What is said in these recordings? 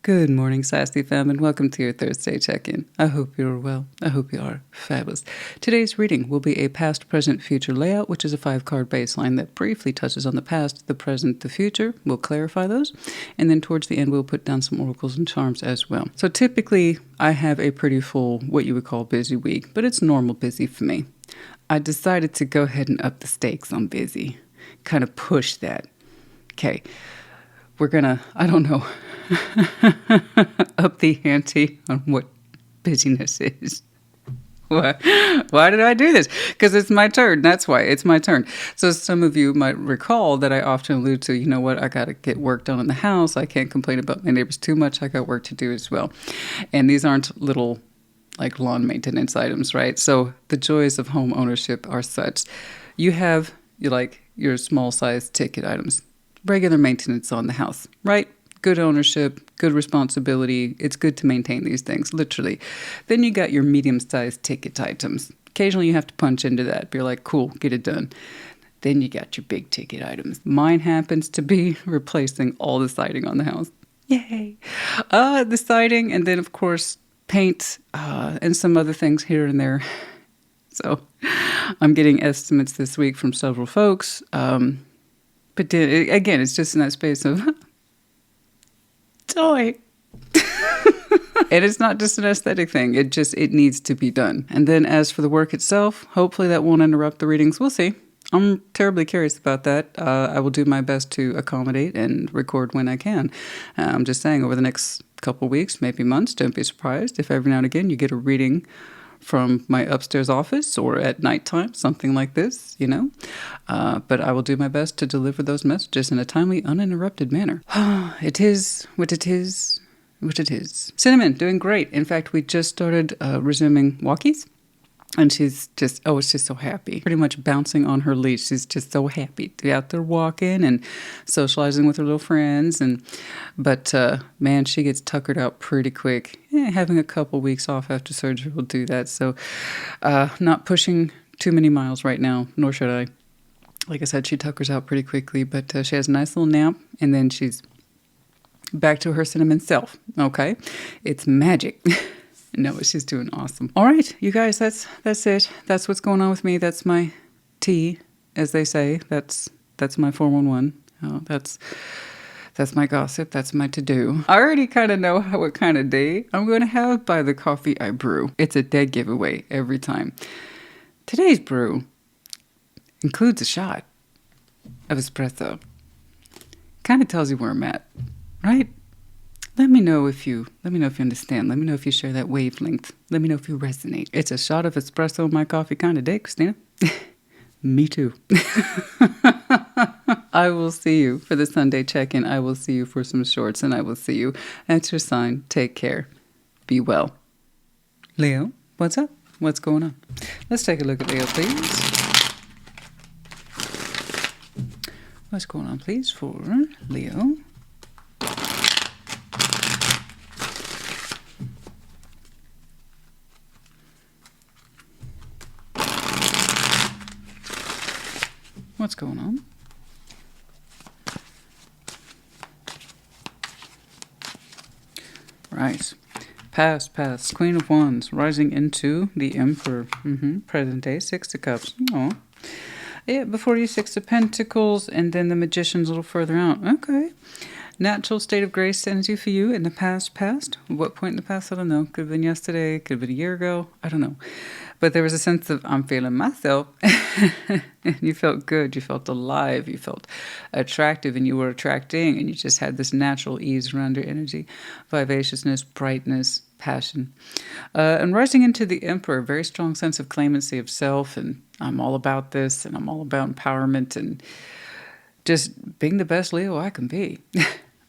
Good morning, Sassy Fam, and welcome to your Thursday check-in. I hope you're well. I hope you are fabulous. Today's reading will be a past, present, future layout, which is a 5-card baseline that briefly touches on the past, the present, the future. We'll clarify those, and then towards the end, we'll put down some oracles and charms as well. So typically, I have a pretty full, what you would call busy week, but it's normal busy for me. I decided to go ahead and up the stakes on busy, kind of push that. Okay, we're gonna, I don't know, up the ante on what busyness is. Why did I do this? Because it's my turn. That's why it's my turn. So some of you might recall that I often allude to, you know what, I got to get work done in the house. I can't complain about my neighbors too much. I got work to do as well. And these aren't little like lawn maintenance items, right? So the joys of home ownership are such. You have your small size ticket items, regular maintenance on the house, right? Good ownership, good responsibility. It's good to maintain these things, literally. Then you got your medium-sized ticket items. Occasionally you have to punch into that. Be like, cool, get it done. Then you got your big ticket items. Mine happens to be replacing all the siding on the house. Yay! The siding, and then of course paint and some other things here and there. So I'm getting estimates this week from several folks. But again, it's just in that space of joy. And it's not just an aesthetic thing. It needs to be done. And then as for the work itself, hopefully that won't interrupt the readings. We'll see. I'm terribly curious about that. I will do my best to accommodate and record when I can. I'm just saying over the next couple weeks, maybe months, don't be surprised if every now and again you get a reading from my upstairs office or at nighttime, something like this, you know. But I will do my best to deliver those messages in a timely, uninterrupted manner. It is what it is, what it is. Cinnamon, doing great. In fact, we just started resuming walkies. And she's just, she's so happy. Pretty much bouncing on her leash. She's just so happy to be out there walking and socializing with her little friends. But man, she gets tuckered out pretty quick. Having a couple weeks off after surgery will do that. So not pushing too many miles right now, nor should I. Like I said, she tuckers out pretty quickly. But she has a nice little nap. And then she's back to her cinnamon self. Okay? It's magic. No, she's doing awesome. All right, you guys, that's it. That's what's going on with me. That's my tea, as they say. That's my 411. That's my gossip. That's my to-do. I already kind of know what kind of day I'm going to have by the coffee I brew. It's a dead giveaway every time. Today's brew includes a shot of espresso. Kind of tells you where I'm at, right? Let me know if you understand. Let me know if you share that wavelength. Let me know if you resonate. It's a shot of espresso in my coffee kind of day, Christina. Me too. I will see you for the Sunday check-in. I will see you for some shorts, and I will see you at your sign. Take care. Be well. Leo, what's up? What's going on? Let's take a look at Leo, please. What's going on, please, for Leo? What's going on? Right. Past. Queen of Wands, rising into the Emperor. Present day, 6 of Cups. Oh. Yeah, before you, 6 of Pentacles, and then the Magician's a little further out. Okay. Natural state of grace energy for you in the past. What point in the past? I don't know. Could have been yesterday. Could have been a year ago. I don't know. But there was a sense of, I'm feeling myself. And you felt good. You felt alive. You felt attractive, and you were attracting. And you just had this natural ease around your energy. Vivaciousness, brightness, passion. And rising into the Emperor, very strong sense of claimancy of self. And I'm all about this. And I'm all about empowerment. And just being the best Leo I can be.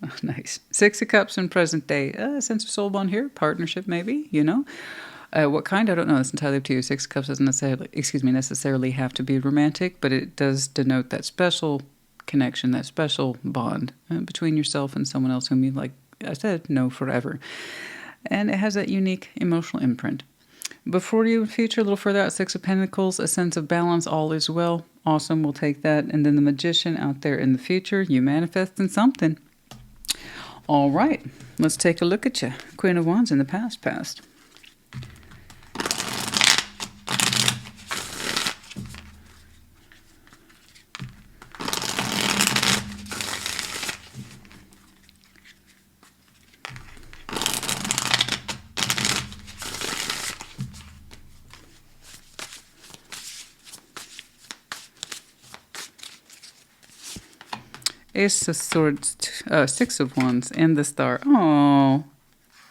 Oh, nice. 6 of Cups in present day. Sense of soul bond here. Partnership, maybe, you know. What kind? I don't know. It's entirely up to you. 6 of Cups doesn't necessarily have to be romantic, but it does denote that special connection, that special bond between yourself and someone else whom you, like I said, know forever. And it has that unique emotional imprint. Before you future, a little further out, 6 of Pentacles, a sense of balance, all is well. Awesome, we'll take that. And then the Magician out there in the future, you manifesting something. All right, let's take a look at you. Queen of Wands in the past. Ace of Swords, Six of Wands, and the Star. Oh,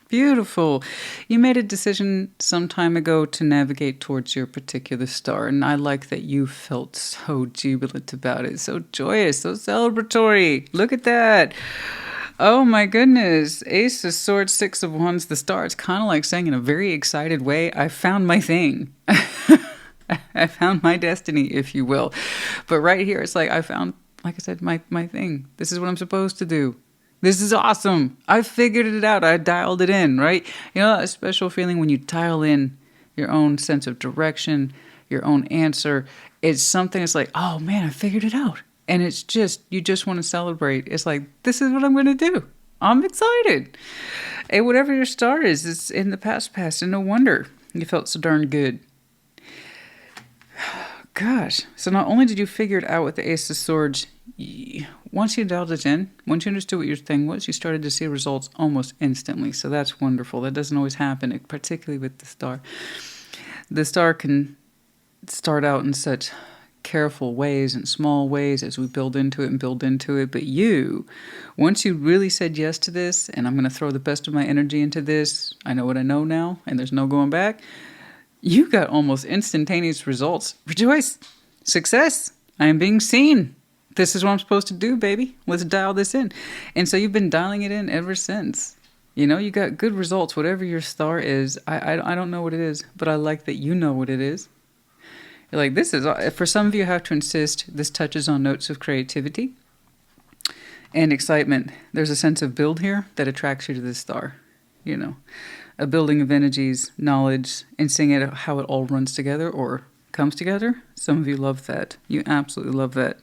beautiful. You made a decision some time ago to navigate towards your particular star, and I like that you felt so jubilant about it, so joyous, so celebratory. Look at that. Oh my goodness. Ace of Swords, Six of Wands, the Star. It's kind of like saying in a very excited way, I found my thing. I found my destiny, if you will. But right here, it's like I found, like I said, my thing. This is what I'm supposed to do. This is awesome. I figured it out. I dialed it in, right? You know, a special feeling when you dial in your own sense of direction, your own answer. It's something that's like, oh man, I figured it out. And it's just, you just want to celebrate. It's like, this is what I'm going to do. I'm excited. And whatever your star is, it's in the past, and no wonder you felt so darn good. Gosh. So not only did you figure it out with the Ace of Swords, once you dialed it in, once you understood what your thing was, you started to see results almost instantly. So that's wonderful. That doesn't always happen, particularly with the star. The star can start out in such careful ways and small ways as we build into it. But you, once you really said yes to this, and I'm going to throw the best of my energy into this, I know what I know now, and there's no going back. You got almost instantaneous results. Rejoice. Success. I am being seen. This is what I'm supposed to do, baby. Let's dial this in. And so you've been dialing it in ever since. You know, you got good results, whatever your star is. I don't know what it is, but I like that you know what it is. You're like, this is, for some of you, I have to insist, this touches on notes of creativity and excitement. There's a sense of build here that attracts you to this star, you know. A building of energies, knowledge, and seeing it, how it all runs together or comes together. Some of you love that. You absolutely love that.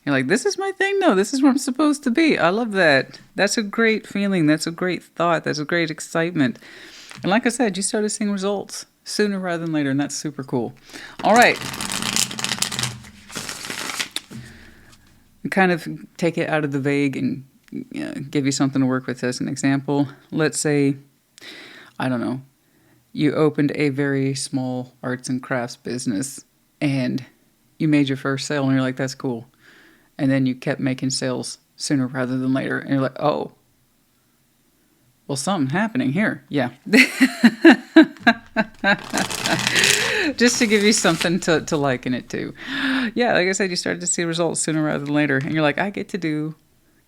You're like, this is my thing, though. This is where I'm supposed to be. I love that. That's a great feeling. That's a great thought. That's a great excitement. And like I said, you started seeing results sooner rather than later, and that's super cool. All right. Kind of take it out of the vague and give you something to work with as an example. Let's say, I don't know, you opened a very small arts and crafts business and you made your first sale and you're like, that's cool. And then you kept making sales sooner rather than later. And you're like, oh, well, something happening here. Yeah. Just to give you something to liken it to. Yeah, like I said, you started to see results sooner rather than later. And you're like, I get to do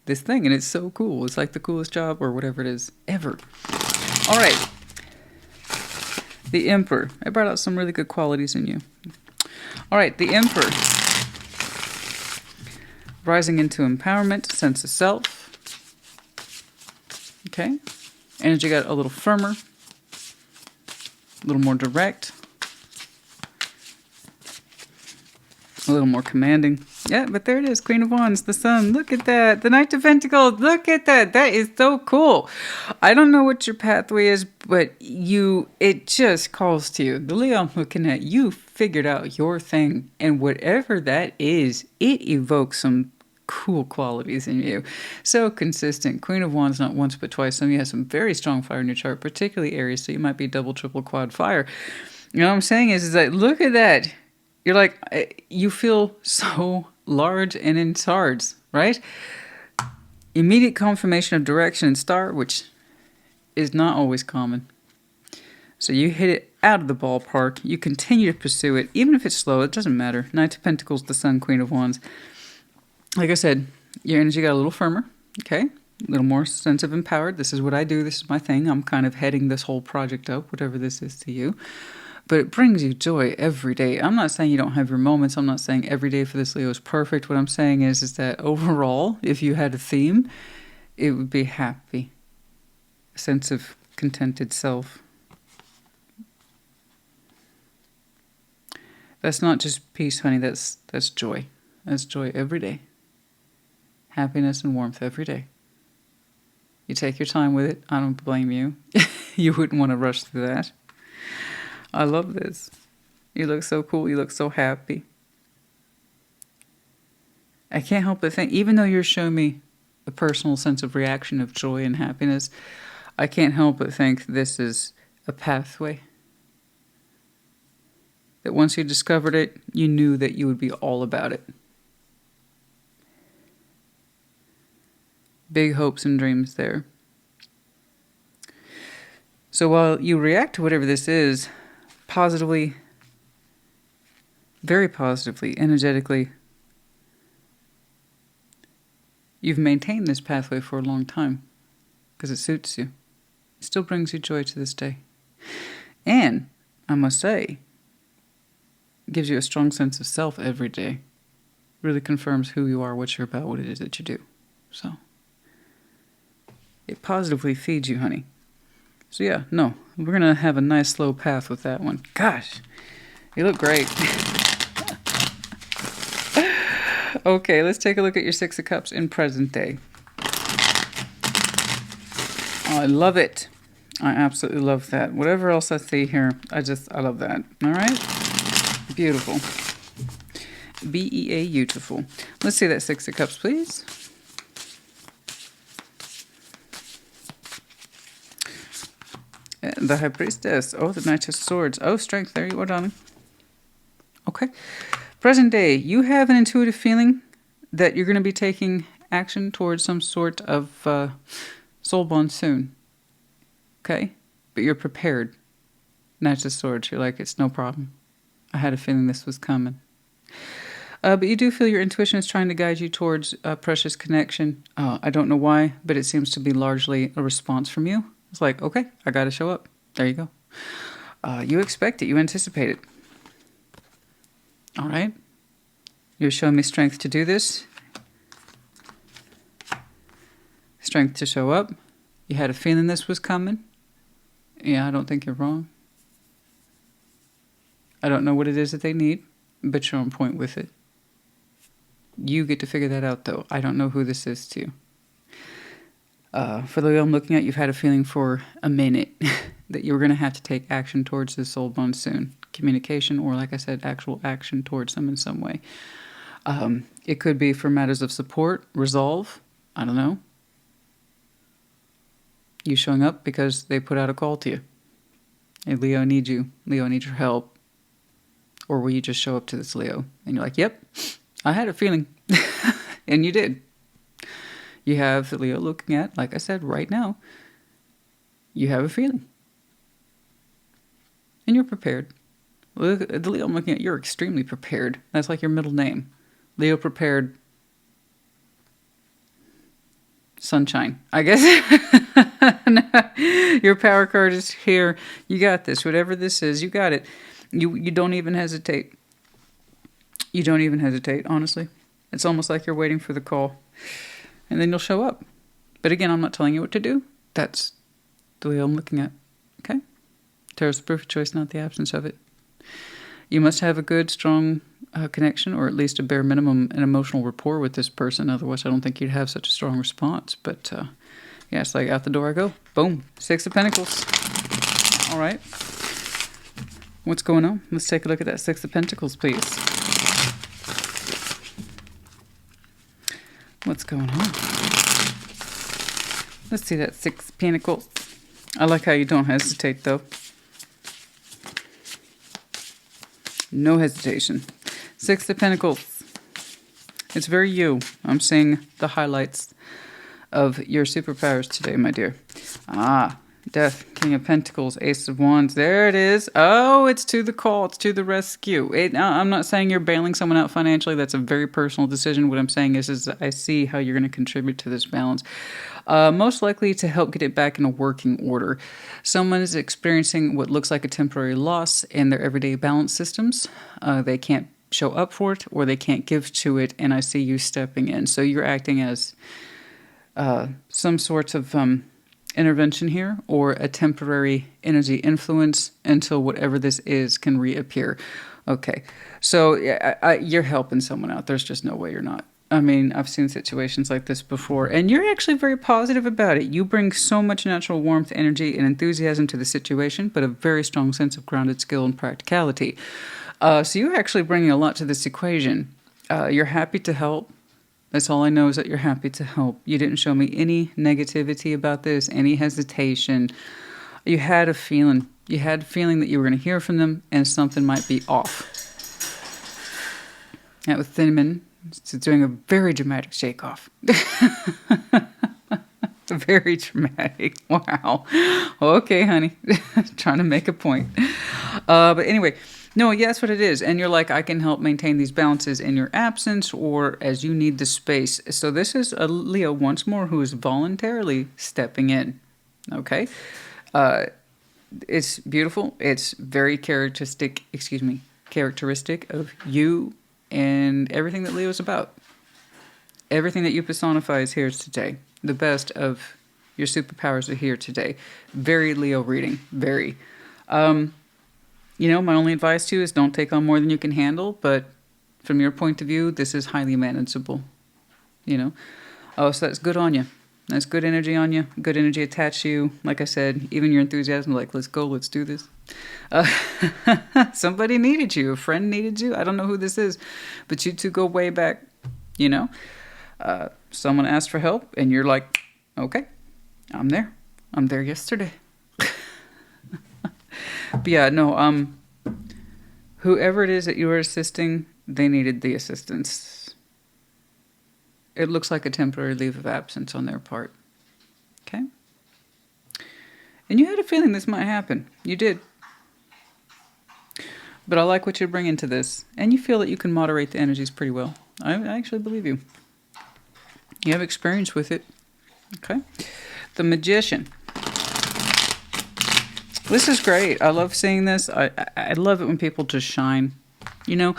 this thing. And it's so cool. It's like the coolest job or whatever it is ever. All right. The Emperor. I brought out some really good qualities in you. All right, the Emperor. Rising into empowerment, sense of self. Okay. Energy got a little firmer. A little more direct. A little more commanding. Yeah, but there it is. Queen of Wands, the Sun. Look at that. The Knight of Pentacles. Look at that. That is so cool. I don't know what your pathway is, but it just calls to you. The Leo I'm looking at, you figured out your thing. And whatever that is, it evokes some cool qualities in you. So consistent. Queen of Wands, not once but twice. Some of you have some very strong fire in your chart, particularly Aries. So you might be double, triple, quad fire. You know what I'm saying is that look at that. You're like, you feel so large and in charge, right? Immediate confirmation of direction and start, which is not always common. So you hit it out of the ballpark. You continue to pursue it. Even if it's slow, it doesn't matter. Knight of Pentacles, the Sun, Queen of Wands. Like I said, your energy got a little firmer, okay? A little more sense of empowered. This is what I do. This is my thing. I'm kind of heading this whole project up, whatever this is to you. But it brings you joy every day. I'm not saying you don't have your moments. I'm not saying every day for this Leo is perfect. What I'm saying is that overall, if you had a theme, it would be happy. A sense of contented self. That's not just peace, honey. That's joy. That's joy every day. Happiness and warmth every day. You take your time with it. I don't blame you. You wouldn't want to rush through that. I love this. You look so cool. You look so happy. I can't help but think, even though you're showing me a personal sense of reaction of joy and happiness, I can't help but think this is a pathway. That once you discovered it, you knew that you would be all about it. Big hopes and dreams there. So while you react to whatever this is, positively, very positively, energetically, you've maintained this pathway for a long time because it suits you. It still brings you joy to this day. And, I must say, gives you a strong sense of self every day. Really confirms who you are, what you're about, what it is that you do. So, it positively feeds you, honey. So yeah, no, we're going to have a nice slow path with that one. Gosh, you look great. Okay, let's take a look at your Six of Cups in present day. Oh, I love it. I absolutely love that. Whatever else I see here, I love that. All right? Beautiful. B-E-A, beautiful. Let's see that Six of Cups, please. The High Priestess. Oh, the Knight of Swords. Oh, Strength. There you are, darling. Okay. Present day. You have an intuitive feeling that you're going to be taking action towards some sort of soul bond soon. Okay? But you're prepared. Knight of Swords. You're like, it's no problem. I had a feeling this was coming. But you do feel your intuition is trying to guide you towards a precious connection. I don't know why, but it seems to be largely a response from you. It's like, okay, I got to show up. There you go. You expect it. You anticipate it. All right. You're showing me strength to do this. Strength to show up. You had a feeling this was coming. Yeah, I don't think you're wrong. I don't know what it is that they need, but you're on point with it. You get to figure that out, though. I don't know who this is to you. For the way I'm looking at, you've had a feeling for a minute that you were going to have to take action towards this soul bond soon. Communication, or like I said, actual action towards them in some way. It could be for matters of support, resolve. I don't know. You showing up because they put out a call to you. Hey, Leo, I need you. Leo, I need your help. Or will you just show up to this Leo? And you're like, yep, I had a feeling. And you did. You have the Leo looking at, like I said, right now. You have a feeling. And you're prepared. Look at the Leo I'm looking at, you're extremely prepared. That's like your middle name. Leo prepared. Sunshine, I guess. Your power card is here. You got this. Whatever this is, you got it. You don't even hesitate. You don't even hesitate, honestly. It's almost like you're waiting for the call. And then you'll show up. But again, I'm not telling you what to do. That's the way I'm looking at. Okay? Tarot's the perfect choice, not the absence of it. You must have a good, strong connection, or at least a bare minimum, an emotional rapport with this person. Otherwise, I don't think you'd have such a strong response. But yeah, it's like out the door I go. Boom. Six of Pentacles. All right. What's going on? Let's take a look at that Six of Pentacles, please. What's going on? Let's see that Six of Pentacles. I like how you don't hesitate, though. No hesitation. Six of Pentacles. It's very you. I'm seeing the highlights of your superpowers today, my dear. Ah, Death, King of Pentacles, Ace of Wands. There it is. Oh, it's to the call. It's to the rescue. I'm not saying you're bailing someone out financially. That's a very personal decision. What I'm saying is I see how you're going to contribute to this balance. Most likely to help get it back in a working order. Someone is experiencing what looks like a temporary loss in their everyday balance systems. They can't show up for it, or they can't give to it, and I see you stepping in. So you're acting as some sort of intervention here, or a temporary energy influence until whatever this is can reappear. Okay, so you're helping someone out. There's just no way you're not. I mean, I've seen situations like this before, and you're actually very positive about it. You bring so much natural warmth, energy, and enthusiasm to the situation, but a very strong sense of grounded skill and practicality. So you're actually bringing a lot to this equation. You're happy to help. That's all I know, is that you're happy to help. You didn't show me any negativity about this, any hesitation. You had a feeling. You had a feeling that you were going to hear from them and something might be off. That was Thinman. It's doing a very dramatic shake-off. Very dramatic. Wow. Okay, honey. Trying to make a point. But anyway, no, yeah, that's what it is. And you're like, I can help maintain these balances in your absence or as you need the space. So this is a Leo once more who is voluntarily stepping in. Okay? It's beautiful. It's very characteristic of you and everything that Leo is about. Everything that you personify is here today. The best of your superpowers are here today. Very Leo reading. Very. You know, my only advice to you is don't take on more than you can handle. But from your point of view, this is highly manageable. You know. Oh, so that's good on you. That's good energy on you. Good energy attached to you. Like I said, even your enthusiasm, like, let's go, let's do this. Somebody needed you. A friend needed you. I don't know who this is. But you two go way back, you know. Someone asked for help, and you're like, okay, I'm there. I'm there yesterday. But yeah, no, whoever it is that you were assisting, they needed the assistance. It looks like a temporary leave of absence on their part. Okay? And you had a feeling this might happen. You did. But I like what you're bringing to this. And you feel that you can moderate the energies pretty well. I actually believe you. You have experience with it. Okay? The Magician. This is great. I love seeing this. I love it when people just shine. You know?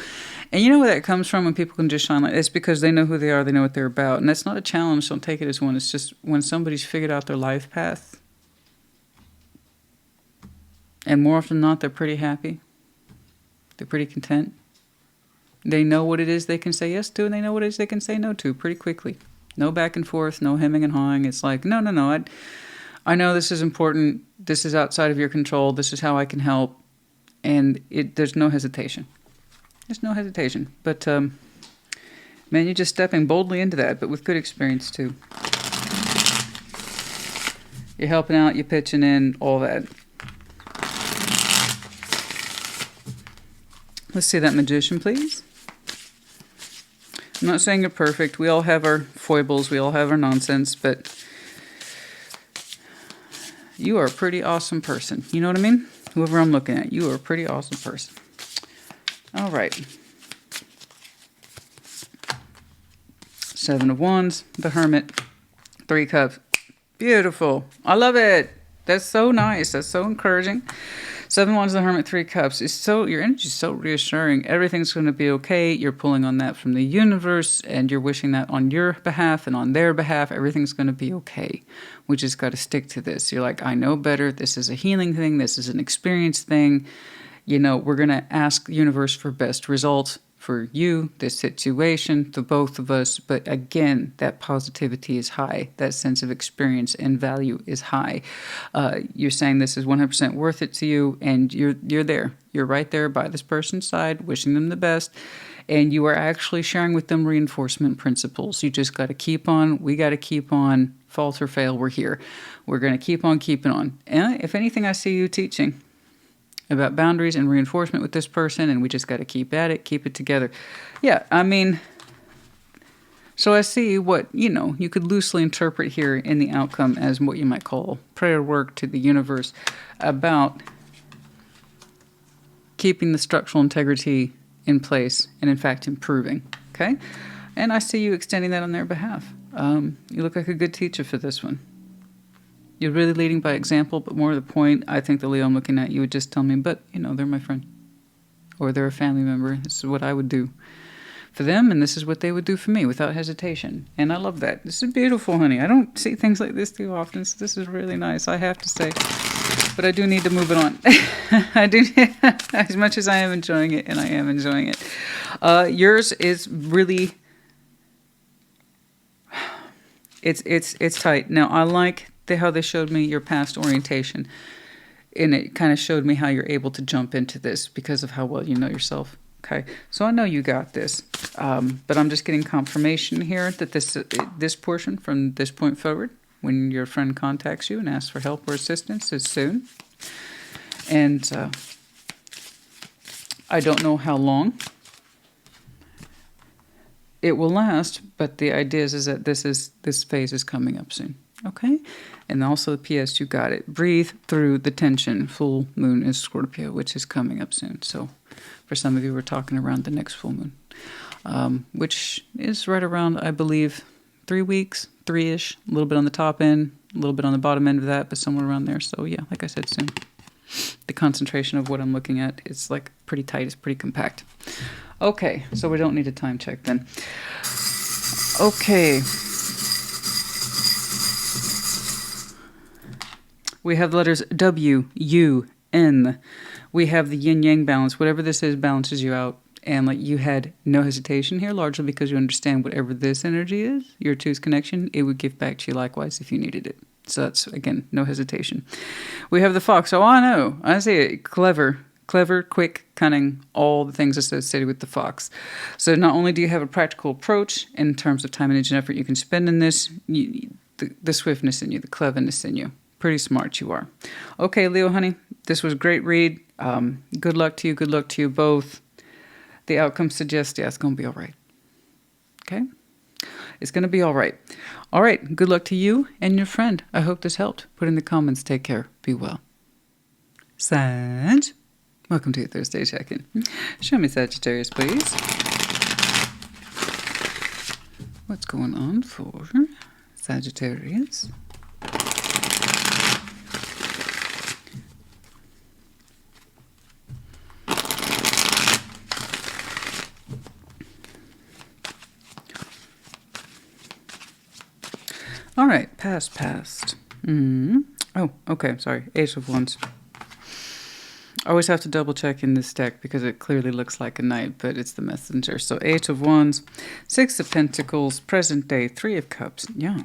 And you know where that comes from, when people can just shine like this? It's because they know who they are, they know what they're about. And that's not a challenge, don't take it as one. It's just when somebody's figured out their life path. And more often than not, they're pretty happy. They're pretty content. They know what it is they can say yes to, and they know what it is they can say no to pretty quickly. No back and forth, no hemming and hawing. It's like, no. I know this is important. This is outside of your control. This is how I can help. And there's no hesitation. There's no hesitation. But, man, you're just stepping boldly into that, but with good experience, too. You're helping out, you're pitching in, all that. Let's see that Magician, please. I'm not saying you're perfect. We all have our foibles. We all have our nonsense, but you are a pretty awesome person. You know what I mean? Whoever I'm looking at, you are a pretty awesome person. All right. Seven of Wands, the Hermit, 3 Cups. Beautiful. I love it. That's so nice. That's so encouraging. 7 Wands, the Hermit, 3 Cups. Your energy is so reassuring. Everything's going to be okay. You're pulling on that from the universe, and you're wishing that on your behalf and on their behalf. Everything's going to be okay. We just got to stick to this. You're like, I know better. This is a healing thing. This is an experience thing. You know, we're going to ask the universe for best results for you, this situation, the both of us. But again, that positivity is high. That sense of experience and value is high. You're saying this is 100% worth it to you, and you're there. You're right there by this person's side, wishing them the best. And you are actually sharing with them reinforcement principles. You just got to keep on. We got to keep on. Fault or fail, we're here. We're going to keep on keeping on. And if anything, I see you teaching about boundaries and reinforcement with this person, and we just got to keep at it, keep it together. Yeah, I mean, so I see what, you could loosely interpret here in the outcome as what you might call prayer work to the universe about keeping the structural integrity in place and, in fact, improving, okay? And I see you extending that on their behalf. You look like a good teacher for this one. You're really leading by example, but more to the point, I think the Leo I'm looking at, you would just tell me, but, they're my friend. Or they're a family member. This is what I would do for them, and this is what they would do for me without hesitation. And I love that. This is beautiful, honey. I don't see things like this too often, so this is really nice, I have to say. But I do need to move it on. I do, as much as I am enjoying it, and I am enjoying it. Yours is really It's tight. Now, I like how they showed me your past orientation. And it kind of showed me how you're able to jump into this because of how well you know yourself. Okay, so I know you got this, but I'm just getting confirmation here that this portion from this point forward, when your friend contacts you and asks for help or assistance, is soon. And I don't know how long it will last, but the idea is that this phase is coming up soon. Okay, and also P.S. You got it. Breathe through the tension. Full moon is Scorpio, which is coming up soon. So, for some of you, we're talking around the next full moon, which is right around, I believe, 3 weeks, 3-ish. A little bit on the top end, a little bit on the bottom end of that, but somewhere around there. So yeah, like I said, soon. The concentration of what I'm looking at is like pretty tight. It's pretty compact. Okay, so we don't need a time check then. Okay. We have the letters W, U, N. We have the yin-yang balance. Whatever this is balances you out. And like you had no hesitation here, largely because you understand whatever this energy is, your two's connection, it would give back to you likewise if you needed it. So that's, again, no hesitation. We have the fox. Oh, I know. I see it. Clever, quick, cunning, all the things associated with the fox. So not only do you have a practical approach in terms of time, energy, and effort you can spend in this, the swiftness in you, the cleverness in you. Pretty smart you are. Okay, Leo, honey, this was a great read. Good luck to you. Good luck to you both. The outcome suggests, yeah, it's going to be all right. Okay? It's going to be all right. All right, good luck to you and your friend. I hope this helped. Put in the comments. Take care. Be well. Sag, welcome to your Thursday check-in. Show me Sagittarius, please. What's going on for Sagittarius? All right, past. Oh, okay, sorry. Ace of Wands. I always have to double check in this deck because it clearly looks like a knight, but it's the messenger. So Ace of Wands, Six of Pentacles, present day, Three of Cups. Yeah.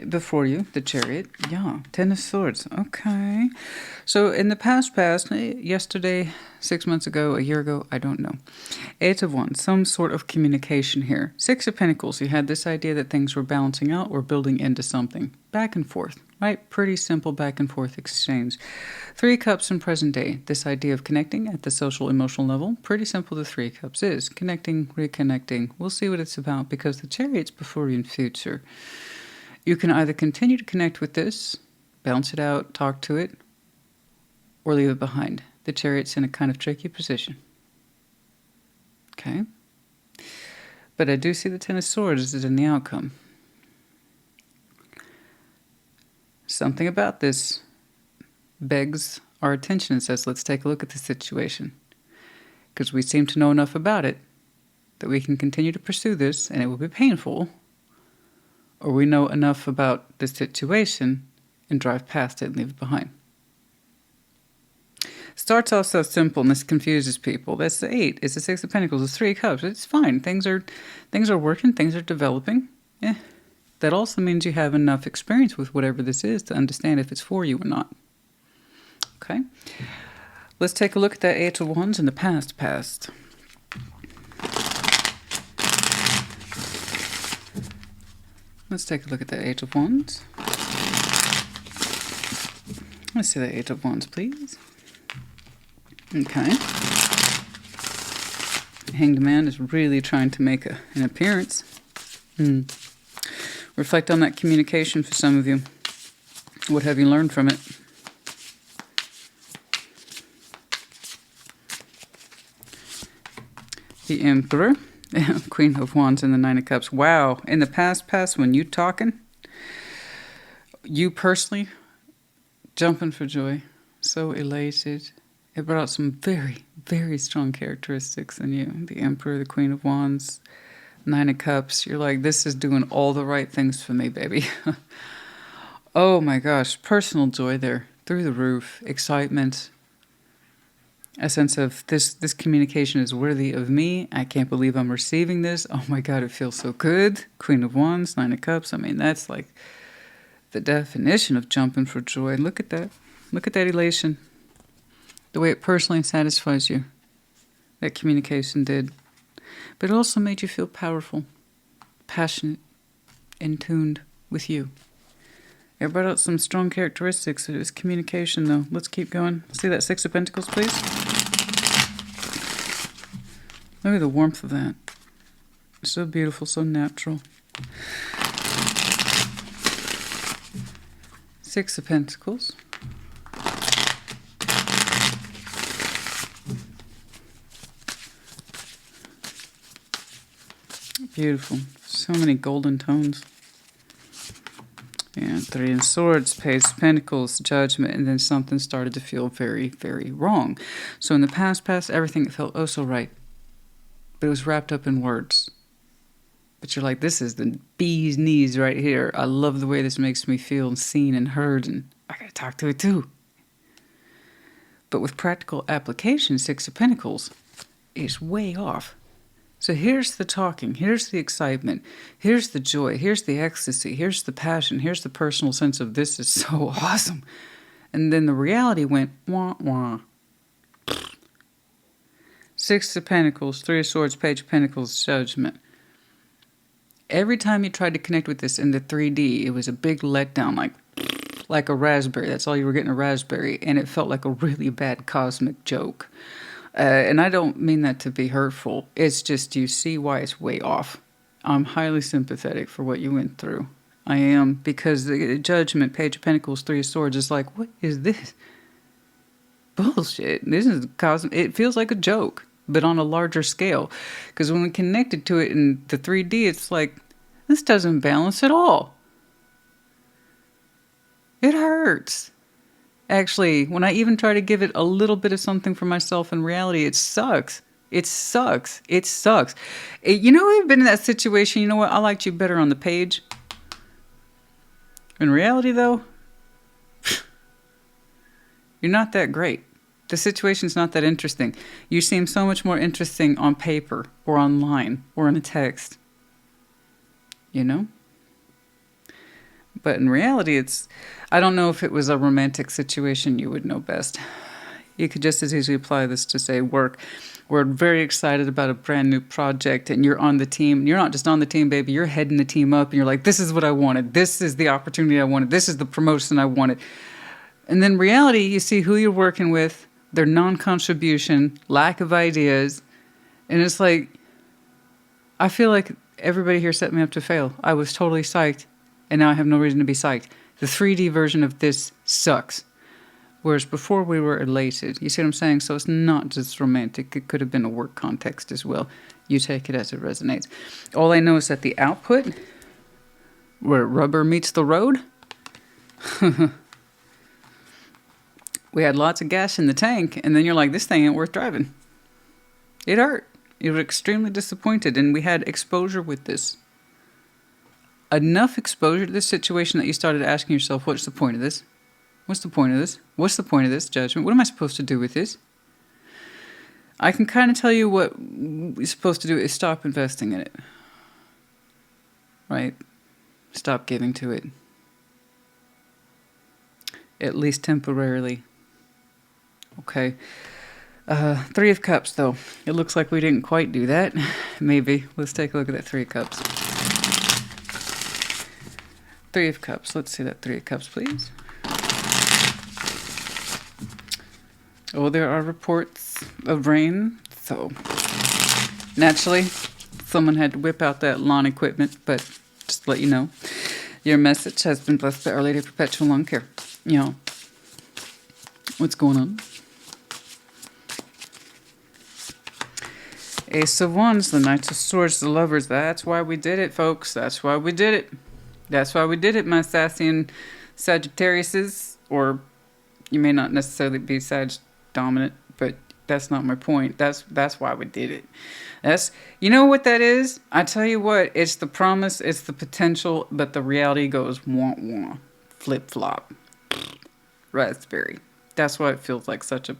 Before you, the Chariot. Yeah. Ten of Swords. Okay. So in the past, yesterday, 6 months ago, a year ago, I don't know. Eight of Wands, some sort of communication here. Six of Pentacles, you had this idea that things were balancing out or building into something. Back and forth, right? Pretty simple back and forth exchange. Three Cups in present day, this idea of connecting at the social, emotional level. Pretty simple the Three Cups is. Connecting, reconnecting. We'll see what it's about because the Chariot's before you in future. You can either continue to connect with this, balance it out, talk to it, or leave it behind. The Chariot's in a kind of tricky position. Okay? But I do see the Ten of Swords is in the outcome. Something about this begs our attention and says, let's take a look at the situation. Because we seem to know enough about it that we can continue to pursue this, and it will be painful, or we know enough about the situation and drive past it and leave it behind. Starts off so simple and this confuses people. That's the 8. It's the 6 of Pentacles. It's 3 of Cups. It's fine. Things are working. Things are developing. Yeah. That also means you have enough experience with whatever this is to understand if it's for you or not. Okay. Let's take a look at that 8 of Wands in the past. Let's take a look at the 8 of Wands. Let's see the 8 of Wands, please. Okay. Hanged Man is really trying to make an appearance. Reflect on that communication for some of you. What have you learned from it? The Emperor. Queen of Wands and the Nine of Cups. Wow. In the past, when you talking, you personally jumping for joy, so elated. It brought out some very, very strong characteristics in you. The Emperor, the Queen of Wands, Nine of Cups. You're like, this is doing all the right things for me, baby. Oh my gosh. Personal joy there. Through the roof. Excitement. A sense of this communication is worthy of me. I can't believe I'm receiving this. Oh my God, it feels so good. Queen of Wands, Nine of Cups. I mean, that's like the definition of jumping for joy. Look at that. Look at that elation. The way it personally satisfies you. That communication did. But it also made you feel powerful, passionate, in tuned with you. It brought out some strong characteristics. It was communication, though. Let's keep going. See that Six of Pentacles, please? Look at the warmth of that. So beautiful, so natural. Six of Pentacles. Beautiful. So many golden tones. And Three of Swords, Page of Pentacles, Judgment, and then something started to feel very, very wrong. So in the past, everything felt oh so right. But it was wrapped up in words. But you're like, this is the bee's knees right here. I love the way this makes me feel seen and heard, and I gotta talk to it too. But with practical application, Six of Pentacles, it's way off. So here's the talking, here's the excitement, here's the joy, here's the ecstasy, here's the passion, here's the personal sense of this is so awesome. And then the reality went, wah, wah. Six of Pentacles, Three of Swords, Page of Pentacles, Judgment. Every time you tried to connect with this in the 3D, it was a big letdown, like a raspberry. That's all you were getting, a raspberry. And it felt like a really bad cosmic joke. And I don't mean that to be hurtful. It's just you see why it's way off. I'm highly sympathetic for what you went through. I am, because the Judgment, Page of Pentacles, Three of Swords is like, what is this? Bullshit. This is cosmic. It feels like a joke, but on a larger scale. Because when we connected to it in the 3D, it's like, this doesn't balance at all. It hurts. Actually, when I even try to give it a little bit of something for myself in reality, it sucks. It sucks. It sucks. You know, we've been in that situation. You know what? I liked you better on the page. In reality, though, you're not that great. The situation's not that interesting. You seem so much more interesting on paper or online or in a text. You know? But in reality, it's... I don't know if it was a romantic situation, you would know best. You could just as easily apply this to, say, work. We're very excited about a brand new project and you're on the team. You're not just on the team, baby. You're heading the team up and you're like, this is what I wanted. This is the opportunity I wanted. This is the promotion I wanted. And then reality, you see who you're working with, their non-contribution, lack of ideas. And it's like, I feel like everybody here set me up to fail. I was totally psyched and now I have no reason to be psyched. The 3D version of this sucks. Whereas before we were elated. You see what I'm saying? So it's not just romantic. It could have been a work context as well. You take it as it resonates. All I know is that the output, where rubber meets the road, we had lots of gas in the tank. And then you're like, this thing ain't worth driving. It hurt. You were extremely disappointed. And we had exposure with this. Enough exposure to this situation that you started asking yourself, what's the point of this? What's the point of this? What's the point of this Judgment? What am I supposed to do with this? I can kind of tell you what you're supposed to do is stop investing in it. Right? Stop giving to it. At least temporarily. Okay. Three of Cups, though. It looks like we didn't quite do that. Maybe. Let's take a look at that Three of Cups. Three of Cups. Let's see that Three of Cups, please. Oh, there are reports of rain. So, naturally, someone had to whip out that lawn equipment. But just to let you know, your message has been blessed by Our Lady of Perpetual Lawn Care. You know, what's going on? Ace of Wands, the Knight of Swords, the Lovers. That's why we did it, folks. That's why we did it. That's why we did it, my sassy and Sagittariuses. Or you may not necessarily be Sag dominant, but that's not my point. That's why we did it. That's, you know what that is? I tell you what, it's the promise, it's the potential, but the reality goes wah wah, flip flop, raspberry. That's why it feels like such a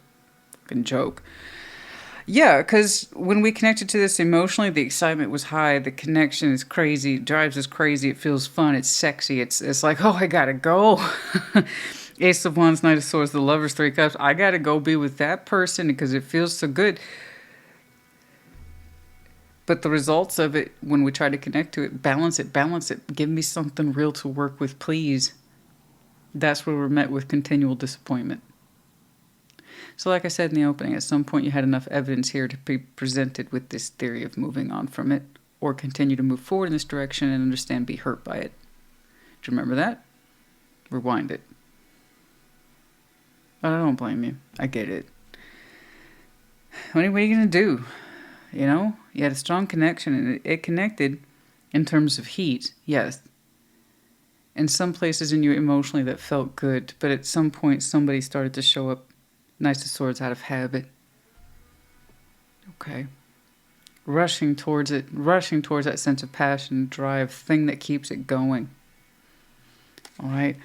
fucking joke. Yeah, because when we connected to this emotionally, the excitement was high. The connection is crazy. It drives us crazy. It feels fun. It's sexy. It's like, oh, I gotta go. Ace of Wands, Knight of Swords, the Lovers, Three Cups. I gotta go be with that person because it feels so good. But the results of it, when we try to connect to it, balance it. Give me something real to work with, please. That's where we're met with continual disappointment. So like I said in the opening, at some point you had enough evidence here to be presented with this theory of moving on from it or continue to move forward in this direction and understand, be hurt by it. Do you remember that? Rewind it. But I don't blame you. I get it. What are you going to do? You know, you had a strong connection and it connected in terms of heat, yes. In some places in you emotionally that felt good, but at some point somebody started to show up Knight of Swords out of habit. Okay. Rushing towards it, rushing towards that sense of passion, drive, thing that keeps it going. All right.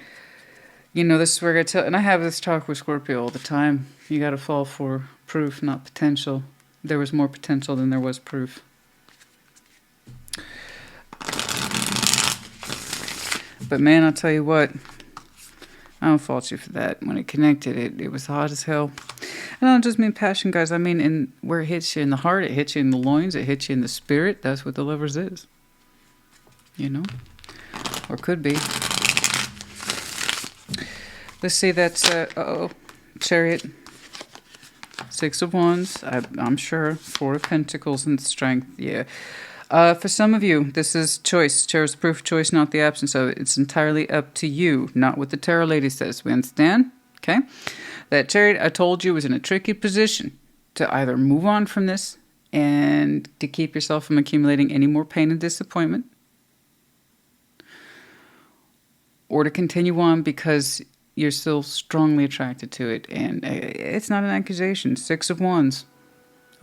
You know, this is where I tell, and I have this talk with Scorpio all the time. You got to fall for proof, not potential. There was more potential than there was proof. But man, I'll tell you what, I don't fault you for that. When it connected, it was hot as hell. And I don't just mean passion, guys. I mean in where it hits you in the heart, it hits you in the loins, it hits you in the spirit. That's what the Lovers is. You know? Or could be. Let's see, that's, Chariot. Six of Wands, I'm sure. Four of Pentacles and Strength, yeah. For some of you, this is choice. Tarot's proof of choice, not the absence of it. It's entirely up to you, not what the Tarot lady says. We understand? Okay? That Chariot, I told you, was in a tricky position to either move on from this and to keep yourself from accumulating any more pain and disappointment, or to continue on because you're still strongly attracted to it. And it's not an accusation. Six of Wands.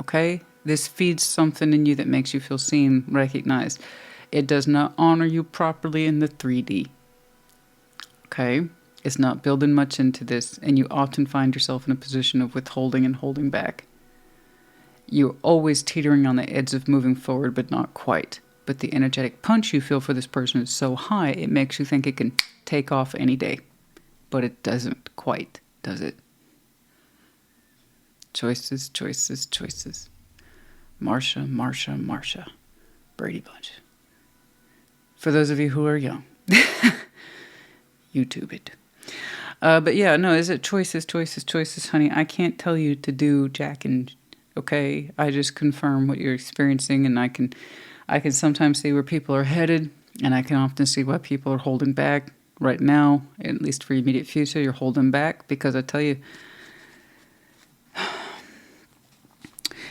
Okay? This feeds something in you that makes you feel seen, recognized. It does not honor you properly in the 3D. Okay? It's not building much into this, and you often find yourself in a position of withholding and holding back. You're always teetering on the edge of moving forward, but not quite. But the energetic punch you feel for this person is so high, it makes you think it can take off any day. But it doesn't quite, does it? Choices, choices, choices. Marsha. Brady Bunch. For those of you who are young. YouTube it. But yeah, no, is it choices, honey? I can't tell you to do jack and, okay? I just confirm what you're experiencing, and I can sometimes see where people are headed, and I can often see why people are holding back right now, at least for your immediate future. You're holding back because I tell you,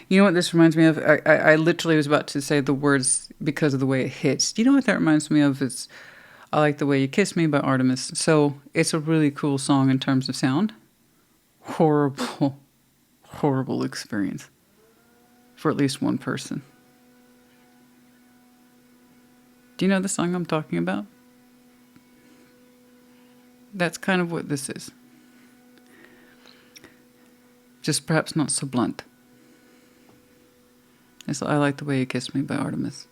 you know what this reminds me of? I literally was about to say the words because of the way it hits. Do you know what that reminds me of? It's I Like the Way You Kiss Me by Artemis. So it's a really cool song in terms of sound. Horrible, horrible experience for at least one person. Do you know the song I'm talking about? That's kind of what this is. Just perhaps not so blunt. It's I Like the Way You Kiss Me by Artemis.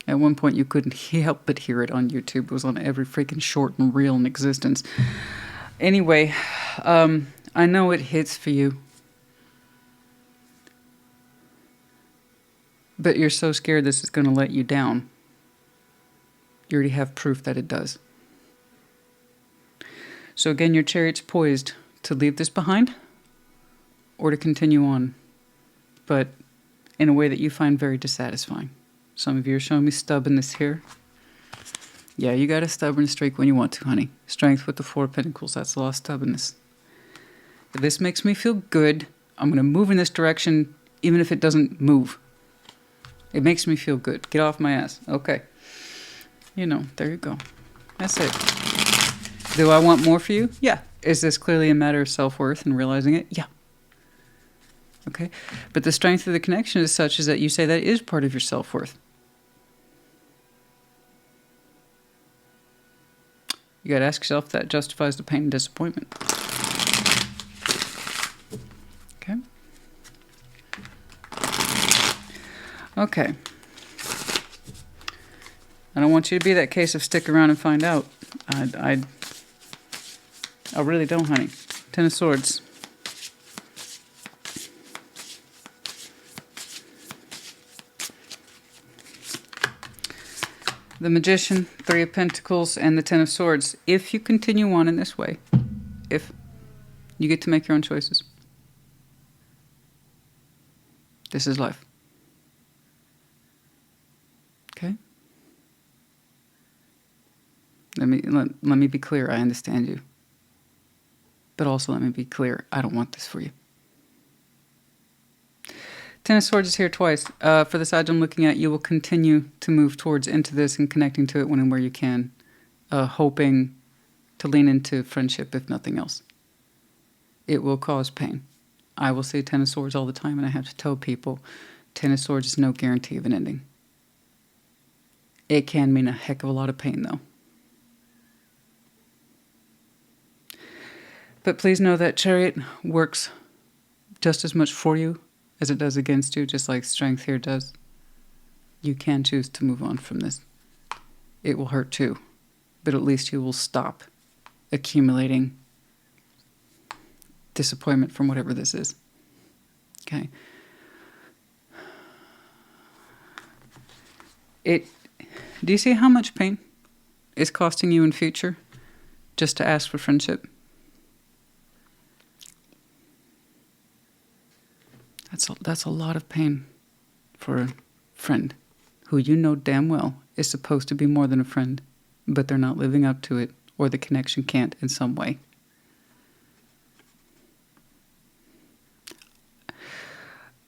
At one point you couldn't help but hear it on YouTube. It was on every freaking short and reel in existence. Anyway, I know it hits for you. But you're so scared this is going to let you down. You already have proof that it does. So again, your Chariot's poised to leave this behind or to continue on, but in a way that you find very dissatisfying. Some of you are showing me stubbornness here. Yeah, you got a stubborn streak when you want to, honey. Strength with the Four of Pentacles, that's a lot of stubbornness. If this makes me feel good, I'm going to move in this direction even if it doesn't move. It makes me feel good. Get off my ass. Okay. You know, there you go. That's it. Do I want more for you? Yeah. Is this clearly a matter of self-worth and realizing it? Yeah. Okay. But the strength of the connection is such as that you say that is part of your self-worth. You got to ask yourself if that justifies the pain and disappointment. Okay. Okay. I don't want you to be that case of stick around and find out. I really don't, honey. Ten of Swords. The Magician, Three of Pentacles, and the Ten of Swords. If you continue on in this way, if you get to make your own choices. This is life. Okay? Let me be clear. I understand you. But also let me be clear. I don't want this for you. Ten of Swords is here twice. For the side I'm looking at, you will continue to move towards into this and connecting to it when and where you can, hoping to lean into friendship if nothing else. It will cause pain. I will say Ten of Swords all the time, and I have to tell people, Ten of Swords is no guarantee of an ending. It can mean a heck of a lot of pain, though. But please know that Chariot works just as much for you as it does against you, just like Strength here does. You can choose to move on from this. It will hurt too, but at least you will stop accumulating disappointment from whatever this is. Okay? Do you see how much pain is costing you in future just to ask for friendship? That's a lot of pain for a friend who you know damn well is supposed to be more than a friend, but they're not living up to it, or the connection can't in some way.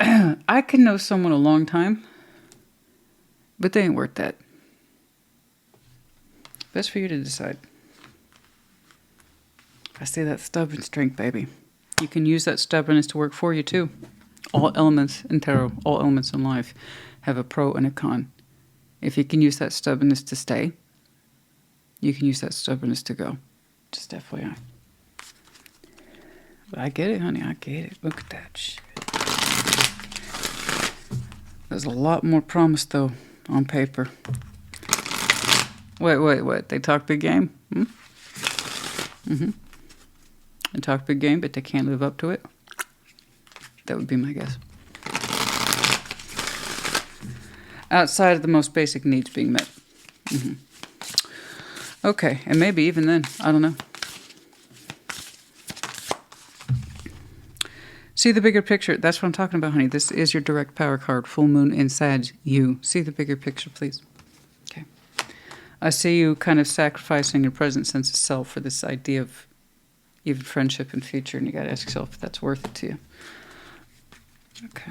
I can know someone a long time, but they ain't worth that. Best for you to decide. I see that stubborn strength, baby. You can use that stubbornness to work for you too. All elements in tarot, all elements in life have a pro and a con. If you can use that stubbornness to stay, you can use that stubbornness to go. Just FYI. But I get it, honey. I get it. Look at that shit. There's a lot more promise, though, on paper. Wait. They talk big game? They talk big game, but they can't live up to it? That would be my guess. Outside of the most basic needs being met. Okay, and maybe even then, I don't know. See the bigger picture. That's what I'm talking about, honey. This is your direct power card. Full moon in Sag, you. See the bigger picture, please. Okay. I see you kind of sacrificing your present sense of self for this idea of even friendship and future, and you got to ask yourself if that's worth it to you. Okay.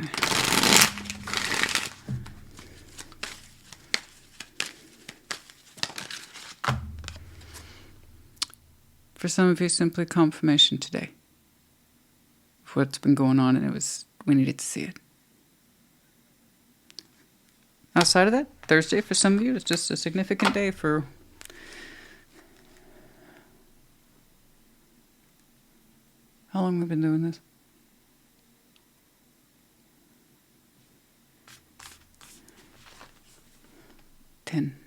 For some of you, simply confirmation today of what's been going on, and we needed to see it. Outside of that, Thursday for some of you is just a significant day for how long have we been doing this? 10.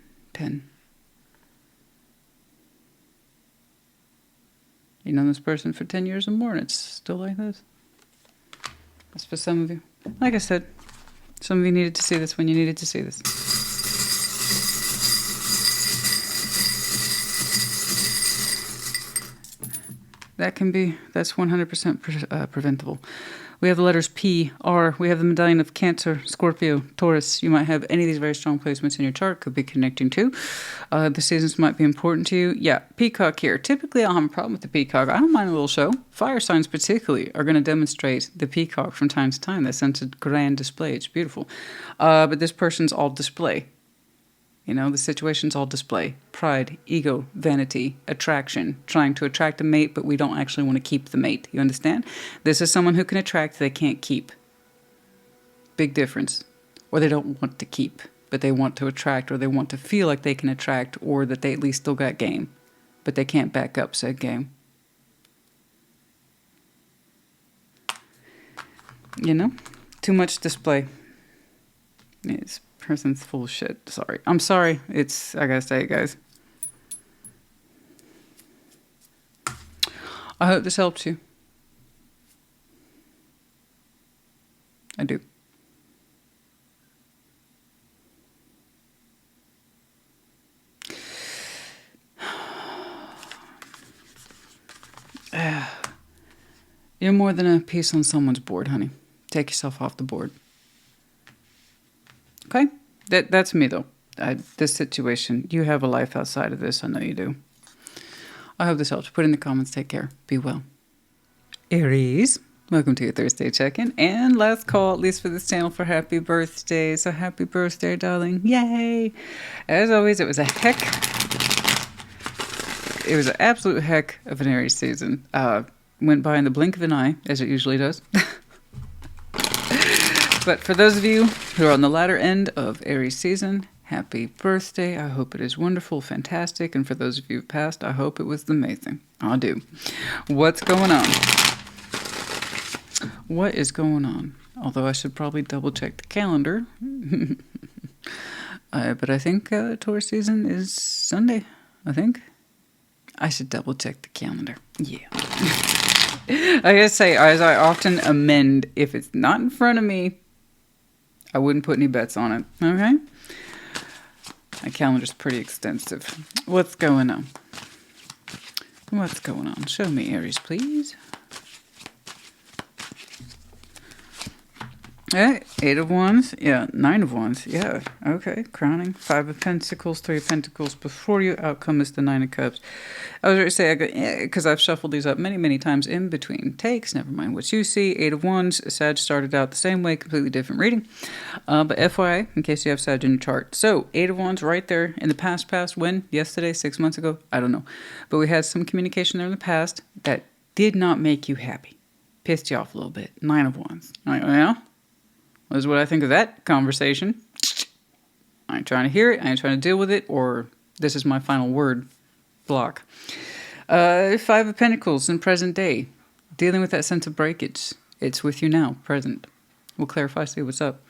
You know this person for 10 years or more, and it's still like this. That's for some of you. Like I said, some of you needed to see this when you needed to see this. That's 100% preventable. We have the letters P, R. We have the medallion of Cancer, Scorpio, Taurus. You might have any of these very strong placements in your chart. Could be connecting to. The seasons might be important to you. Yeah, Peacock here. Typically, I don't have a problem with the Peacock. I don't mind a little show. Fire signs particularly are going to demonstrate the Peacock from time to time. That sense of grand display. It's beautiful. But this person's all display. You know, the situation's all display. Pride, ego, vanity, attraction. Trying to attract a mate, but we don't actually want to keep the mate. You understand? This is someone who can attract, they can't keep. Big difference. Or they don't want to keep, but they want to attract, or they want to feel like they can attract, or that they at least still got game. But they can't back up said game. You know? Too much display. This person's full of shit. Sorry. I'm sorry. I gotta say it, guys. I hope this helps you. I do. You're more than a piece on someone's board, honey. Take yourself off the board. Okay? That's me, though. This situation, you have a life outside of this. I know you do. I hope this helps. Put it in the comments. Take care. Be well. Aries, welcome to your Thursday check-in. And last call, at least for this channel, for happy birthday. So happy birthday, darling. Yay! As always, it was an absolute heck of an Aries season. Went by in the blink of an eye, as it usually does. But for those of you who are on the latter end of Aries season, happy birthday. I hope it is wonderful, fantastic. And for those of you who passed, I hope it was amazing. I do. What's going on? What is going on? Although I should probably double check the calendar. But I think Taurus season is Sunday, I think. I should double check the calendar. Yeah. I gotta say, as I often amend, if it's not in front of me, I wouldn't put any bets on it. Okay? My calendar's pretty extensive. What's going on? What's going on? Show me, Aries, please. Hey, 8 of Wands. Yeah, 9 of Wands. Yeah, okay. Crowning. 5 of Pentacles, 3 of Pentacles before you. Outcome is the 9 of Cups. I was going to say, because I've shuffled these up many, many times in between takes. Never mind what you see. 8 of Wands. Sag started out the same way, completely different reading. But FYI, in case you have Sag in your chart. So, 8 of Wands right there in the past, when? Yesterday, 6 months ago? I don't know. But we had some communication there in the past that did not make you happy. Pissed you off a little bit. 9 of Wands. All right, well, this is what I think of that conversation. I ain't trying to hear it. I ain't trying to deal with it. Or this is my final word block. 5 of Pentacles in present day. Dealing with that sense of breakage. It's with you now, present. We'll clarify, see what's up.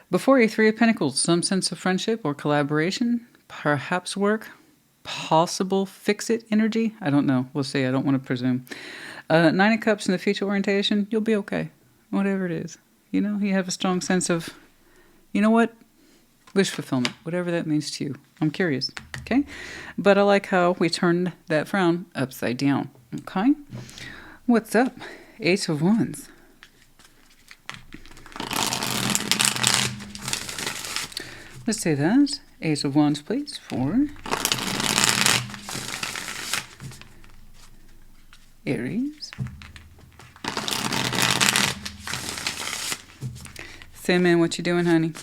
Before you, 3 of Pentacles. Some sense of friendship or collaboration. Perhaps work. Possible fix-it energy. I don't know. We'll see. I don't want to presume. 9 of Cups in the future orientation. You'll be okay. Whatever it is. You know, you have a strong sense of, you know what? Wish fulfillment, whatever that means to you. I'm curious, okay? But I like how we turned that frown upside down, okay? What's up? 8 of Wands. Let's say that. 8 of Wands, please, for Aries. Sandman, what you doing, honey?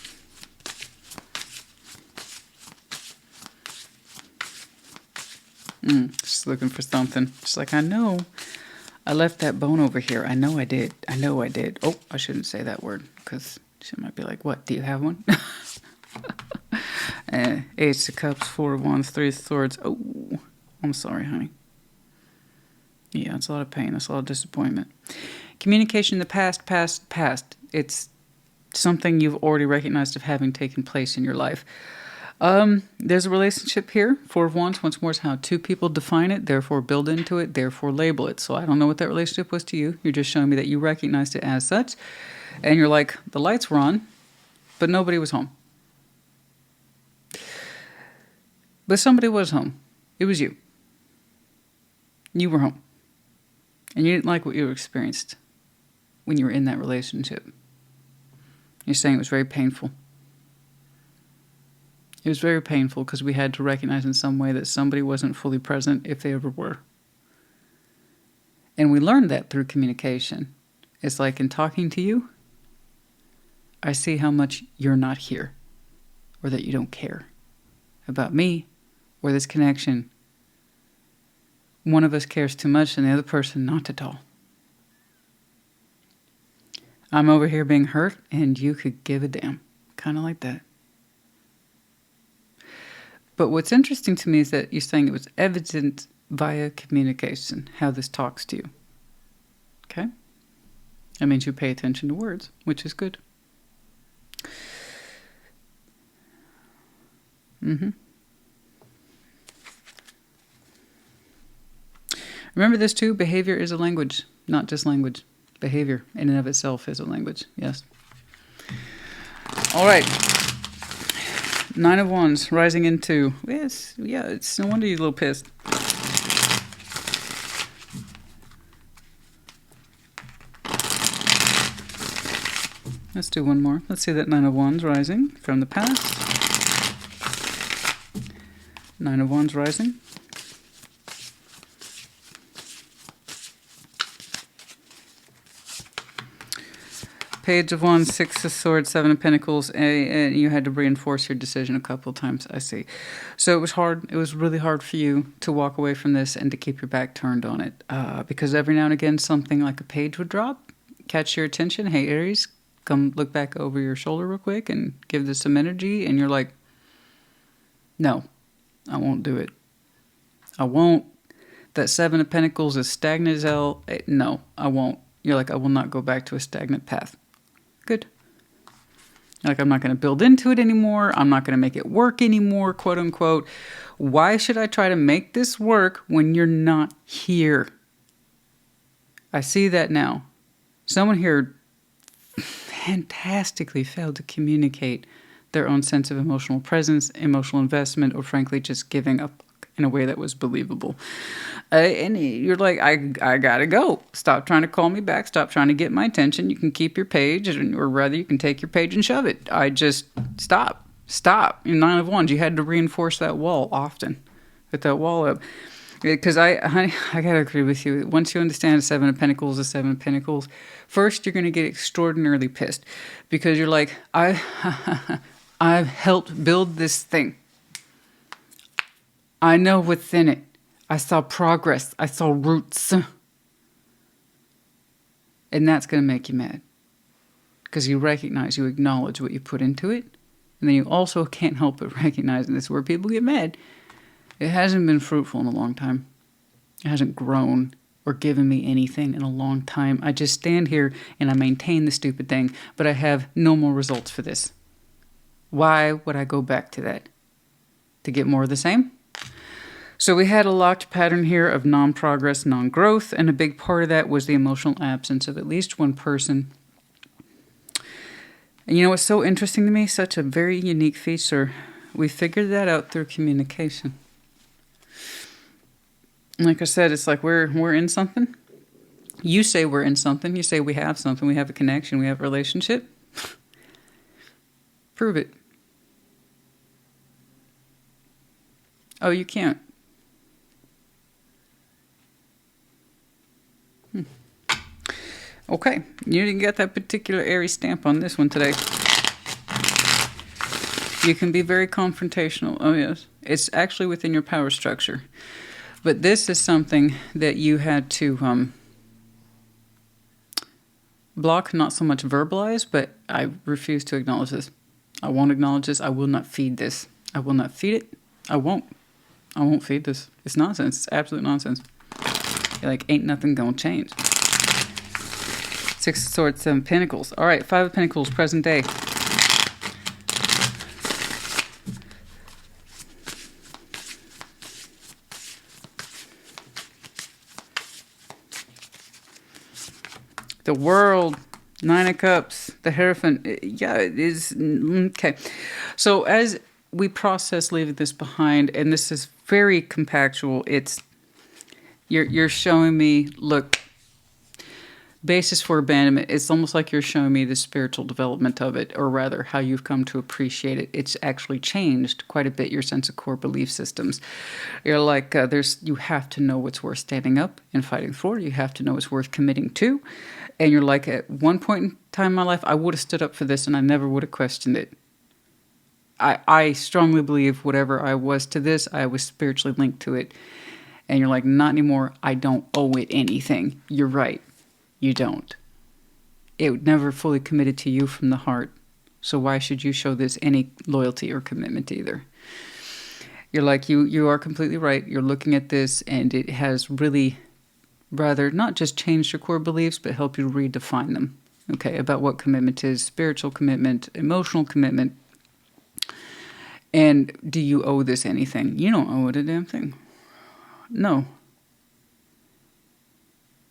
Just looking for something. Just like, I know I left that bone over here. I know I did. I know I did. Oh, I shouldn't say that word because she might be like, what? Do you have one? 8 of Cups, 4 of Wands, 3 of Swords. Oh, I'm sorry, honey. Yeah, it's a lot of pain. It's a lot of disappointment. Communication in the past. It's something you've already recognized of having taken place in your life. There's a relationship here. 4 of Wands, once more, is how 2 people define it, therefore build into it, therefore label it. So I don't know what that relationship was to you. You're just showing me that you recognized it as such. And you're like, the lights were on, but nobody was home. But somebody was home. It was you. You were home. And you didn't like what you experienced when you were in that relationship. You're saying it was very painful. It was very painful because we had to recognize in some way that somebody wasn't fully present if they ever were. And we learned that through communication. It's like in talking to you, I see how much you're not here or that you don't care about me or this connection. One of us cares too much and the other person not at all. I'm over here being hurt and you could give a damn. Kind of like that. But what's interesting to me is that you're saying it was evident via communication, how this talks to you. Okay? That means you pay attention to words, which is good. Remember this too, behavior is a language, not just language. Behavior in and of itself is a language, yes. All right. 9 of Wands rising into, yes, yeah, it's no wonder you're a little pissed. Let's do one more. Let's see that 9 of Wands rising from the past. 9 of Wands rising. Page of Wands, 6 of Swords, 7 of Pentacles, and you had to reinforce your decision a couple of times, I see. So it was hard. It was really hard for you to walk away from this and to keep your back turned on it. Because every now and again, something like a page would drop, catch your attention. Hey, Aries, come look back over your shoulder real quick and give this some energy. And you're like, no, I won't do it. I won't. That 7 of Pentacles is stagnant as hell. No, I won't. You're like, I will not go back to a stagnant path. Good. Like, I'm not going to build into it anymore. I'm not going to make it work anymore, quote unquote. Why should I try to make this work when you're not here? I see that now. Someone here fantastically failed to communicate their own sense of emotional presence, emotional investment, or frankly, just giving up in a way that was believable. And you're like, I gotta go. Stop trying to call me back. Stop trying to get my attention. You can keep your page, or rather you can take your page and shove it. I just, stop. In 9 of Wands, you had to reinforce that wall often. Put that wall up. Because I gotta agree with you. Once you understand 7 of Pentacles is 7 of Pentacles, first you're gonna get extraordinarily pissed. Because you're like, I've helped build this thing. I know what's in it. I saw progress. I saw roots. And that's going to make you mad. Because you recognize, you acknowledge what you put into it. And then you also can't help but recognize, and this is where people get mad, it hasn't been fruitful in a long time. It hasn't grown or given me anything in a long time. I just stand here and I maintain the stupid thing, but I have no more results for this. Why would I go back to that? To get more of the same? So we had a locked pattern here of non-progress, non-growth, and a big part of that was the emotional absence of at least one person. And you know what's so interesting to me? Such a very unique feature. We figured that out through communication. Like I said, it's like we're in something. You say we're in something. You say we have something. We have a connection. We have a relationship. Prove it. Oh, you can't. Okay, you didn't get that particular Aries stamp on this one today. You can be very confrontational. Oh, yes. It's actually within your power structure. But this is something that you had to block, not so much verbalize, but I refuse to acknowledge this. I won't acknowledge this. I will not feed this. I will not feed it. I won't feed this. It's nonsense. It's absolute nonsense. You're like, ain't nothing gonna change. 6 of Swords, 7 of Pentacles. All right, 5 of Pentacles, present day. The World, 9 of Cups, the Hierophant. Yeah, it is. Okay. So as we process leaving this behind, and this is very compactual, it's, you're showing me, look, basis for abandonment. It's almost like you're showing me the spiritual development of it, or rather how you've come to appreciate it. It's actually changed quite a bit, your sense of core belief systems. You're like, you have to know what's worth standing up and fighting for. You have to know what's worth committing to. And you're like, at one point in time in my life, I would have stood up for this and I never would have questioned it. I strongly believe whatever I was to this, I was spiritually linked to it. And you're like, not anymore. I don't owe it anything. You're right. You don't. It never fully committed to you from the heart. So why should you show this any loyalty or commitment either? You're like, you are completely right. You're looking at this and it has really rather not just changed your core beliefs, but help you redefine them. Okay, about what commitment is, spiritual commitment, emotional commitment. And do you owe this anything? You don't owe it a damn thing. No.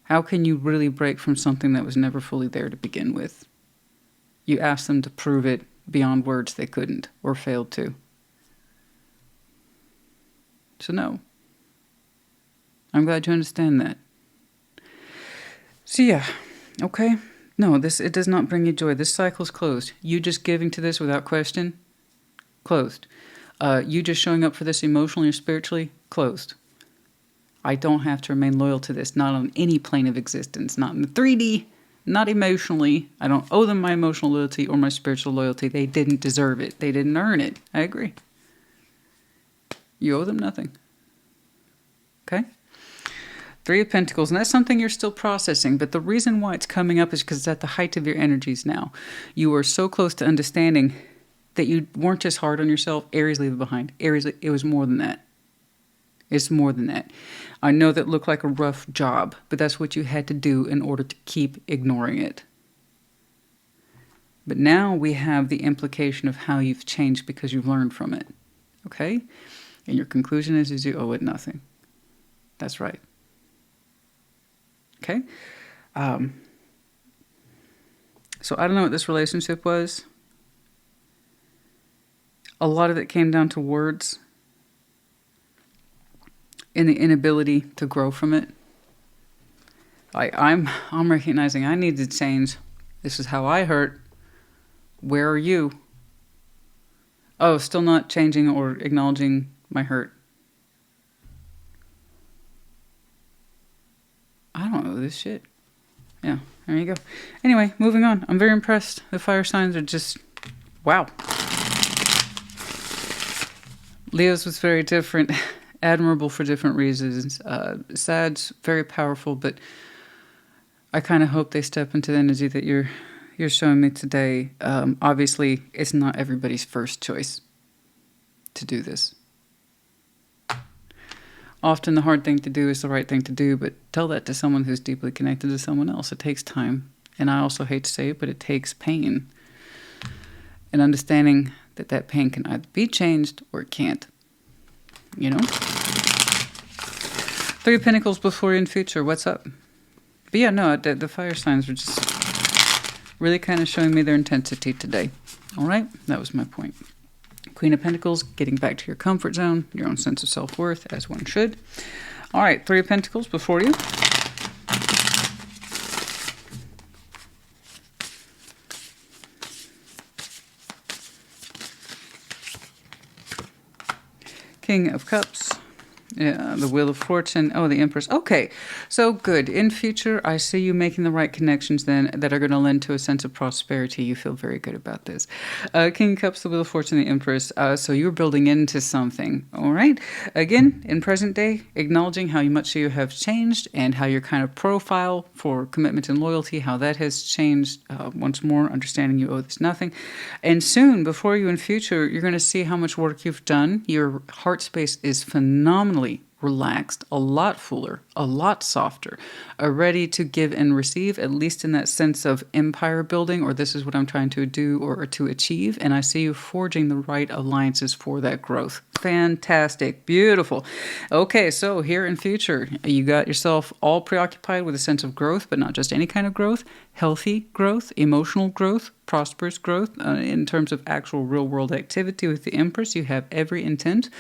How can you really break from something that was never fully there to begin with? You asked them to prove it beyond words they couldn't or failed to. So no. I'm glad you understand that. So yeah, okay. No, it does not bring you joy. This cycle's closed. You just giving to this without question, closed. You just showing up for this emotionally or spiritually, closed. I don't have to remain loyal to this, not on any plane of existence, not in the 3D, not emotionally. I don't owe them my emotional loyalty or my spiritual loyalty. They didn't deserve it. They didn't earn it. I agree. You owe them nothing. Okay? Three of Pentacles, and that's something you're still processing, but the reason why it's coming up is because it's at the height of your energies now. You are so close to understanding that you weren't just hard on yourself. Aries, leave it behind. Aries, it was more than that. It's more than that. I know that looked like a rough job, but that's what you had to do in order to keep ignoring it. But now we have the implication of how you've changed because you've learned from it. Okay? And your conclusion is you owe it nothing. That's right. Okay? So I don't know what this relationship was. A lot of it came down to words and the inability to grow from it. I'm recognizing I need to change. This is how I hurt. Where are you? Oh, still not changing or acknowledging my hurt. I don't know this shit. Yeah, there you go. Anyway, moving on. I'm very impressed. The fire signs are just, wow. Leo's was very different. Admirable for different reasons. Sad's very powerful, but I kind of hope they step into the energy that you're showing me today. Obviously, it's not everybody's first choice to do this. Often the hard thing to do is the right thing to do, but tell that to someone who's deeply connected to someone else. It takes time. And I also hate to say it, but it takes pain. And understanding that that pain can either be changed or it can't. You know? Three of Pentacles before you in future. What's up? But yeah, no, the fire signs were just really kind of showing me their intensity today. All right? That was my point. Queen of Pentacles, getting back to your comfort zone, your own sense of self-worth, as one should. All right, Three of Pentacles before you. King of Cups. Yeah, the Wheel of Fortune. Oh, the Empress. Okay, so good. In future, I see you making the right connections then that are going to lend to a sense of prosperity. You feel very good about this. King of Cups, the Wheel of Fortune, the Empress. So you're building into something, all right? Again, in present day, acknowledging how much you have changed and how your kind of profile for commitment and loyalty, how that has changed. Once more, understanding you owe this nothing. And soon, before you in future, you're going to see how much work you've done. Your heart space is phenomenally relaxed, a lot fuller, a lot softer, ready to give and receive, at least in that sense of empire building, or this is what I'm trying to do or to achieve. And I see you forging the right alliances for that growth. Fantastic. Beautiful. Okay, so here in future, you got yourself all preoccupied with a sense of growth, but not just any kind of growth, healthy growth, emotional growth, prosperous growth, in terms of actual real world activity with the Empress. You have every intent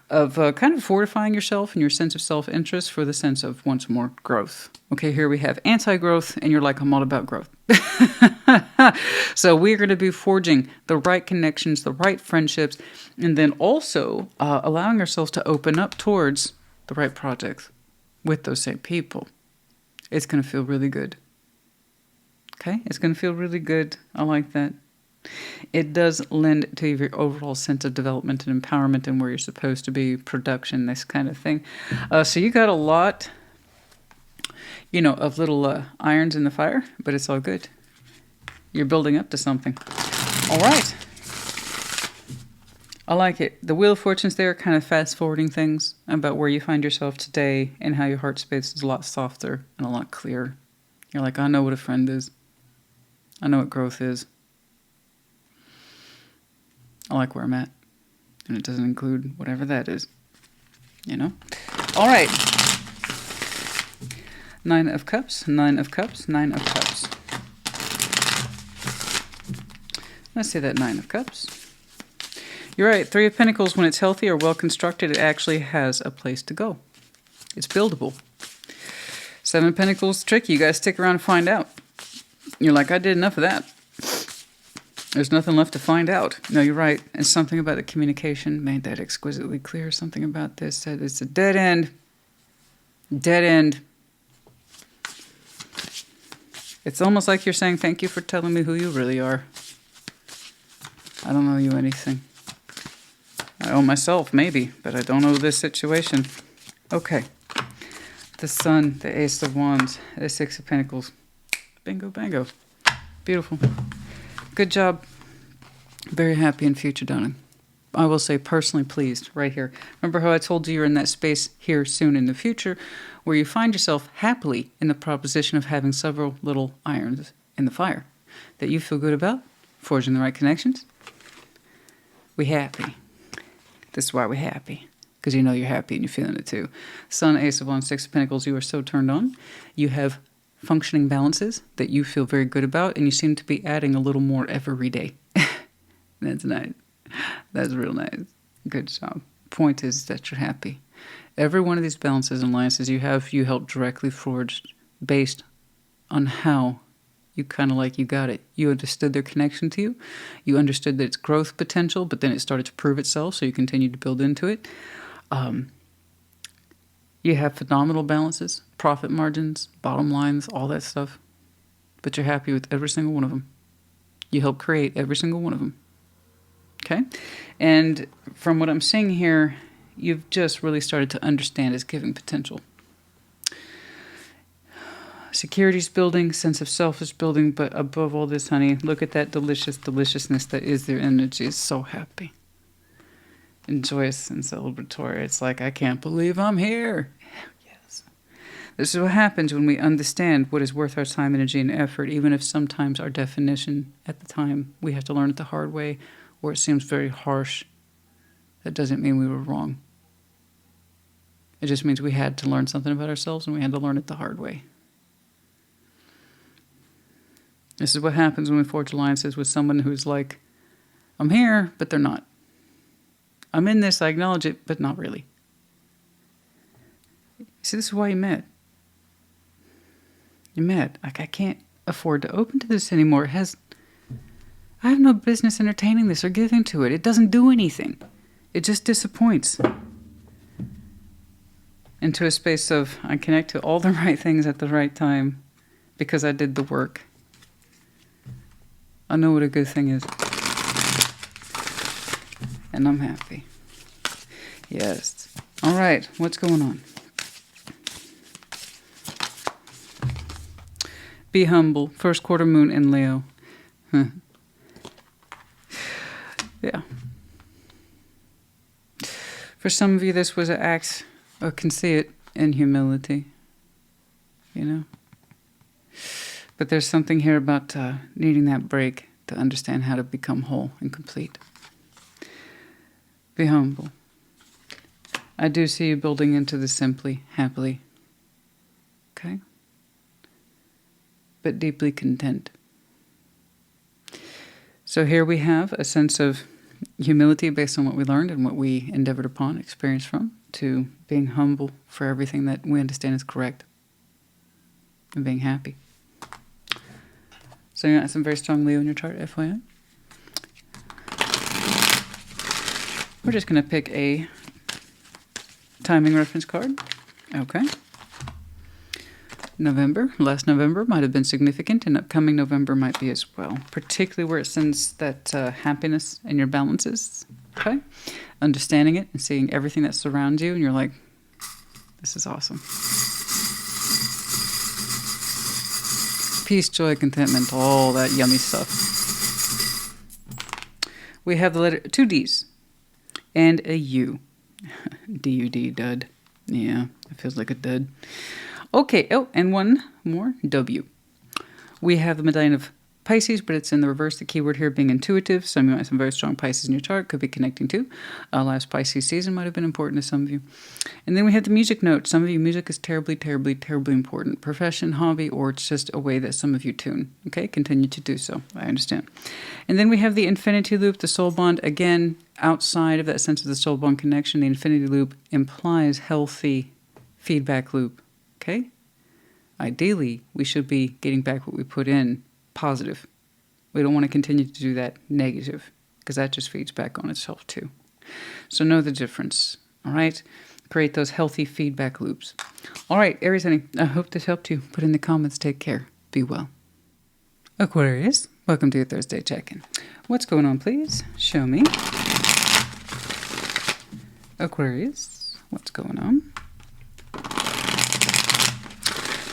of kind of fortifying yourself and your sense of self-interest for the sense of, once more, growth. Okay, here we have anti-growth, and you're like, I'm all about growth. So we're going to be forging the right connections, the right friendships, and then also allowing ourselves to open up towards the right projects with those same people. It's going to feel really good. Okay, it's going to feel really good. I like that. It does lend to your overall sense of development and empowerment and where you're supposed to be, production, this kind of thing. So you got a lot, of little irons in the fire, but it's all good. You're building up to something. All right. I like it. The Wheel of Fortune's there, kind of fast-forwarding things about where you find yourself today and how your heart space is a lot softer and a lot clearer. You're like, I know what a friend is. I know what growth is. I like where I'm at. And it doesn't include whatever that is. You know? All right. 9 of Cups, 9 of Cups, 9 of Cups. Let's see that 9 of Cups. You're right. 3 of Pentacles, when it's healthy or well constructed, it actually has a place to go. It's buildable. 7 of Pentacles, tricky. You guys stick around and find out. You're like, I did enough of that. There's nothing left to find out. No, you're right. And something about the communication made that exquisitely clear. Something about this said it's a dead end. Dead end. It's almost like you're saying, thank you for telling me who you really are. I don't owe you anything. I owe myself, maybe, but I don't owe this situation. Okay. The Sun, the Ace of Wands, the 6 of Pentacles. Bingo, bango. Beautiful. Good job. Very happy in future, darling. I will say personally pleased right here. Remember how I told you you're in that space here soon in the future where you find yourself happily in the proposition of having several little irons in the fire that you feel good about, forging the right connections. We happy. This is why we're happy. Because you know you're happy and you're feeling it too. Sun, Ace of Wands, 6 of Pentacles, you are so turned on. You have functioning balances that you feel very good about, and you seem to be adding a little more every day. That's nice. That's real nice. Good job. Point is that you're happy. Every one of these balances and alliances you help directly forged based on how you kind of like you got it. You understood their connection to you. You understood that it's growth potential, but then it started to prove itself, so you continued to build into it. You have phenomenal balances, profit margins, bottom lines, all that stuff. But you're happy with every single one of them. You help create every single one of them. Okay? And from what I'm seeing here, you've just really started to understand its giving potential. Security's building, sense of self is building, but above all this, honey, look at that deliciousness that is their energy. It's so happy and joyous and celebratory. It's like, I can't believe I'm here. Yes. This is what happens when we understand what is worth our time, energy, and effort, even if sometimes our definition at the time, we have to learn it the hard way, or it seems very harsh. That doesn't mean we were wrong. It just means we had to learn something about ourselves, and we had to learn it the hard way. This is what happens when we forge alliances with someone who's like, I'm here, but they're not. I'm in this, I acknowledge it, but not really. See, this is why you met. You met. Like, I can't afford to open to this anymore. I have no business entertaining this or giving to it. It doesn't do anything. It just disappoints. Into a space of, I connect to all the right things at the right time because I did the work. I know what a good thing is. And I'm happy. Yes. All right. What's going on? Be humble. First quarter moon in Leo. Huh. Yeah. For some of you, this was an act, I can see it, in humility. You know? But there's something here about needing that break to understand how to become whole and complete. Be humble. I do see you building into the simply, happily. Okay? But deeply content. So here we have a sense of humility based on what we learned and what we endeavored upon, experienced from, to being humble for everything that we understand is correct. And being happy. So you got some very strong Leo in your chart, FYI. We're just going to pick a timing reference card. Okay. November. Last November might have been significant, and upcoming November might be as well. Particularly where it sends that happiness in your balances. Okay. Understanding it and seeing everything that surrounds you, and you're like, this is awesome. Peace, joy, contentment, all that yummy stuff. We have the letter 2 D's and a U. D-U-D, dud. Yeah, it feels like a dud. Okay, oh, and one more W. We have the medallion of Pisces, but it's in the reverse. The keyword here being intuitive. Some of you might have some very strong Pisces in your chart. Could be connecting to. Last Pisces season might have been important to some of you. And then we have the music note. Some of you, music is terribly, terribly, terribly important. Profession, hobby, or it's just a way that some of you tune. Okay, continue to do so. I understand. And then we have the infinity loop, the soul bond. Again, outside of that sense of the soul bond connection, the infinity loop implies healthy feedback loop. Okay? Ideally, we should be getting back what we put in positive. We don't want to continue to do that negative, because that just feeds back on itself too. So know the difference. All right? Create those healthy feedback loops. All right, Aries, honey, I hope this helped you. Put in the comments. Take care. Be well. Aquarius, welcome to your Thursday check-in. What's going on, please? Show me. Aquarius, what's going on?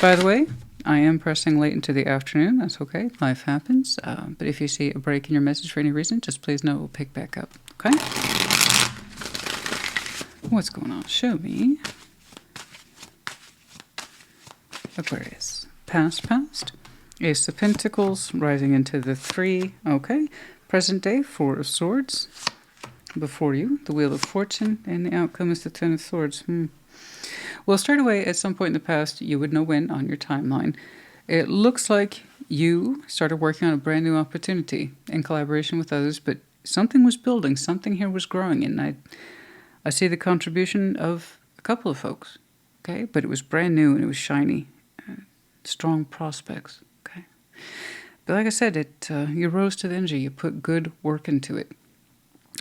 By the way, I am pressing late into the afternoon. That's okay. Life happens. But if you see a break in your message for any reason, just please know it will pick back up. Okay? What's going on? Show me. Aquarius. Past. Ace of Pentacles, rising into the 3. Okay. Present day, 4 of Swords. Before you, the Wheel of Fortune. And the outcome is the 10 of Swords. Well, straight away, at some point in the past, you would know when on your timeline. It looks like you started working on a brand new opportunity in collaboration with others, but something was building, something here was growing, and I see the contribution of a couple of folks, okay? But it was brand new and it was shiny, strong prospects, okay? But like I said, you rose to the energy, you put good work into it.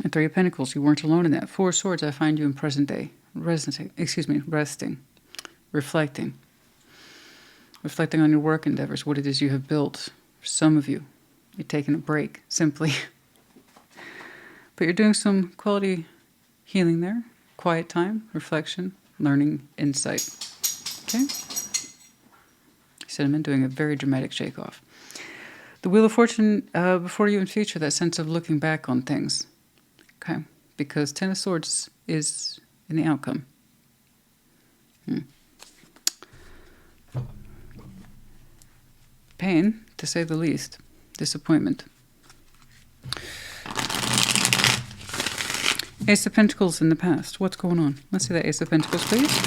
And 3 of Pentacles, you weren't alone in that. 4 of Swords, I find you in present day. Resting, reflecting on your work endeavors, what it is you have built. For some of you, you're taking a break, simply. But you're doing some quality healing there. Quiet time, reflection, learning, insight. Okay? Cinnamon doing a very dramatic shake-off. The Wheel of Fortune, before you in future, that sense of looking back on things. Okay? Because 10 of Swords is in the outcome. Pain, to say the least. Disappointment. Ace of Pentacles in the past. What's going on? Let's see that Ace of Pentacles, please.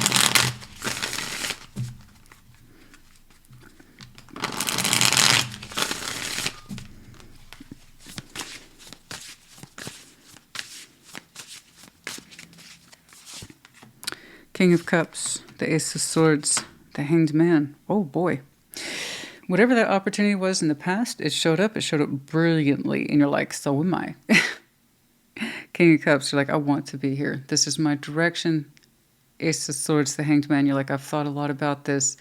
King of Cups, the Ace of Swords, the Hanged Man. Oh boy. Whatever that opportunity was in the past, it showed up brilliantly, and you're like, so am I. King of Cups, you're like, I want to be here. This is my direction. Ace of Swords, the Hanged Man, you're like, I've thought a lot about this.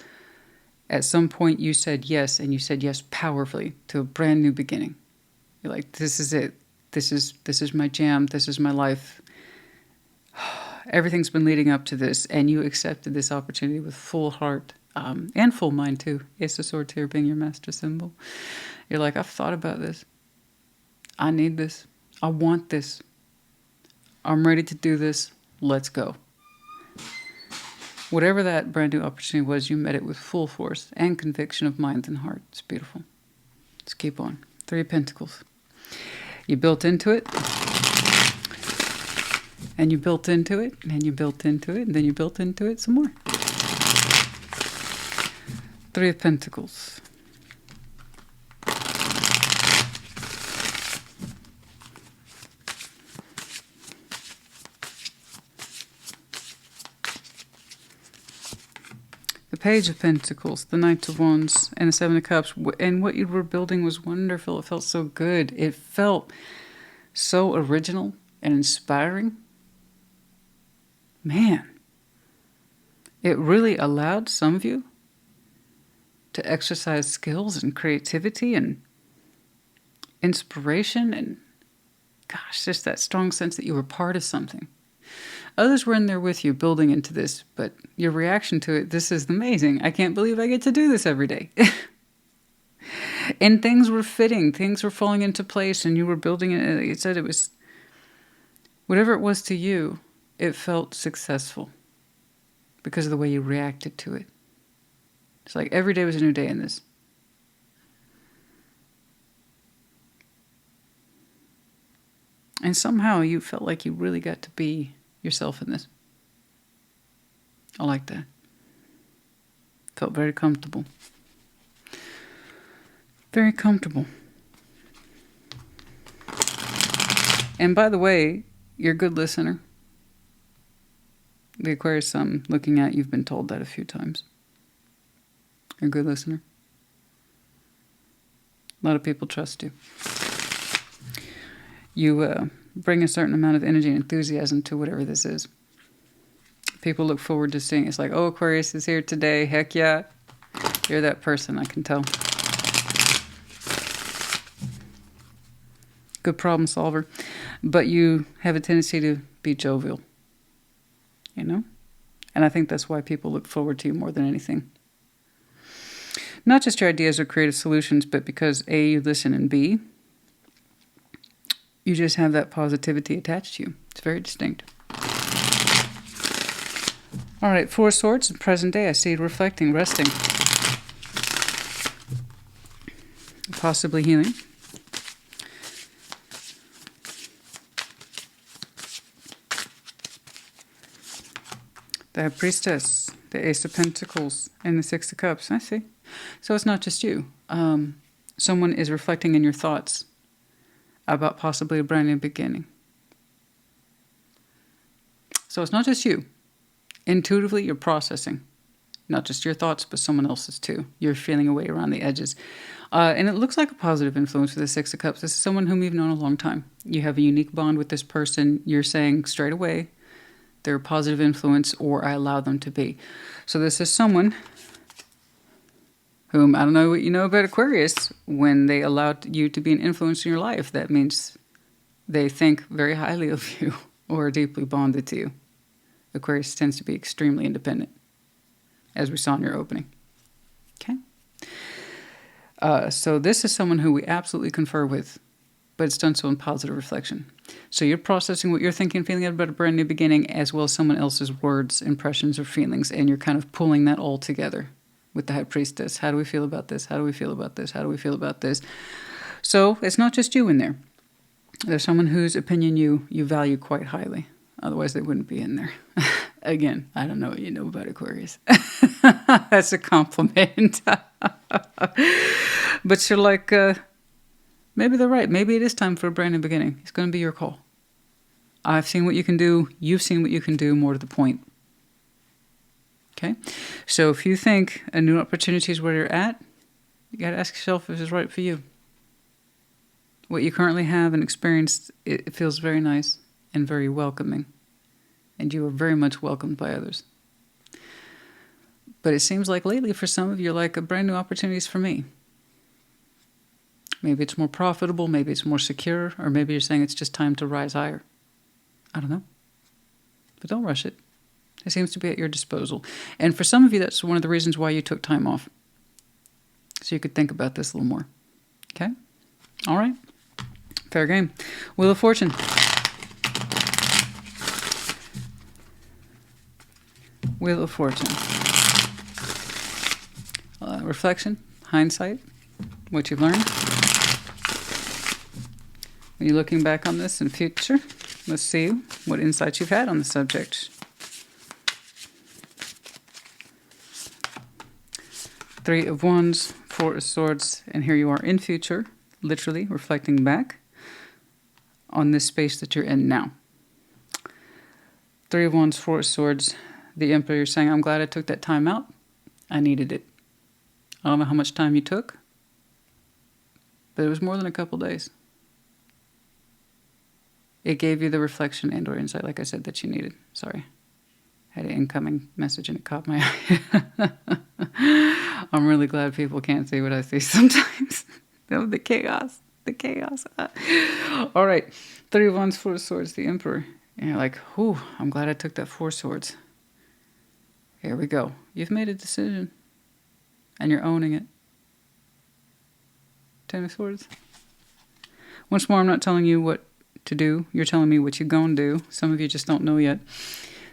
At some point you said yes, and you said yes powerfully to a brand new beginning. You're like, this is it. This is my jam. This is my life. Everything's been leading up to this, and you accepted this opportunity with full heart and full mind too. Ace of Swords here being your master symbol. You're like, I've thought about this. I need this. I want this. I'm ready to do this. Let's go. Whatever that brand new opportunity was, you met it with full force and conviction of mind and heart. It's beautiful. Let's keep on. 3 of Pentacles. You built into it. And you built into it, and you built into it, and then you built into it some more. 3 of Pentacles. The Page of Pentacles, the Knight of Wands, and the 7 of Cups. And what you were building was wonderful. It felt so good. It felt so original and inspiring. Man, it really allowed some of you to exercise skills and creativity and inspiration and, gosh, just that strong sense that you were part of something. Others were in there with you building into this, but your reaction to it, this is amazing. I can't believe I get to do this every day. And things were fitting. Things were falling into place, and you were building it. You said it was, whatever it was to you, it felt successful because of the way you reacted to it. It's like every day was a new day in this. And somehow you felt like you really got to be yourself in this. I like that. Felt very comfortable. Very comfortable. And by the way, you're a good listener. The Aquarius sun looking at, you've been told that a few times. You're a good listener. A lot of people trust you. You bring a certain amount of energy and enthusiasm to whatever this is. People look forward to seeing it. It's like, oh, Aquarius is here today. Heck yeah. You're that person, I can tell. Good problem solver. But you have a tendency to be jovial. You know? And I think that's why people look forward to you more than anything. Not just your ideas or creative solutions, but because A, you listen, and B, you just have that positivity attached to you. It's very distinct. All right, Four of Swords, present day. I see it reflecting, resting. Possibly healing. The High Priestess, the Ace of Pentacles, and the Six of Cups. I see. So it's not just you. Someone is reflecting in your thoughts about possibly a brand new beginning. So it's not just you. Intuitively, you're processing. Not just your thoughts, but someone else's too. You're feeling a way around the edges. And it looks like a positive influence for the Six of Cups. This is someone whom you've known a long time. You have a unique bond with this person. You're saying straight away, they're a positive influence, or I allow them to be. So this is someone whom, I don't know what you know about Aquarius, when they allowed you to be an influence in your life, that means they think very highly of you or are deeply bonded to you. Aquarius tends to be extremely independent, as we saw in your opening. Okay? So this is someone who we absolutely confer with, but it's done so in positive reflection. So you're processing what you're thinking, feeling about a brand new beginning, as well as someone else's words, impressions, or feelings, and you're kind of pulling that all together with the High Priestess. How do we feel about this? How do we feel about this? How do we feel about this? So it's not just you in there. There's someone whose opinion you value quite highly. Otherwise, they wouldn't be in there. Again, I don't know what you know about Aquarius. That's a compliment. But you're like, maybe they're right. Maybe it is time for a brand new beginning. It's going to be your call. I've seen what you can do. You've seen what you can do, more to the point. Okay? So if you think a new opportunity is where you're at, you got to ask yourself if it's right for you. What you currently have and experienced, it feels very nice and very welcoming. And you are very much welcomed by others. But it seems like lately for some of you, like a brand new opportunities for me. Maybe it's more profitable, maybe it's more secure, or maybe you're saying it's just time to rise higher. I don't know. But don't rush it. It seems to be at your disposal. And for some of you, that's one of the reasons why you took time off. So you could think about this a little more. Okay? All right. Fair game. Wheel of Fortune. Wheel of Fortune. Reflection, hindsight, what you've learned. When you're looking back on this in the future, let's see what insights you've had on the subject. Three of Wands, Four of Swords, and here you are in future, literally reflecting back on this space that you're in now. Three of Wands, Four of Swords, the Emperor, you're saying, I'm glad I took that time out. I needed it. I don't know how much time you took, but it was more than a couple days. It gave you the reflection and or insight, like I said, that you needed. Sorry. I had an incoming message and it caught my eye. I'm really glad people can't see what I see sometimes. The chaos. The chaos. All right. Three of Wands, Four of Swords, the Emperor. And you're like, whew, I'm glad I took that Four Swords. Here we go. You've made a decision. And you're owning it. Ten of Swords. Once more, I'm not telling you what to do. You're telling me what you're going to do. Some of you just don't know yet.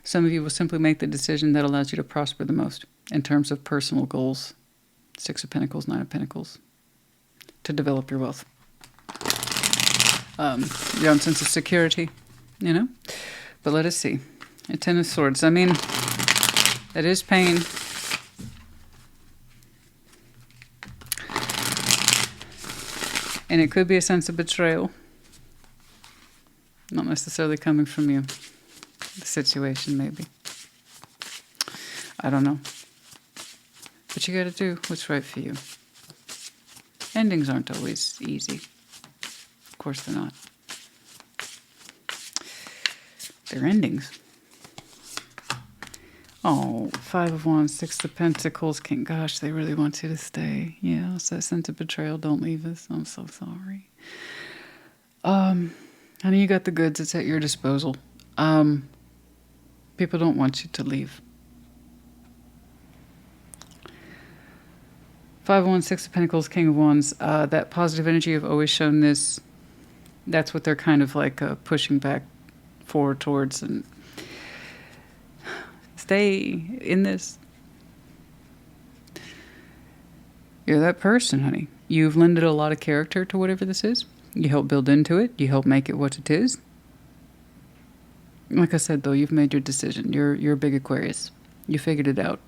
Some of you will simply make the decision that allows you to prosper the most in terms of personal goals. Six of Pentacles, Nine of Pentacles. To develop your wealth. your own sense of security, you know? But let us see. A Ten of Swords. I mean, that is pain. And it could be a sense of betrayal. Not necessarily coming from you. The situation, maybe. I don't know. But you gotta do what's right for you. Endings aren't always easy. Of course they're not. They're endings. Oh, Five of Wands, Six of Pentacles, King. Gosh, they really want you to stay. Yeah, it's that sense of betrayal. Don't leave us. I'm so sorry. Honey, you got the goods. It's at your disposal. People don't want you to leave. Five of Wands, Six of Pentacles, King of Wands. That positive energy, you've always shown this. That's what they're kind of like pushing back forward towards. And stay in this. You're that person, honey. You've lended a lot of character to whatever this is. You help build into it. You help make it what it is. Like I said, though, you've made your decision. You're a big Aquarius. You figured it out.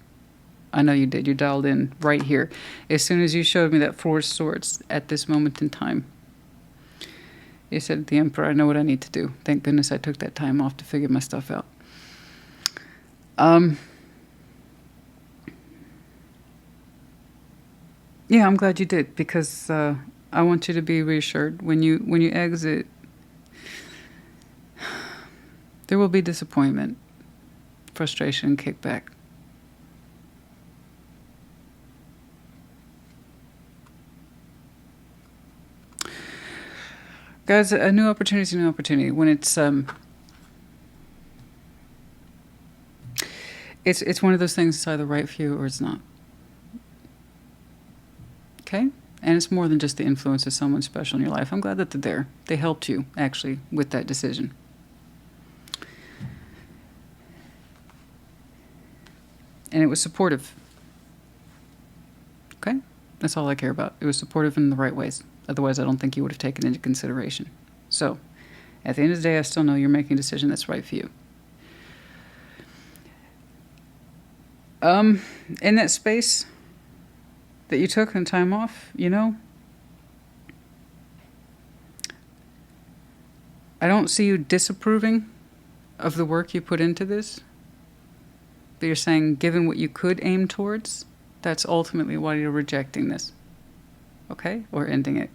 I know you did. You dialed in right here. As soon as you showed me that Four of Swords at this moment in time, you said, the Emperor, I know what I need to do. Thank goodness I took that time off to figure my stuff out. Yeah, I'm glad you did, because I want you to be reassured. When you exit, there will be disappointment, frustration, and kickback. Guys, a new opportunity is a new opportunity. When it's one of those things that's either right for you or it's not. Okay? And it's more than just the influence of someone special in your life. I'm glad that they're there. They helped you, actually, with that decision. And it was supportive. Okay? That's all I care about. It was supportive in the right ways. Otherwise, I don't think you would have taken it into consideration. So, at the end of the day, I still know you're making a decision that's right for you. In that space that you took and time off, you know, I don't see you disapproving of the work you put into this. But you're saying, given what you could aim towards, that's ultimately why you're rejecting this. Okay? Or ending it.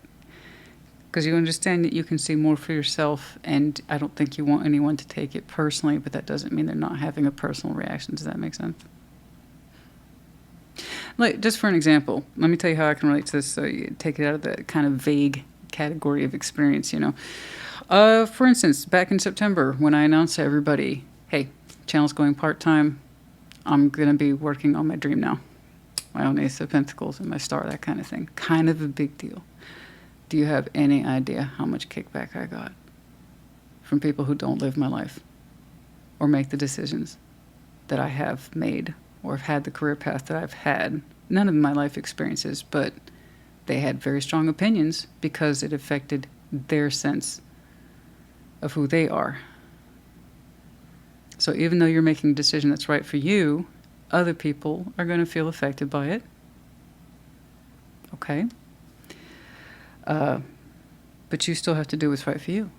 Because you understand that you can see more for yourself, and I don't think you want anyone to take it personally, but that doesn't mean they're not having a personal reaction. Does that make sense? Like, just for an example, let me tell you how I can relate to this, so you take it out of the kind of vague category of experience, you know. For instance, back in September, when I announced to everybody, hey, channel's going part-time, I'm going to be working on my dream now. My own Ace of Pentacles and my star, that kind of thing. Kind of a big deal. Do you have any idea how much kickback I got from people who don't live my life or make the decisions that I have made or have had the career path that I've had? None of my life experiences, but they had very strong opinions because it affected their sense of who they are. So even though you're making a decision that's right for you, other people are going to feel affected by it. Okay? But you still have to do what's right for you.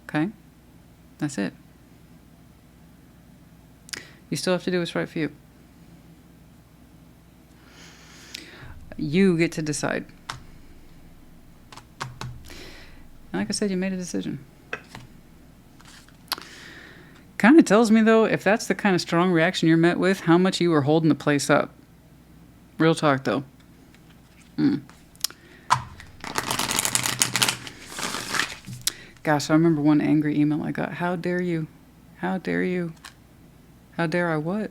Okay? That's it. You still have to do what's right for you. You get to decide. Like I said, you made a decision. Kind of tells me, though, if that's the kind of strong reaction you're met with, how much you were holding the place up. Real talk, though. Gosh, I remember one angry email I got. How dare you? How dare you? How dare I what?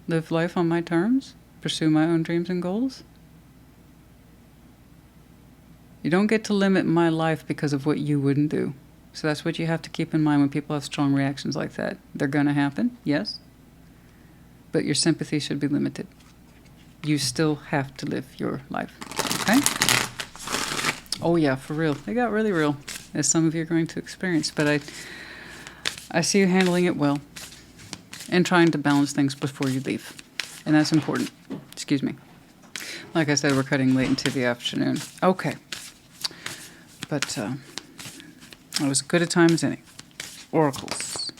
Live life on my terms? Pursue my own dreams and goals? You don't get to limit my life because of what you wouldn't do. So that's what you have to keep in mind when people have strong reactions like that. They're going to happen, yes. But your sympathy should be limited. You still have to live your life, okay? Oh yeah, for real. They got really real, as some of you are going to experience. But I see you handling it well and trying to balance things before you leave. And that's important. Excuse me. Like I said, we're cutting late into the afternoon. Okay. But it was as good a time as any. Oracles.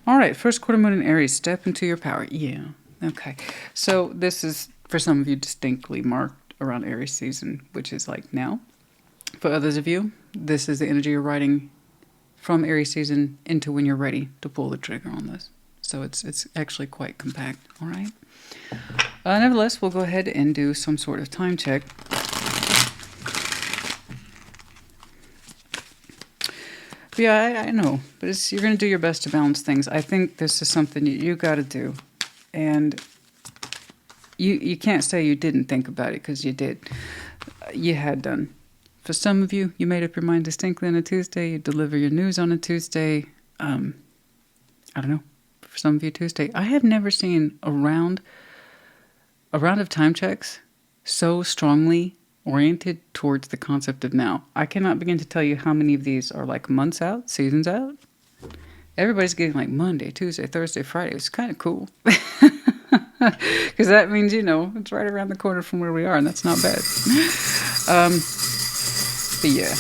All right, first quarter moon in Aries. Step into your power. Yeah. Okay. So this is, for some of you, distinctly marked around Aries season, which is like now. For others of you, this is the energy you're riding from Aries season into when you're ready to pull the trigger on this. So it's actually quite compact. All right. Nevertheless, we'll go ahead and do some sort of time check. But yeah, I know, but you're going to do your best to balance things. I think this is something you got to do, and you can't say you didn't think about it, because you did. You had done. For some of you, you made up your mind distinctly on a Tuesday. You deliver your news on a Tuesday. I don't know. For some of you, Tuesday. I have never seen a round of time checks so strongly oriented towards the concept of now. I cannot begin to tell you how many of these are like months out, seasons out. Everybody's getting like Monday, Tuesday, Thursday, Friday. It's kind of cool. Because that means, it's right around the corner from where we are, and that's not bad. But yeah.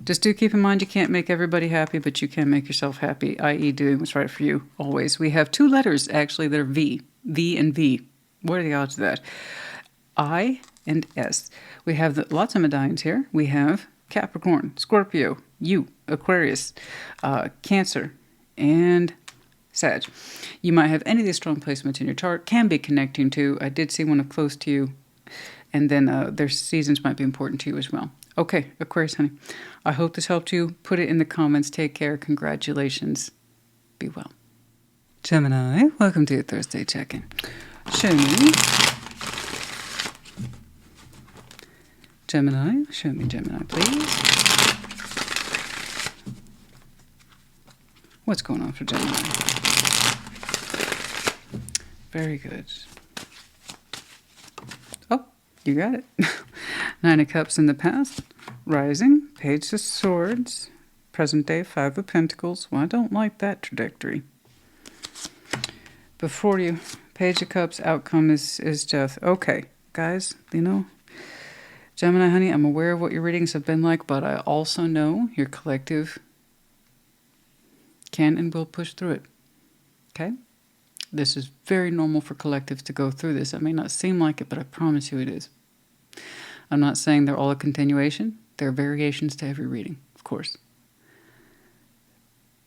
Just do keep in mind you can't make everybody happy, but you can make yourself happy, i.e. doing what's right for you, always. We have 2 letters, actually, that are V. V and V. What are the odds of that? I and S. We have lots of medallions here. We have Capricorn, Scorpio, you, Aquarius, Cancer, and Sag. You might have any of these strong placements in your chart, can be connecting to. I did see one up close to you, and then their seasons might be important to you as well. Okay, Aquarius, honey. I hope this helped you. Put it in the comments. Take care. Congratulations. Be well. Gemini, welcome to your Thursday check-in. Show me. Gemini, show me Gemini, please. What's going on for Gemini? Very good. Oh, you got it. 9 of Cups in the past. Rising, Page of Swords. Present day, 5 of Pentacles. Well, I don't like that trajectory. Before you, Page of Cups, outcome is death. Okay, guys, Gemini, honey, I'm aware of what your readings have been like, but I also know your collective can and will push through it. Okay? This is very normal for collectives to go through this. It may not seem like it, but I promise you it is. I'm not saying they're all a continuation. There are variations to every reading, of course.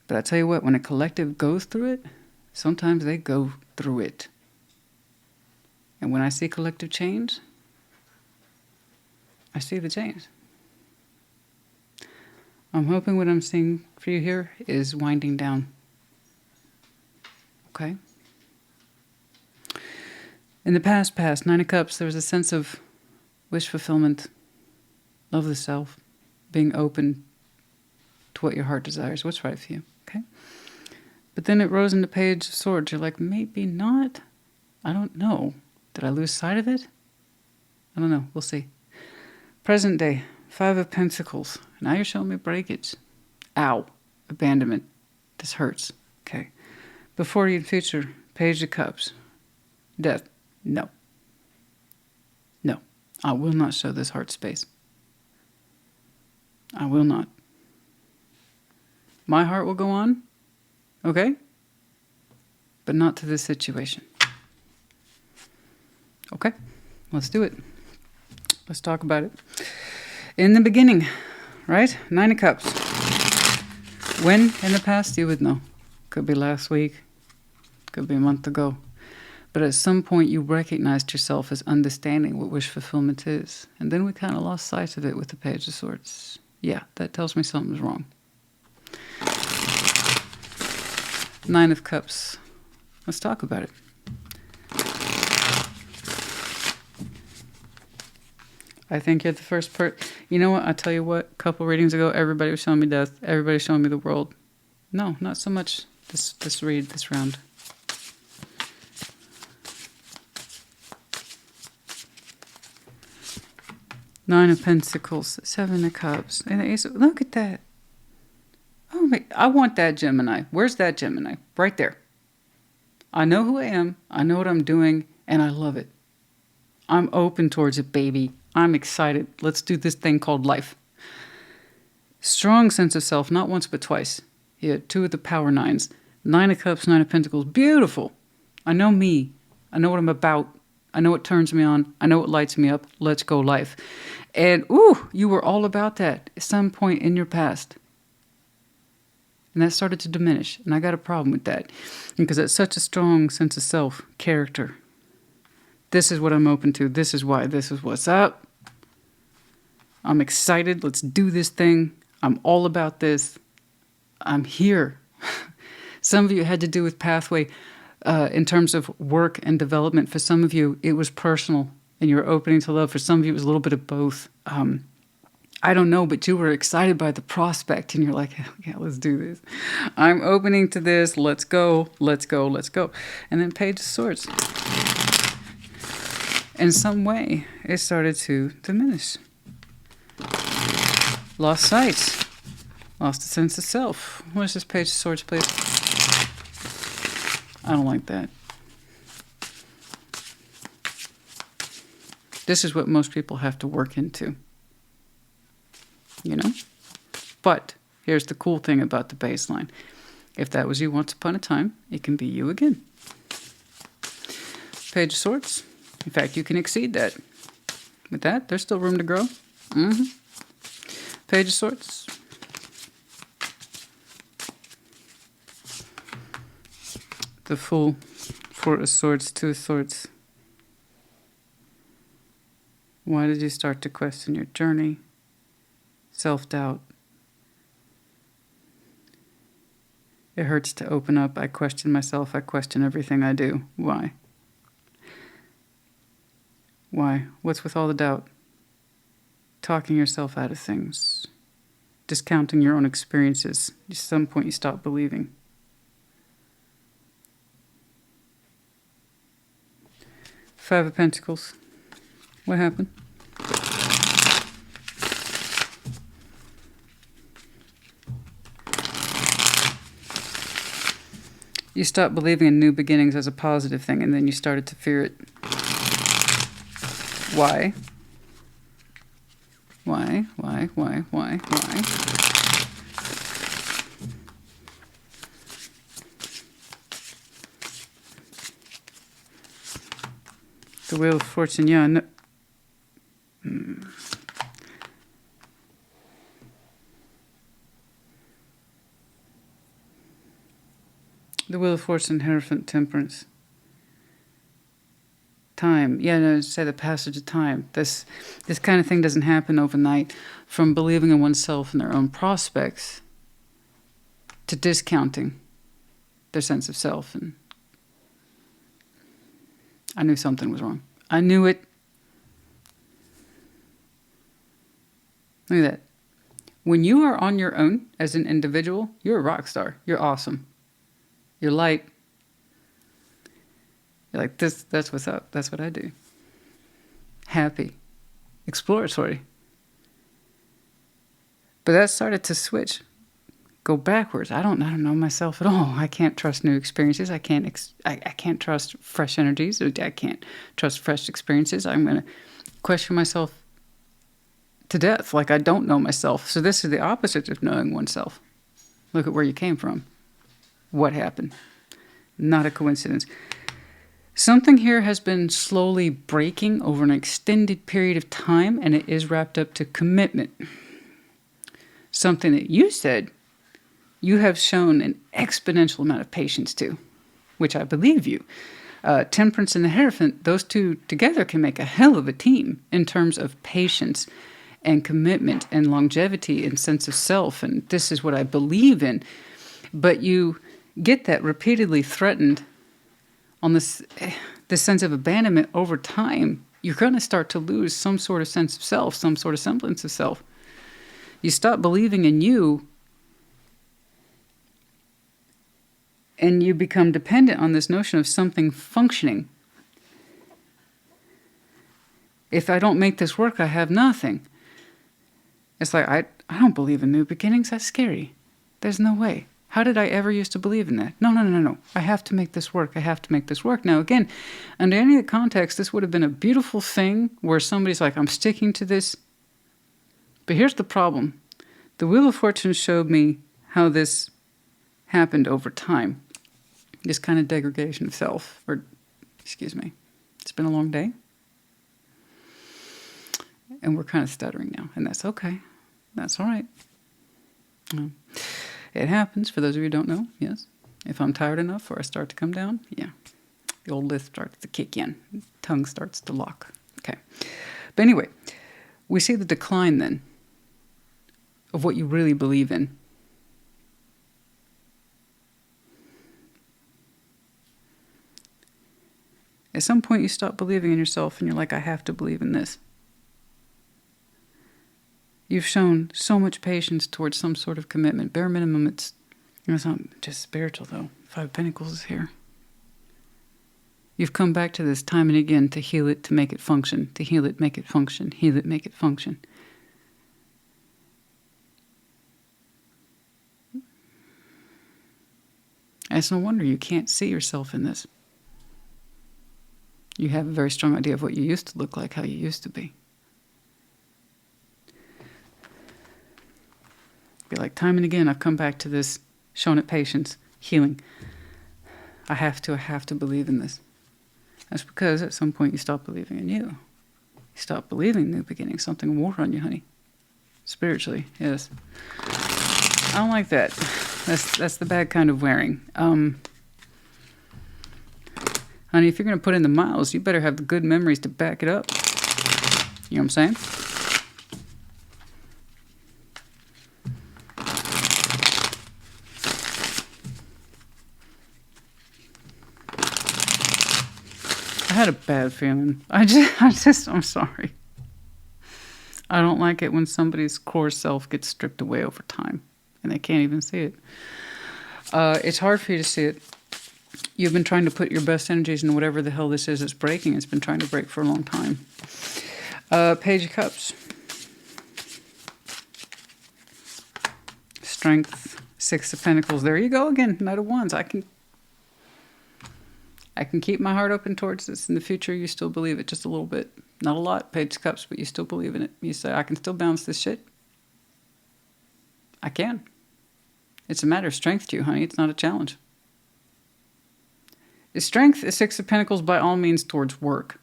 But I tell you what, when a collective goes through it, sometimes they go through it. And when I see collective change, I see the change. I'm hoping what I'm seeing for you here is winding down. Okay? In the past, 9 of Cups, there was a sense of wish fulfillment, love of the self, being open to what your heart desires, what's right for you. Okay? But then it rose into Page of Swords. You're like, maybe not. I don't know. Did I lose sight of it? I don't know. We'll see. Present day, 5 of Pentacles. Now you're showing me breakage. Ow. Abandonment. This hurts. Okay. Before you in future, Page of Cups. Death. No. No. I will not show this heart space. I will not. My heart will go on. Okay? But not to this situation. Okay? Let's do it. Let's talk about it. In the beginning, right? 9 of Cups. When in the past you would know. Could be last week. Could be a month ago. But at some point you recognized yourself as understanding what wish fulfillment is. And then we kind of lost sight of it with the Page of Swords. Yeah, that tells me something's wrong. 9 of Cups. Let's talk about it. I think you're the first You know what? I'll tell you what. A couple readings ago, everybody was showing me death. Everybody's showing me the world. No, not so much this round. Nine of Pentacles, Seven of Cups, and the Ace of... Look at that. Oh, my, I want that Gemini. Where's that Gemini? Right there. I know who I am. I know what I'm doing, and I love it. I'm open towards it, baby. I'm excited. Let's do this thing called life. Strong sense of self, not once but twice. Yeah, two of the power nines. Nine of Cups, Nine of Pentacles. Beautiful. I know me. I know what I'm about. I know what turns me on. I know what lights me up. Let's go life. And, ooh, you were all about that at some point in your past. And that started to diminish. And I got a problem with that. Because it's such a strong sense of self, character. This is what I'm open to. This is why. This is what's up. I'm excited. Let's do this thing. I'm all about this. I'm here. Some of you had to do with pathway in terms of work and development. For some of you, it was personal and you're opening to love. For some of you, it was a little bit of both. I don't know, but you were excited by the prospect and you're like, yeah, let's do this. I'm opening to this. Let's go. Let's go. Let's go. And then Page of Swords. In some way, it started to diminish. Lost sight. Lost a sense of self. What is this Page of Swords, please? I don't like that. This is what most people have to work into. You know? But here's the cool thing about the baseline. If that was you once upon a time, it can be you again. Page of Swords. In fact, you can exceed that. With that, there's still room to grow. Page of Swords. The Fool. Four of Swords, Two of Swords. Why did you start to question your journey? Self-doubt. It hurts to open up. I question myself. I question everything I do. Why? Why? What's with all the doubt? Talking yourself out of things. Discounting your own experiences. At some point you stop believing. Five of Pentacles. What happened? You stopped believing in new beginnings as a positive thing, and then you started to fear it. Why? Why? The Wheel of Fortune, yeah. No. The Wheel of Fortune, Hierophant, Temperance. Time. Yeah, no, say the passage of time. This kind of thing doesn't happen overnight. From believing in oneself and their own prospects to discounting their sense of self. And I knew something was wrong. I knew it. Look at that. When you are on your own as an individual, you're a rock star. You're awesome. You're light. You're like, that's what's up. That's what I do. Happy. Exploratory. But that started to switch. Go backwards. I don't know myself at all. I can't trust new experiences. I can't trust fresh energies. I can't trust fresh experiences. I'm going to question myself to death. Like I don't know myself. So this is the opposite of knowing oneself. Look at where you came from. What happened? Not a coincidence. Something here has been slowly breaking over an extended period of time, and it is wrapped up to commitment. Something that you said you have shown an exponential amount of patience to, which I believe you. Temperance and the Hierophant, those two together can make a hell of a team in terms of patience and commitment and longevity and sense of self, and this is what I believe in. But you get that repeatedly threatened on this sense of abandonment over time. You're going to start to lose some sort of sense of self, some sort of semblance of self. You stop believing in you, and you become dependent on this notion of something functioning. If I don't make this work, I have nothing. It's like, I don't believe in new beginnings. That's scary. There's no way. How did I ever used to believe in that? No. I have to make this work. I have to make this work. Now, again, under any of the context, this would have been a beautiful thing where somebody's like, I'm sticking to this. But here's the problem. The Wheel of Fortune showed me how this happened over time. This kind of degradation of self. Or, excuse me. It's been a long day. And we're kind of stuttering now. And that's okay. That's all right. It happens, for those of you who don't know, yes. If I'm tired enough or I start to come down, yeah. The old lisp starts to kick in. Tongue starts to lock. Okay. But anyway, we see the decline then of what you really believe in. At some point you stop believing in yourself and you're like, I have to believe in this. You've shown so much patience towards some sort of commitment. Bare minimum, it's not just spiritual, though. 5 of Pentacles is here. You've come back to this time and again to heal it, to make it function, to heal it, make it function, heal it, make it function. And it's no wonder you can't see yourself in this. You have a very strong idea of what you used to look like, how you used to be. Be like, time and again, I've come back to this, shown it patience, healing. I have to believe in this. That's because at some point you stop believing in you. You stop believing in new beginnings. Something wore on you, honey. Spiritually, yes. I don't like that. That's the bad kind of wearing. Honey, if you're going to put in the miles, you better have the good memories to back it up. You know what I'm saying? I had a bad feeling. I'm sorry. I don't like it when somebody's core self gets stripped away over time and they can't even see it. It's hard for you to see it. You've been trying to put your best energies into whatever the hell this is that's breaking. It's been trying to break for a long time. Page of Cups. Strength. 6 of Pentacles. There you go again. Knight of Wands. I can keep my heart open towards this. In the future, you still believe it just a little bit. Not a lot, Page of Cups, but you still believe in it. You say, I can still balance this shit. I can. It's a matter of strength to you, honey. It's not a challenge. The strength is 6 of Pentacles by all means towards work.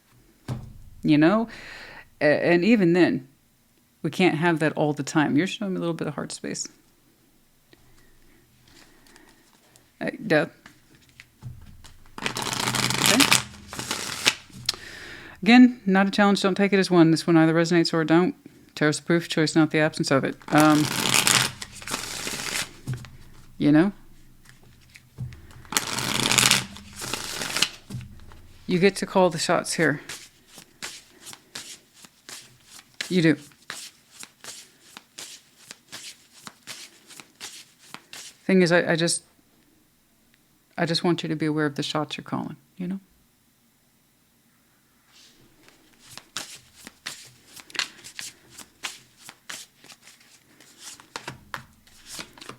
You know? And even then, we can't have that all the time. You're showing me a little bit of heart space. Death. Again, not a challenge. Don't take it as one. This one either resonates or don't. Tarot's proof, choice, not the absence of it. You know? You get to call the shots here. You do. Thing is, I just want you to be aware of the shots you're calling, you know?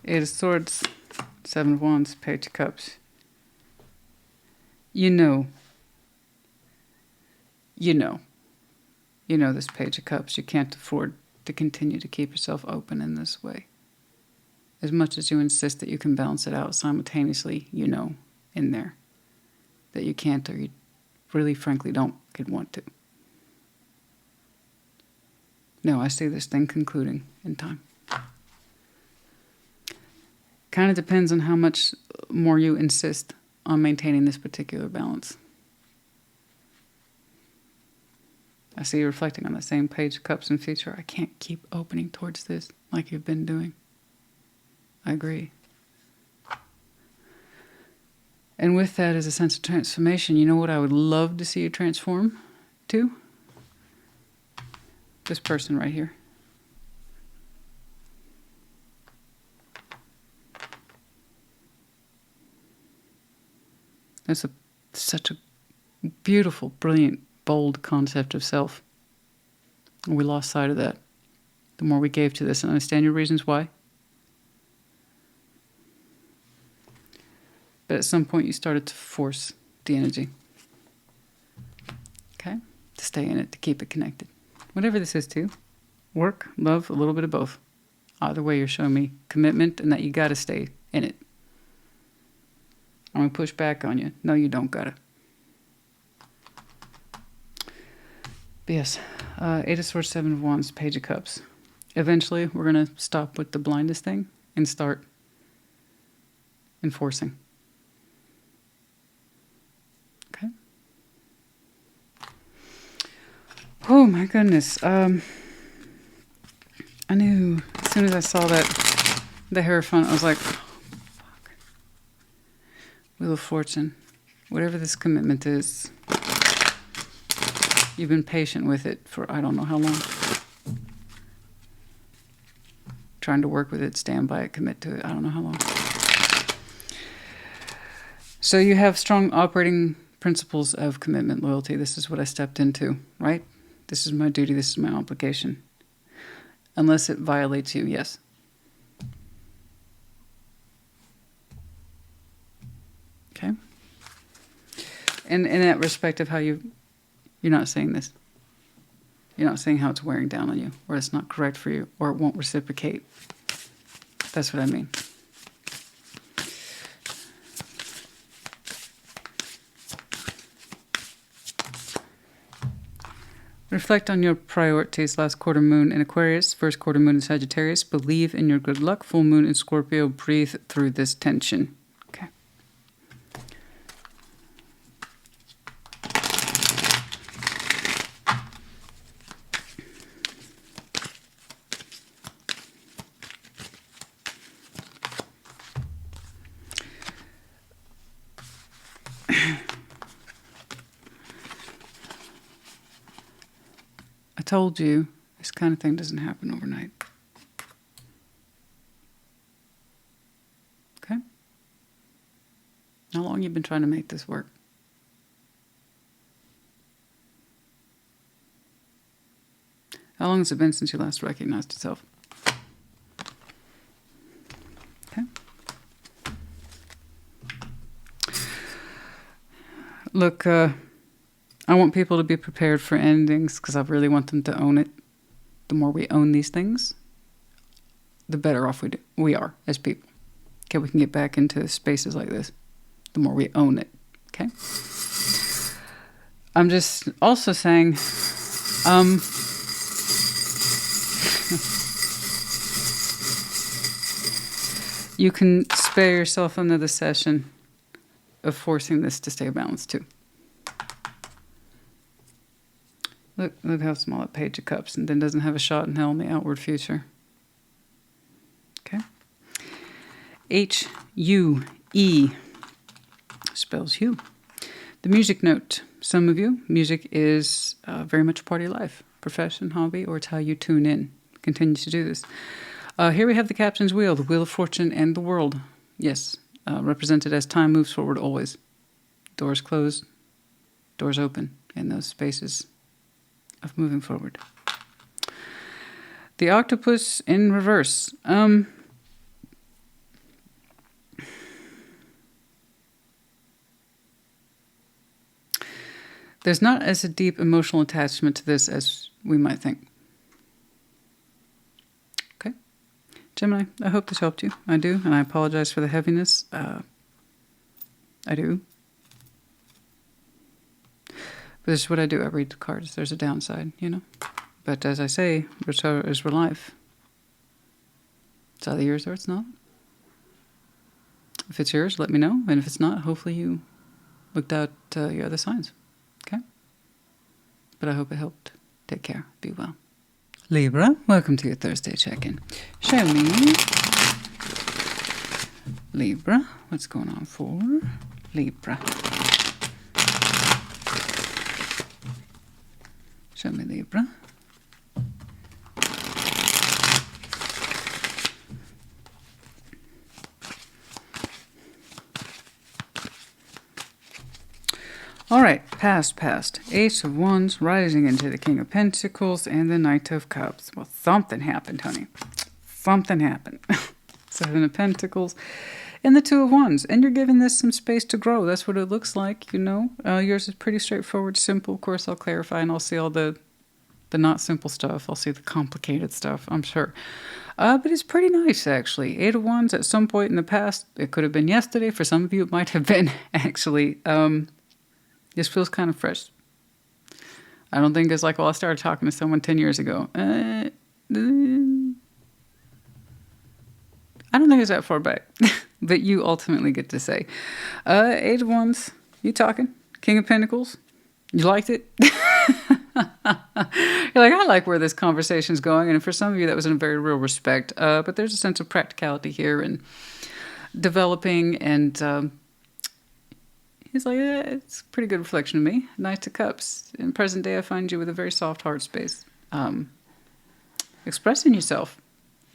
Eight of Swords, 7 of Wands, Page of Cups. You know this Page of Cups. You can't afford to continue to keep yourself open in this way. As much as you insist that you can balance it out simultaneously, you know in there that you can't, or you really frankly don't want to. No, I see this thing concluding in time. Kind of depends on how much more you insist on maintaining this particular balance. I see you reflecting on the same Page of Cups in future. I can't keep opening towards this like you've been doing. I agree. And with that is a sense of transformation. You know what I would love to see you transform to? This person right here. That's such a beautiful, brilliant, bold concept of self. We lost sight of that. The more we gave to this, and I understand your reasons why. But at some point you started to force the energy. Okay? To stay in it, to keep it connected. Whatever this is too. Work, love, a little bit of both. Either way, you're showing me commitment and that you got to stay in it. I'm going to push back on you. No, you don't got to. But yes, Eight of Swords, Seven of Wands, Page of Cups. Eventually, we're going to stop with the blindness thing and start enforcing. Okay? Oh my goodness. I knew as soon as I saw that, the Hierophant, I was like, oh, fuck. Wheel of Fortune. Whatever this commitment is, you've been patient with it for I don't know how long. Trying to work with it, stand by it, commit to it, I don't know how long. So you have strong operating principles of commitment, loyalty. This is what I stepped into, right? This is my duty, this is my obligation. Unless it violates you, yes. Okay? And in that respect of how you're not saying this. You're not saying how it's wearing down on you, or it's not correct for you, or it won't reciprocate. That's what I mean. Reflect on your priorities. Last quarter moon in Aquarius, first quarter moon in Sagittarius. Believe in your good luck. Full moon in Scorpio. Breathe through this tension. Okay. I told you, this kind of thing doesn't happen overnight. Okay? How long have you been trying to make this work? How long has it been since you last recognized yourself? Okay? Look, I want people to be prepared for endings because I really want them to own it. The more we own these things, the better off we are as people. Okay, we can get back into spaces like this. The more we own it. Okay? I'm just also saying, you can spare yourself another session of forcing this to stay balanced too. Look how small that Page of Cups, and then doesn't have a shot in hell in the outward future. Okay. H-U-E spells hue. The music note. Some of you, music is very much a part of your life. Profession, hobby, or it's how you tune in. Continue to do this. Here we have the Captain's Wheel, the Wheel of Fortune, and the World. Yes, represented as time moves forward always. Doors close, doors open in those spaces of moving forward. The Octopus in reverse. There's not as a deep emotional attachment to this as we might think. Okay. Gemini, I hope this helped you. I do, and I apologize for the heaviness. I do. But this is what I do. I read the cards. There's a downside, you know. But as I say, so is real life. It's either yours or it's not. If it's yours, let me know. And if it's not, hopefully you looked out your other signs. Okay? But I hope it helped. Take care. Be well. Libra, welcome to your Thursday check-in. Show me. Libra, what's going on for Libra? Show me Libra. All right, past. Ace of Wands rising into the King of Pentacles and the Knight of Cups. Well, something happened, honey. Something happened. Seven of Pentacles and the Two of Wands. And you're giving this some space to grow. That's what it looks like, you know. Yours is pretty straightforward, simple. Of course, I'll clarify and I'll see all the not simple stuff. I'll see the complicated stuff, I'm sure. But it's pretty nice, actually. Eight of Wands at some point in the past. It could have been yesterday. For some of you, it might have been, actually. This feels kind of fresh. I don't think it's like, well, I started talking to someone 10 years ago. I don't think it's that far back. But you ultimately get to say. Eight of Wands, you talking? King of Pentacles, you liked it? You're like, I like where this conversation's going. And for some of you, that was in a very real respect. But there's a sense of practicality here and developing. And he's like, it's a pretty good reflection of me. Knight of Cups. In present day, I find you with a very soft heart space. Expressing yourself.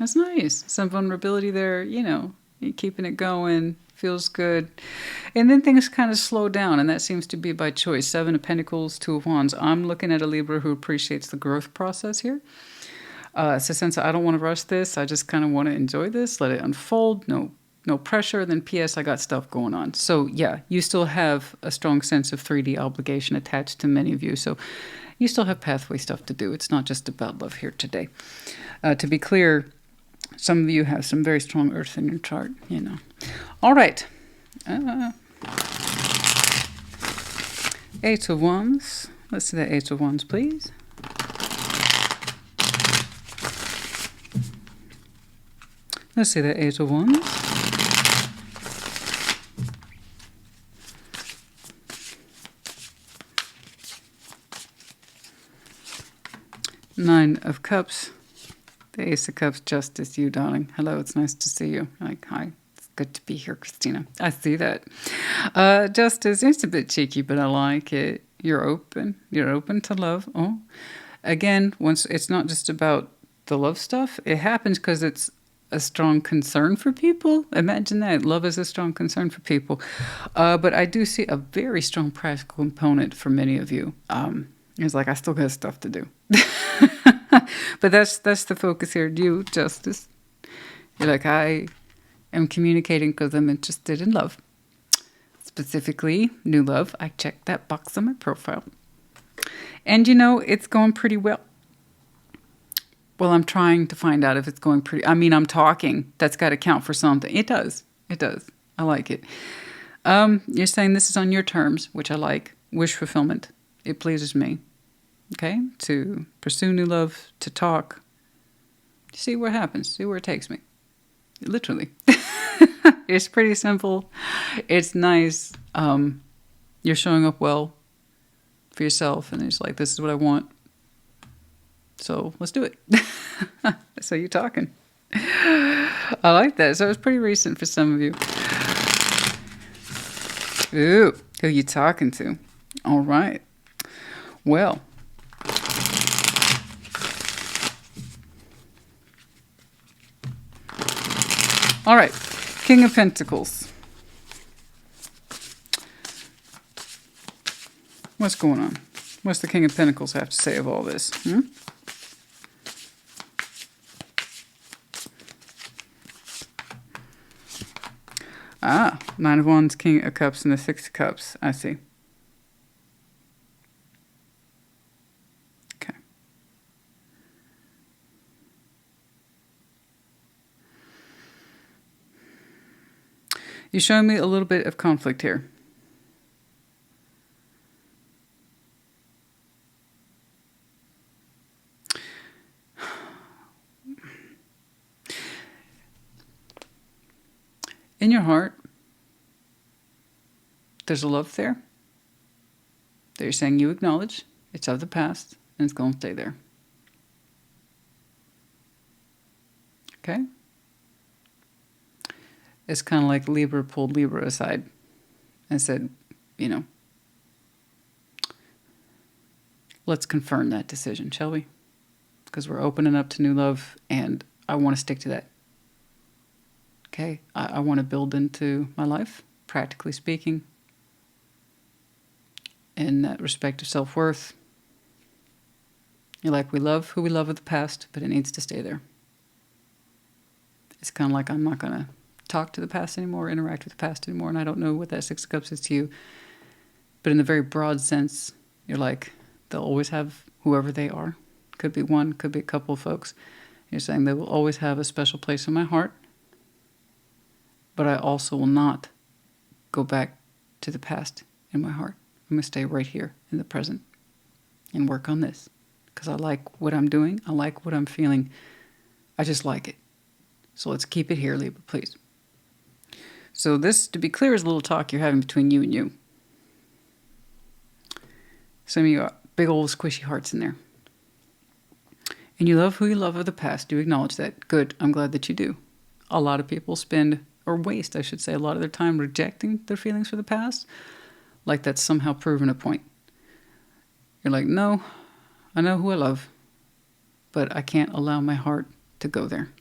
That's nice. Some vulnerability there, you know. You're keeping it going. Feels good. And then things kind of slow down, and that seems to be by choice. Seven of Pentacles, Two of Wands. I'm looking at a Libra who appreciates the growth process here. It's a sense of, I don't want to rush this. I just kind of want to enjoy this, let it unfold. No pressure. Then P.S. I got stuff going on. So yeah, you still have a strong sense of 3D obligation attached to many of you. So you still have pathway stuff to do. It's not just about love here today. To be clear, some of you have some very strong earth in your chart, you know. All right. Eight of Wands. Let's see that Eight of Wands, please. Let's see that Eight of Wands. Nine of Cups. The Ace of Cups, Justice, you, darling. Hello, it's nice to see you. Like, hi, it's good to be here, Christina. I see that. Justice, it's a bit cheeky, but I like it. You're open. You're open to love. Oh, again, once it's not just about the love stuff. It happens because it's a strong concern for people. Imagine that. Love is a strong concern for people. But I do see a very strong practical component for many of you. It's like, I still got stuff to do. But that's the focus here. You, Justice. You're like, I am communicating because I'm interested in love. Specifically, new love. I checked that box on my profile. And you know, it's going pretty well. Well, I'm trying to find out if it's going pretty... I mean, I'm talking. That's got to count for something. It does. It does. I like it. You're saying this is on your terms, which I like. Wish fulfillment. It pleases me. Okay? To pursue new love, to talk. See what happens. See where it takes me. Literally. It's pretty simple. It's nice. You're showing up well for yourself. And it's like, this is what I want. So let's do it. So you're talking. I like that. So it's pretty recent for some of you. Ooh, who you talking to? All right. Well. All right. King of Pentacles. What's going on? What's the King of Pentacles have to say of all this? Ah, Nine of Wands, King of Cups, and the Six of Cups. I see. Okay. You're showing me a little bit of conflict here. In your heart, there's a love there that you're saying you acknowledge. It's of the past, and it's going to stay there. Okay? It's kind of like Libra pulled Libra aside and said, you know, let's confirm that decision, shall we? Because we're opening up to new love, and I want to stick to that. Okay, I want to build into my life, practically speaking. and that respect of self-worth. You're like, we love who we love of the past, but it needs to stay there. It's kind of like, I'm not going to talk to the past anymore, interact with the past anymore, and I don't know what that Six of Cups is to you. But in the very broad sense, you're like, they'll always have whoever they are. Could be one, could be a couple of folks. You're saying they will always have a special place in my heart, but I also will not go back to the past in my heart. I'm going to stay right here in the present and work on this because I like what I'm doing. I like what I'm feeling. I just like it. So let's keep it here, Libra, please. So this, to be clear, is a little talk you're having between you and you. Some of you got big old squishy hearts in there. And you love who you love of the past. Do acknowledge that. Good. I'm glad that you do. A lot of people spend, or waste, I should say, a lot of their time rejecting their feelings for the past. Like that's somehow proven a point. You're like, no, I know who I love, but I can't allow my heart to go there.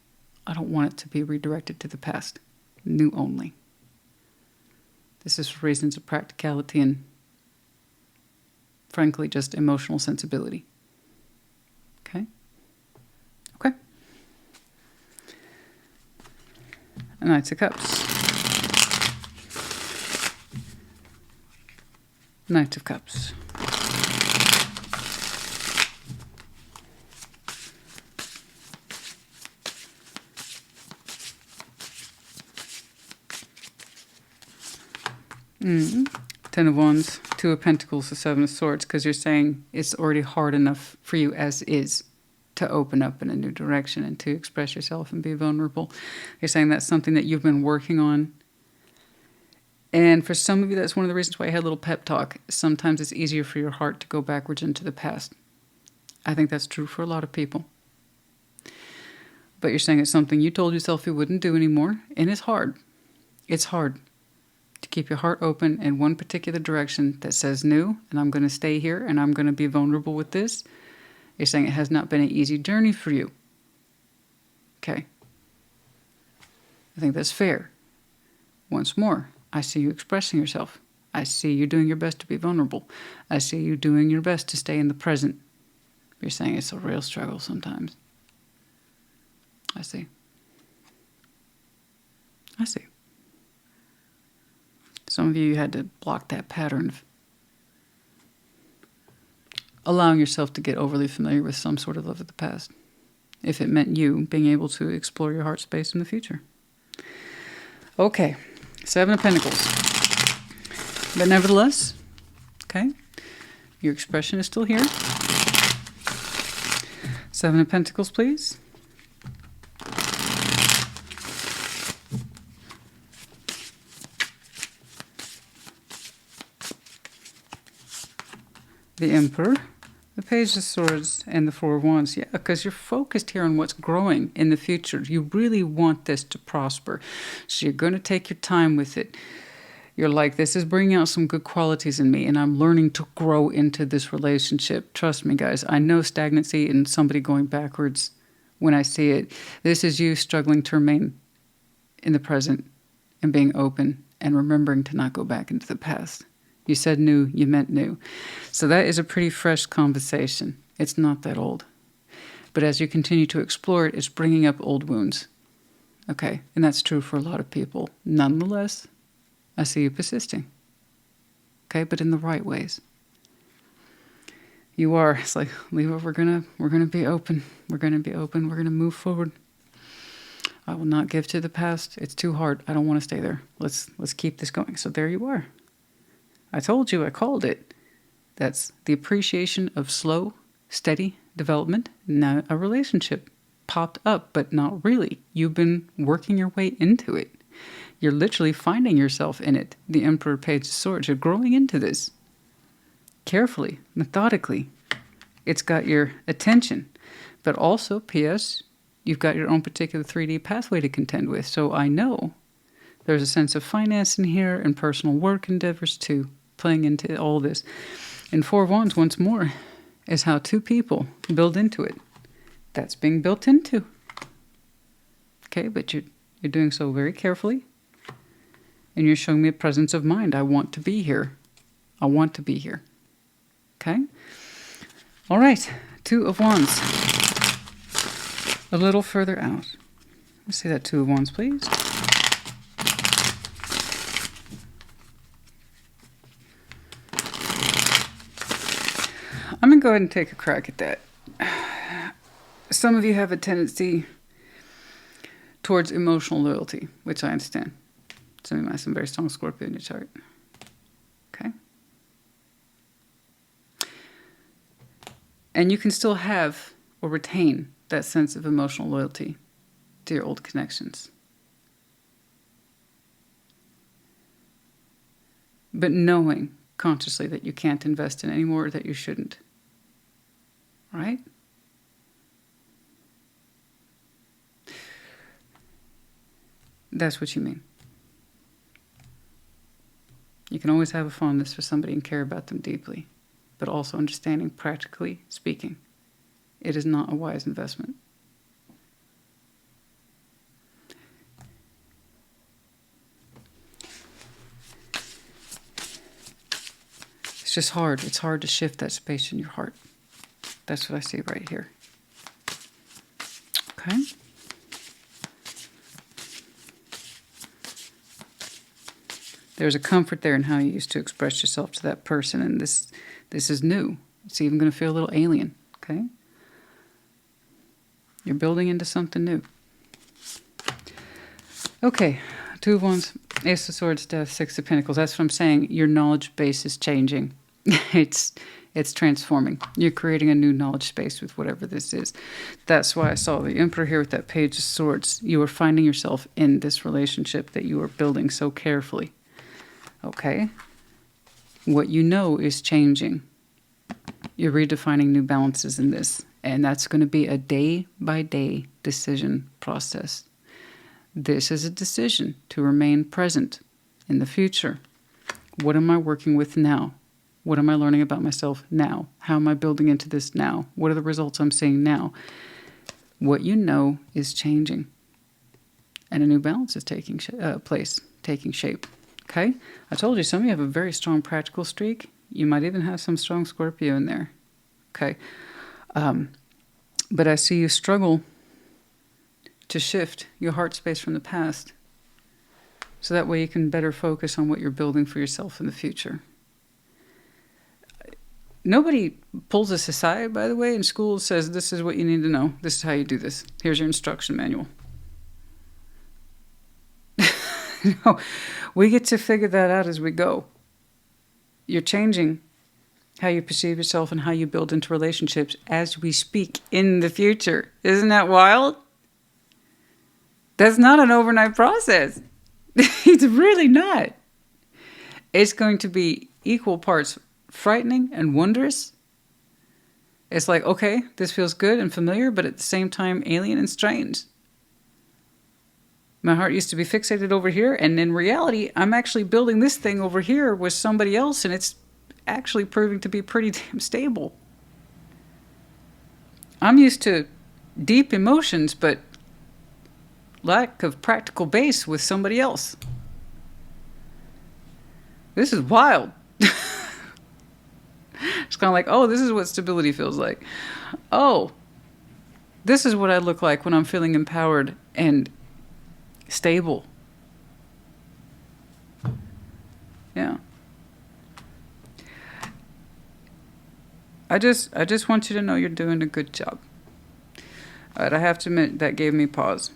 I don't want it to be redirected to the past. New only. This is for reasons of practicality and, frankly, just emotional sensibility. Okay? Okay. Knights of Cups. Knight of Cups. Ten of Wands, Two of Pentacles, the Seven of Swords, because you're saying it's already hard enough for you as is to open up in a new direction and to express yourself and be vulnerable. You're saying that's something that you've been working on. And for some of you, that's one of the reasons why I had a little pep talk. Sometimes it's easier for your heart to go backwards into the past. I think that's true for a lot of people. But you're saying it's something you told yourself you wouldn't do anymore, and it's hard. It's hard to keep your heart open in one particular direction that says new, and I'm going to stay here, and I'm going to be vulnerable with this. You're saying it has not been an easy journey for you. Okay. I think that's fair. Once more, I see you expressing yourself. I see you doing your best to be vulnerable. I see you doing your best to stay in the present. You're saying it's a real struggle sometimes. I see. I see. Some of you had to block that pattern of allowing yourself to get overly familiar with some sort of love of the past, if it meant you being able to explore your heart space in the future. Okay, Seven of Pentacles. But nevertheless, okay, your expression is still here. Seven of Pentacles, please. The Emperor, the Page of Swords, and the Four of Wands. Yeah, because you're focused here on what's growing in the future. You really want this to prosper. So you're going to take your time with it. You're like, this is bringing out some good qualities in me, and I'm learning to grow into this relationship. Trust me, guys. I know stagnancy and somebody going backwards when I see it. This is you struggling to remain in the present and being open and remembering to not go back into the past. You said new, you meant new. So that is a pretty fresh conversation. It's not that old. But as you continue to explore it, it's bringing up old wounds. Okay, and that's true for a lot of people. Nonetheless, I see you persisting. Okay, but in the right ways. You are. It's like, Libra, we're gonna be open. We're gonna be open. We're gonna move forward. I will not give to the past. It's too hard. I don't want to stay there. Let's keep this going. So there you are. I told you, I called it. That's the appreciation of slow, steady development. Now a relationship popped up, but not really. You've been working your way into it. You're literally finding yourself in it. The Emperor, Page of Swords. You're growing into this. Carefully, methodically. It's got your attention. But also, P.S., you've got your own particular 3D pathway to contend with. So I know there's a sense of finance in here and personal work endeavors too, playing into all this. And Four of Wands, once more, is how two people build into it. That's being built into. Okay, but you're doing so very carefully. And you're showing me a presence of mind. I want to be here. I want to be here. Okay? All right. Two of Wands. A little further out. Let's see that Two of Wands, please. I'm going to go ahead and take a crack at that. Some of you have a tendency towards emotional loyalty, which I understand. Some of you might have some very strong Scorpio in your chart. Okay? And you can still have or retain that sense of emotional loyalty to your old connections. But knowing consciously that you can't invest in anymore, or that you shouldn't. Right? That's what you mean. You can always have a fondness for somebody and care about them deeply, but also understanding, practically speaking, it is not a wise investment. It's just hard. It's hard to shift that space in your heart. That's what I see right here. Okay? There's a comfort there in how you used to express yourself to that person, and this is new. It's even going to feel a little alien, okay? You're building into something new. Okay, Two of Wands, Ace of Swords, Death, Six of Pentacles. That's what I'm saying. Your knowledge base is changing. It's transforming. You're creating a new knowledge space with whatever this is. That's why I saw the Emperor here with that Page of Swords. You are finding yourself in this relationship that you are building so carefully. Okay? What you know is changing. You're redefining new balances in this. And that's going to be a day-by-day decision process. This is a decision to remain present in the future. What am I working with now? What am I learning about myself now? How am I building into this now? What are the results I'm seeing now? What you know is changing. And a new balance is taking shape. Okay? I told you, some of you have a very strong practical streak. You might even have some strong Scorpio in there. Okay? But I see you struggle to shift your heart space from the past, so that way you can better focus on what you're building for yourself in the future. Nobody pulls us aside, by the way, in school, says, this is what you need to know. This is how you do this. Here's your instruction manual. No, we get to figure that out as we go. You're changing how you perceive yourself and how you build into relationships as we speak in the future. Isn't that wild? That's not an overnight process. It's really not. It's going to be equal parts frightening and wondrous. It's like, okay, this feels good and familiar, but at the same time alien and strange. My heart used to be fixated over here, and in reality, I'm actually building this thing over here with somebody else, and it's actually proving to be pretty damn stable. I'm used to deep emotions, but lack of practical base with somebody else. This is wild. It's kind of like, oh, this is what stability feels like. Oh, this is what I look like when I'm feeling empowered and stable. Yeah. I just want you to know you're doing a good job. But I have to admit, that gave me pause.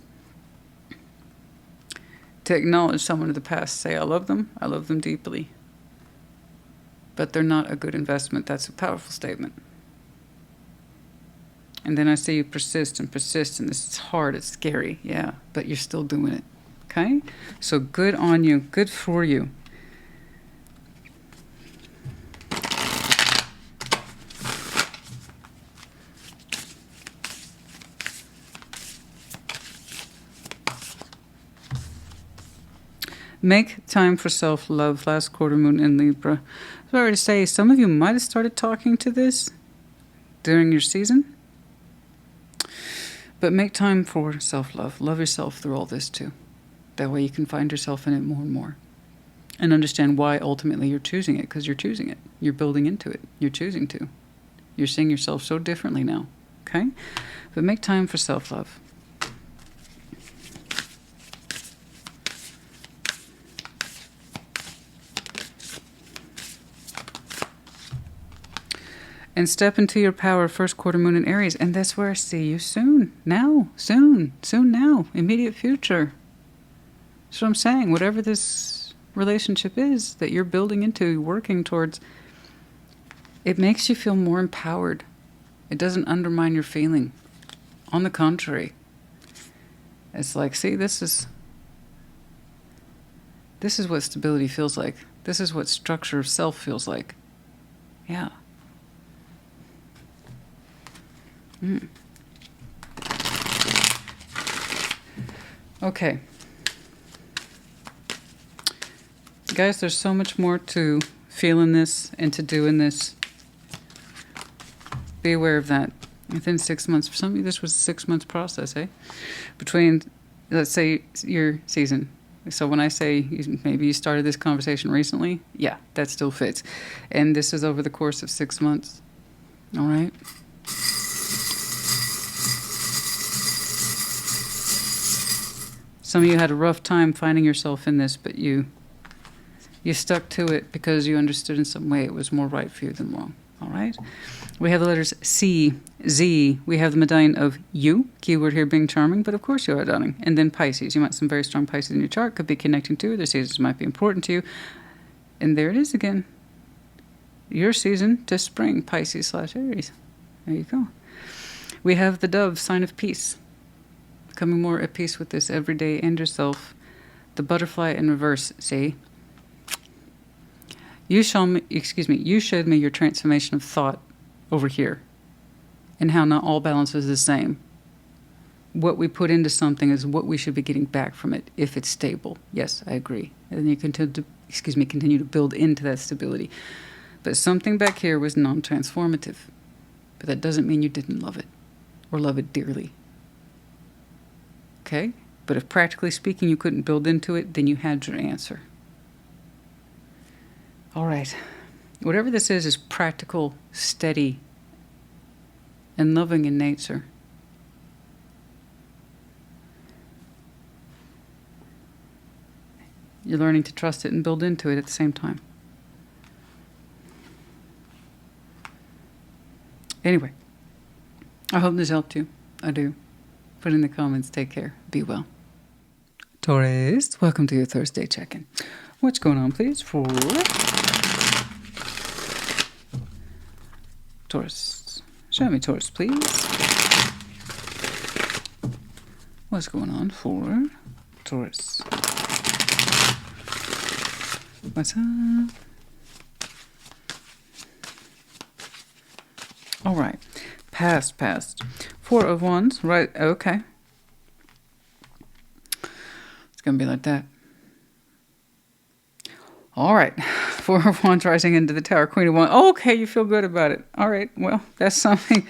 To acknowledge someone of the past, say, I love them deeply. But they're not a good investment. That's a powerful statement. And then I see you persist, and this is hard, it's scary, yeah, but you're still doing it, okay? So good on you, good for you. Make time for self-love, last quarter moon in Libra. Sorry to say, some of you might have started talking to this during your season. But make time for self-love. Love yourself through all this too. That way you can find yourself in it more and more. And understand why ultimately you're choosing it, because you're choosing it. You're building into it. You're choosing to. You're seeing yourself so differently now. Okay? But make time for self-love. And step into your power, first quarter moon in Aries. And that's where I see you soon. Now. Soon. Soon now. Immediate future. That's what I'm saying. Whatever this relationship is that you're building into, working towards, it makes you feel more empowered. It doesn't undermine your feeling. On the contrary. It's like, see, this is what stability feels like. This is what structure of self feels like. Yeah. Okay. Guys, there's so much more to feeling this and to doing this. Be aware of that. Within 6 months. For some of you, this was a 6 month process, eh? Between, let's say, your season. So when I say maybe you started this conversation recently, yeah, that still fits. And this is over the course of 6 months. All right? Some of you had a rough time finding yourself in this, but you stuck to it because you understood in some way it was more right for you than wrong. All right? We have the letters C, Z. We have the medallion of you, keyword here being charming, but of course you are, darling. And then Pisces. You might have some very strong Pisces in your chart. Could be connecting to. Their seasons might be important to you. And there it is again. Your season to spring, Pisces/Aries. There you go. We have the dove, sign of peace. Becoming more at peace with this every day and yourself. The butterfly in reverse, see? You showed me your transformation of thought over here. And how not all balance is the same. What we put into something is what we should be getting back from it if it's stable. Yes, I agree. And then you continue to build into that stability. But something back here was non-transformative. But that doesn't mean you didn't love it or love it dearly. Okay? But if practically speaking you couldn't build into it, then you had your answer. All right. Whatever this is practical, steady, and loving in nature. You're learning to trust it and build into it at the same time. Anyway, I hope this helped you. I do. Put in the comments. Take care. Be well. Taurus, welcome to your Thursday check-in. What's going on, please, for Taurus? Show me Taurus, please. What's going on for Taurus? What's up? All right. Past. 4 of Wands. Right. Okay. It's going to be like that. All right. 4 of Wands rising into the Tower. Queen of Wands. Oh, okay. You feel good about it. All right. Well, that's something.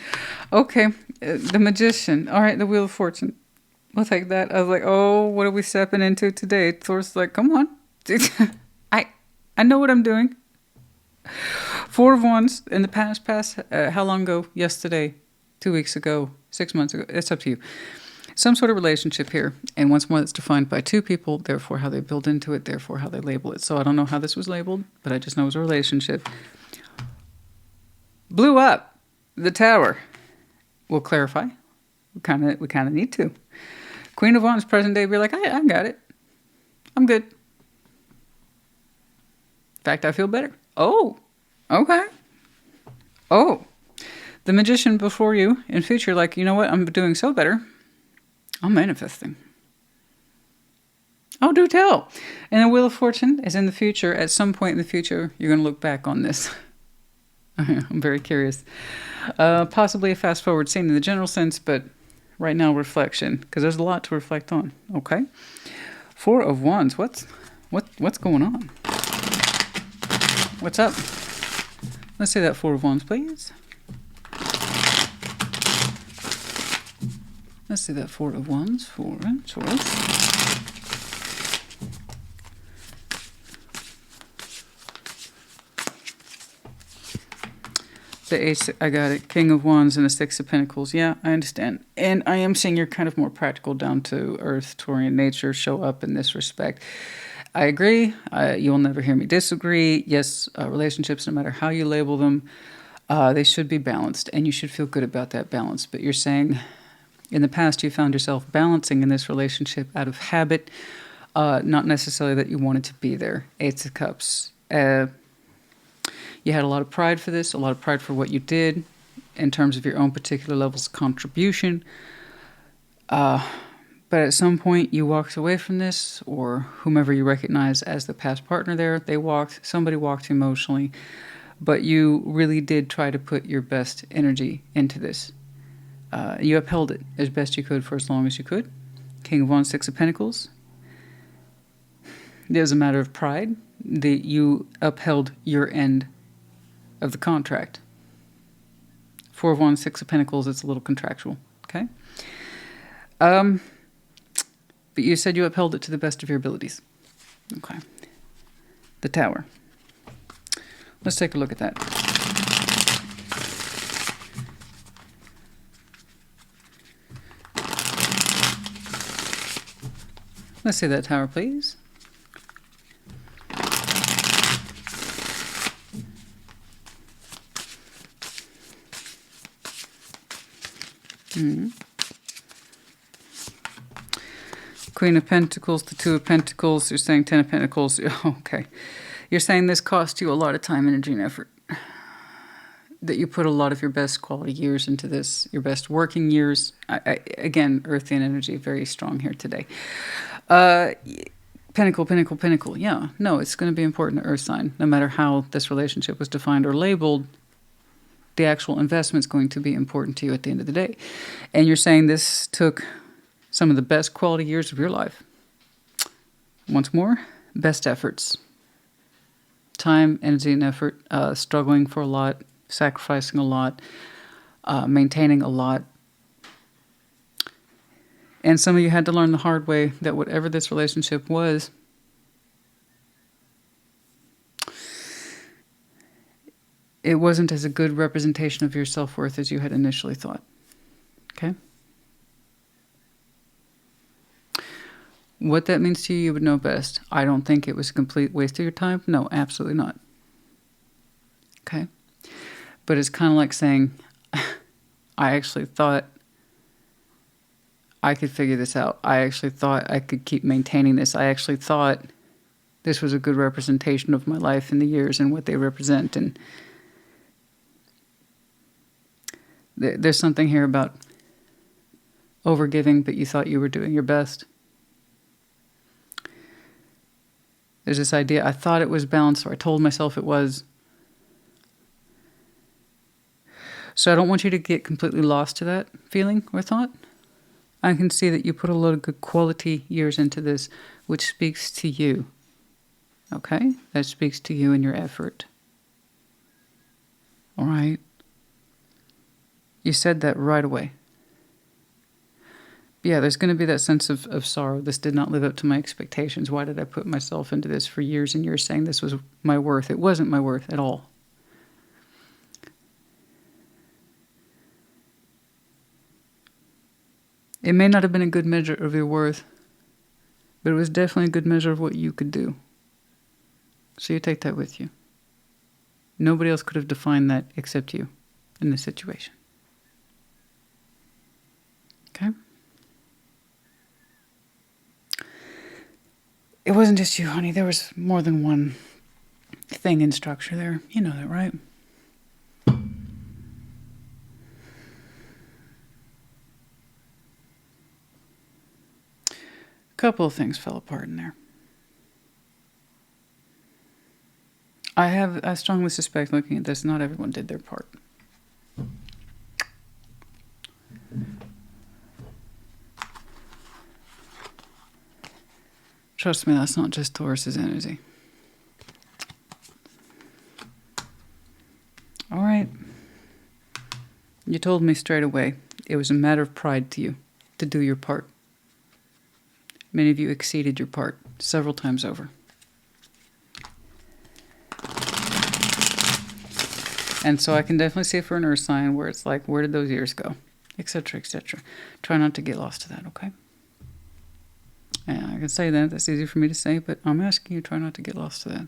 Okay. The Magician. All right. The Wheel of Fortune. We'll take that. I was like, oh, what are we stepping into today? Thor's like, come on. I know what I'm doing. 4 of Wands in the past, how long ago? Yesterday, 2 weeks ago, 6 months ago. It's up to you. Some sort of relationship here. And once more, that's defined by 2 people, therefore how they build into it, therefore how they label it. So I don't know how this was labeled, but I just know it was a relationship. Blew up the Tower. We'll clarify. We kind of need to. Queen of Wands, present day, be like, I got it. I'm good. In fact, I feel better. Oh, okay. Oh, the Magician before you in future, like, you know what? I'm doing so better. I'm manifesting. Oh, do tell. And the Wheel of Fortune is in the future. At some point in the future, you're going to look back on this. I'm very curious. Possibly a fast forward scene in the general sense, but right now reflection, because there's a lot to reflect on. Okay. 4 of Wands. What's going on? What's up? Let's see that 4 of Wands, please. Let's see that 4 of Wands for Taurus. The Ace, I got it. King of Wands and the Six of Pentacles. Yeah, I understand. And I am seeing you're kind of more practical, down to earth, Taurian nature, show up in this respect. I agree. You'll never hear me disagree. Yes, relationships, no matter how you label them, they should be balanced, and you should feel good about that balance. But you're saying in the past you found yourself balancing in this relationship out of habit, not necessarily that you wanted to be there. Eight of Cups. You had a lot of pride for this, a lot of pride for what you did in terms of your own particular levels of contribution. But at some point you walked away from this, or whomever you recognize as the past partner there, somebody walked emotionally, but you really did try to put your best energy into this. You upheld it as best you could for as long as you could. King of Wands, Six of Pentacles. It was a matter of pride that you upheld your end of the contract. Four of Wands, Six of Pentacles, it's a little contractual, okay? But you said you upheld it to the best of your abilities. Okay. The Tower. Let's take a look at that. Let's see that Tower, please. Queen of Pentacles, the Two of Pentacles. You're saying Ten of Pentacles. Okay. You're saying this cost you a lot of time, energy, and effort. That you put a lot of your best quality years into this, your best working years. Again, earthy energy, very strong here today. Pentacle, Pentacle, Pentacle. Yeah, no, it's going to be important to Earth sign. No matter how this relationship was defined or labeled, the actual investment's going to be important to you at the end of the day. And you're saying this took some of the best quality years of your life. Once more, best efforts. Time, energy, and effort, struggling for a lot, sacrificing a lot, maintaining a lot. And some of you had to learn the hard way that whatever this relationship was, it wasn't as a good representation of your self-worth as you had initially thought. Okay? What that means to you, you would know best. I don't think it was a complete waste of your time. No, absolutely not. Okay? But it's kind of like saying, I actually thought I could figure this out. I actually thought I could keep maintaining this. I actually thought this was a good representation of my life and the years and what they represent. And there's something here about overgiving, but you thought you were doing your best. There's this idea, I thought it was balanced, or I told myself it was. So I don't want you to get completely lost to that feeling or thought. I can see that you put a lot of good quality years into this, which speaks to you. Okay? That speaks to you and your effort. All right? You said that right away. Yeah, there's going to be that sense of sorrow. This did not live up to my expectations. Why did I put myself into this for years and years saying this was my worth? It wasn't my worth at all. It may not have been a good measure of your worth, but it was definitely a good measure of what you could do. So you take that with you. Nobody else could have defined that except you in this situation. Okay? It wasn't just you, honey. There was more than one thing in structure there. You know that, right? A couple of things fell apart in there. I strongly suspect, looking at this, not everyone did their part. Trust me, that's not just Taurus's energy. All right. You told me straight away it was a matter of pride to you to do your part. Many of you exceeded your part several times over. And so I can definitely see it for an earth sign where it's like, where did those years go? Etc., etc. Try not to get lost to that, okay? And I can say that. That's easy for me to say, but I'm asking you, try not to get lost to that.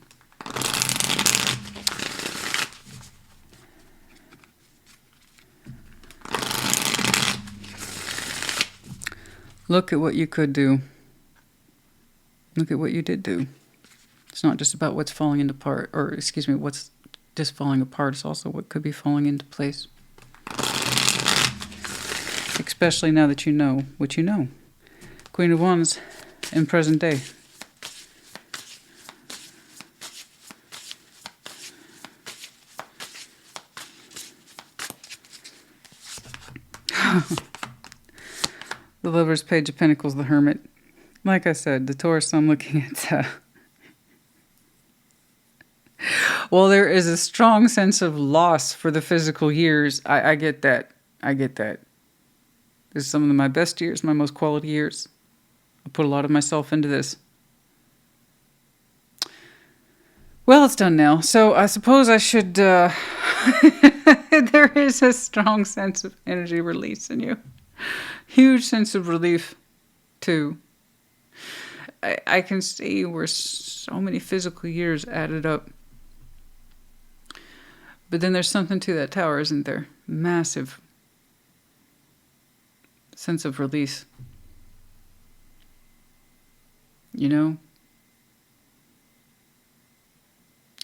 Look at what you could do. Look at what you did do. It's not just about what's falling into part, or excuse me, what's just falling apart. It's also what could be falling into place. Especially now that you know what you know. Queen of Wands in present day. The Lovers, Page of Pentacles, the Hermit. Like I said, the Taurus I'm looking at. Well, there is a strong sense of loss for the physical years. I get that. I get that. This is some of my best years, my most quality years. I put a lot of myself into this. Well, it's done now. So I suppose I should... there is a strong sense of energy release in you. Huge sense of relief, too. I can see where so many physical years added up. But then there's something to that tower, isn't there? Massive sense of release. You know?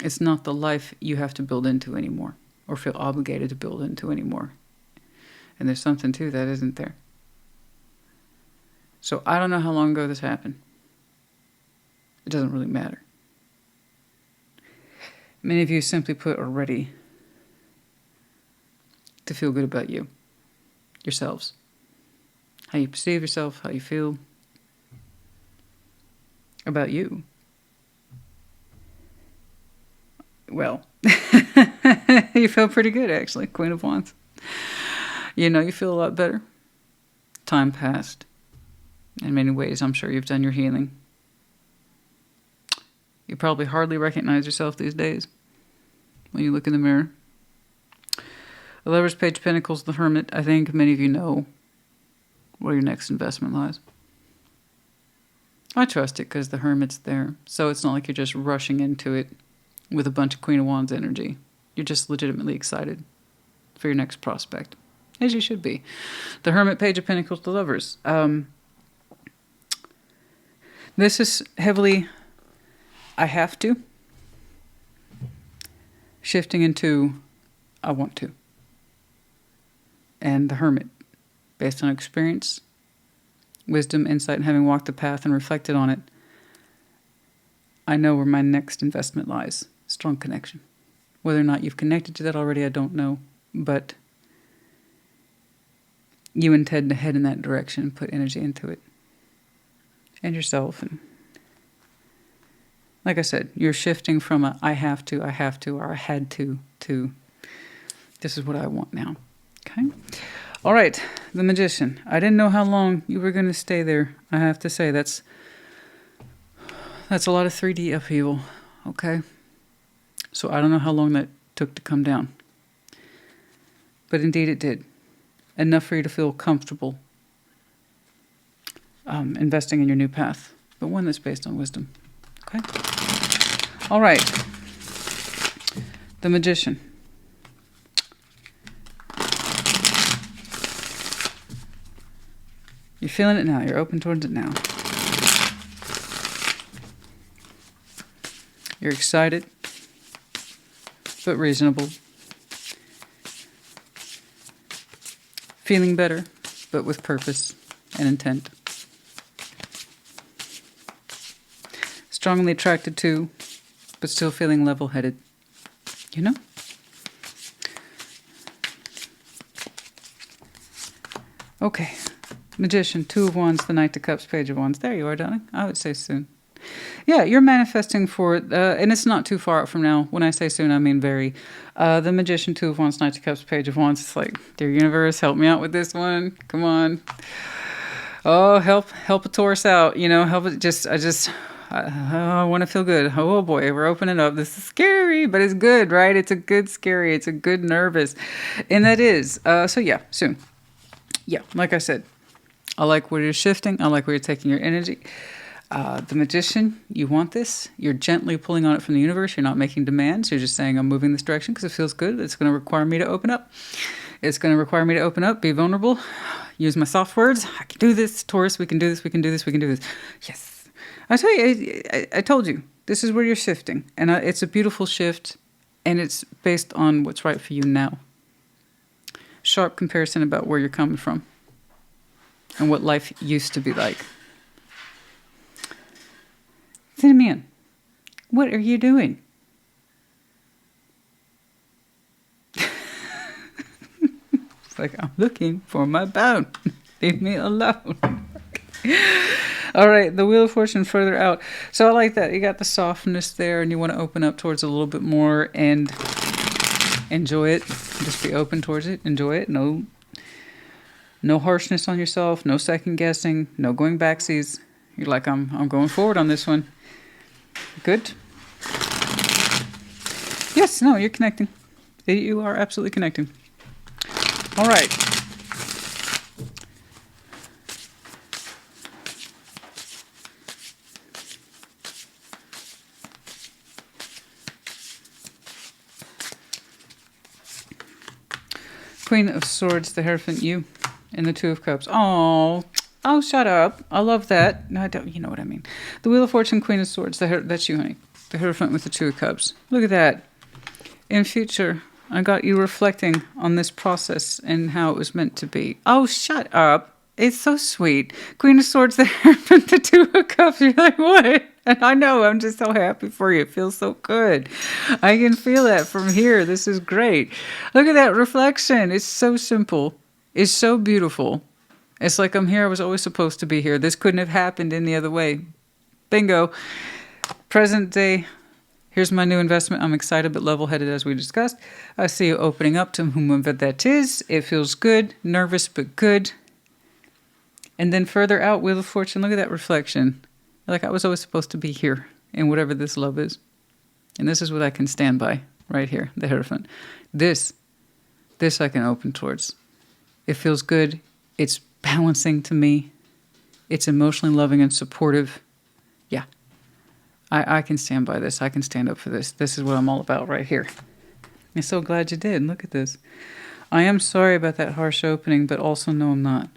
It's not the life you have to build into anymore, or feel obligated to build into anymore. And there's something to that, isn't there? So I don't know how long ago this happened. It doesn't really matter. Many of you simply put are ready to feel good about you, yourselves. How you perceive yourself, how you feel about you. Well, you feel pretty good, actually, Queen of Wands. You know, you feel a lot better. Time passed. In many ways, I'm sure you've done your healing. You probably hardly recognize yourself these days when you look in the mirror. The Lovers, Page of Pentacles, the Hermit. I think many of you know where your next investment lies. I trust it because the Hermit's there. So it's not like you're just rushing into it with a bunch of Queen of Wands energy. You're just legitimately excited for your next prospect, as you should be. The Hermit, Page of Pentacles, the Lovers. This is heavily, I have to, shifting into, I want to. And the Hermit, based on experience, wisdom, insight, and having walked the path and reflected on it, I know where my next investment lies. Strong connection. Whether or not you've connected to that already, I don't know. But you intend to head in that direction, put energy into it. And yourself. And like I said, you're shifting from a I have to, or I had to this is what I want now. Okay? All right, the Magician. I didn't know how long you were going to stay there. I have to say, that's a lot of 3D upheaval. Okay? So I don't know how long that took to come down. But indeed it did. Enough for you to feel comfortable investing in your new path, but one that's based on wisdom. Okay? All right. The Magician. You're feeling it now. You're open towards it now. You're excited, but reasonable. Feeling better, but with purpose and intent. Strongly attracted to, but still feeling level-headed. You know? Okay. Magician, Two of Wands, the Knight of Cups, Page of Wands. There you are, darling. I would say soon. Yeah, you're manifesting for it, and it's not too far out from now. When I say soon, I mean very. The Magician, Two of Wands, Knight of Cups, Page of Wands. It's like, dear universe, help me out with this one. Come on. Oh, help a Taurus out. You know, help it. I want to feel good. Oh boy, we're opening up. This is scary, but it's good, right? It's a good scary. It's a good nervous. And that is. So yeah, soon. Yeah, like I said, I like where you're shifting. I like where you're taking your energy. The Magician, you want this. You're gently pulling on it from the universe. You're not making demands. You're just saying, I'm moving this direction because it feels good. It's going to require me to open up. It's going to require me to open up, be vulnerable, use my soft words. I can do this, Taurus. We can do this. We can do this. We can do this. Yes. I tell you, I told you, this is where you're shifting. And it's a beautiful shift. And it's based on what's right for you now. Sharp comparison about where you're coming from. And what life used to be like. Cinnamon, what are you doing? It's like, I'm looking for my bone. Leave me alone. All right, the Wheel of Fortune further out. So I like that. You got the softness there, and you want to open up towards it a little bit more and enjoy it. Just be open towards it. Enjoy it. No harshness on yourself. No second guessing. No going backsies. You're like, I'm going forward on this one. Good. Yes, no, you're connecting. You are absolutely connecting. All right. Queen of Swords, the Hierophant, you, and the Two of Cups. Oh, shut up. I love that. No, I don't. You know what I mean. The Wheel of Fortune, Queen of Swords. That's you, honey. The Hierophant with the Two of Cups. Look at that. In future, I got you reflecting on this process and how it was meant to be. Oh, shut up. It's so sweet. Queen of Swords, the Hierophant, the Two of Cups. You're like, what? And I know. I'm just so happy for you. It feels so good. I can feel that from here. This is great. Look at that reflection. It's so simple. It's so beautiful. It's like I'm here. I was always supposed to be here. This couldn't have happened any other way. Bingo. Present day. Here's my new investment. I'm excited but level-headed as we discussed. I see you opening up to whomever that is. It feels good. Nervous but good. And then further out, Wheel of Fortune. Look at that reflection. Like I was always supposed to be here in whatever this love is. And this is what I can stand by right here. The Hierophant. This I can open towards. It feels good. It's balancing to me. It's emotionally loving and supportive. Yeah. I can stand by this. I can stand up for this. This is what I'm all about right here. I'm so glad you did. Look at this. I am sorry about that harsh opening, but also no, I'm not.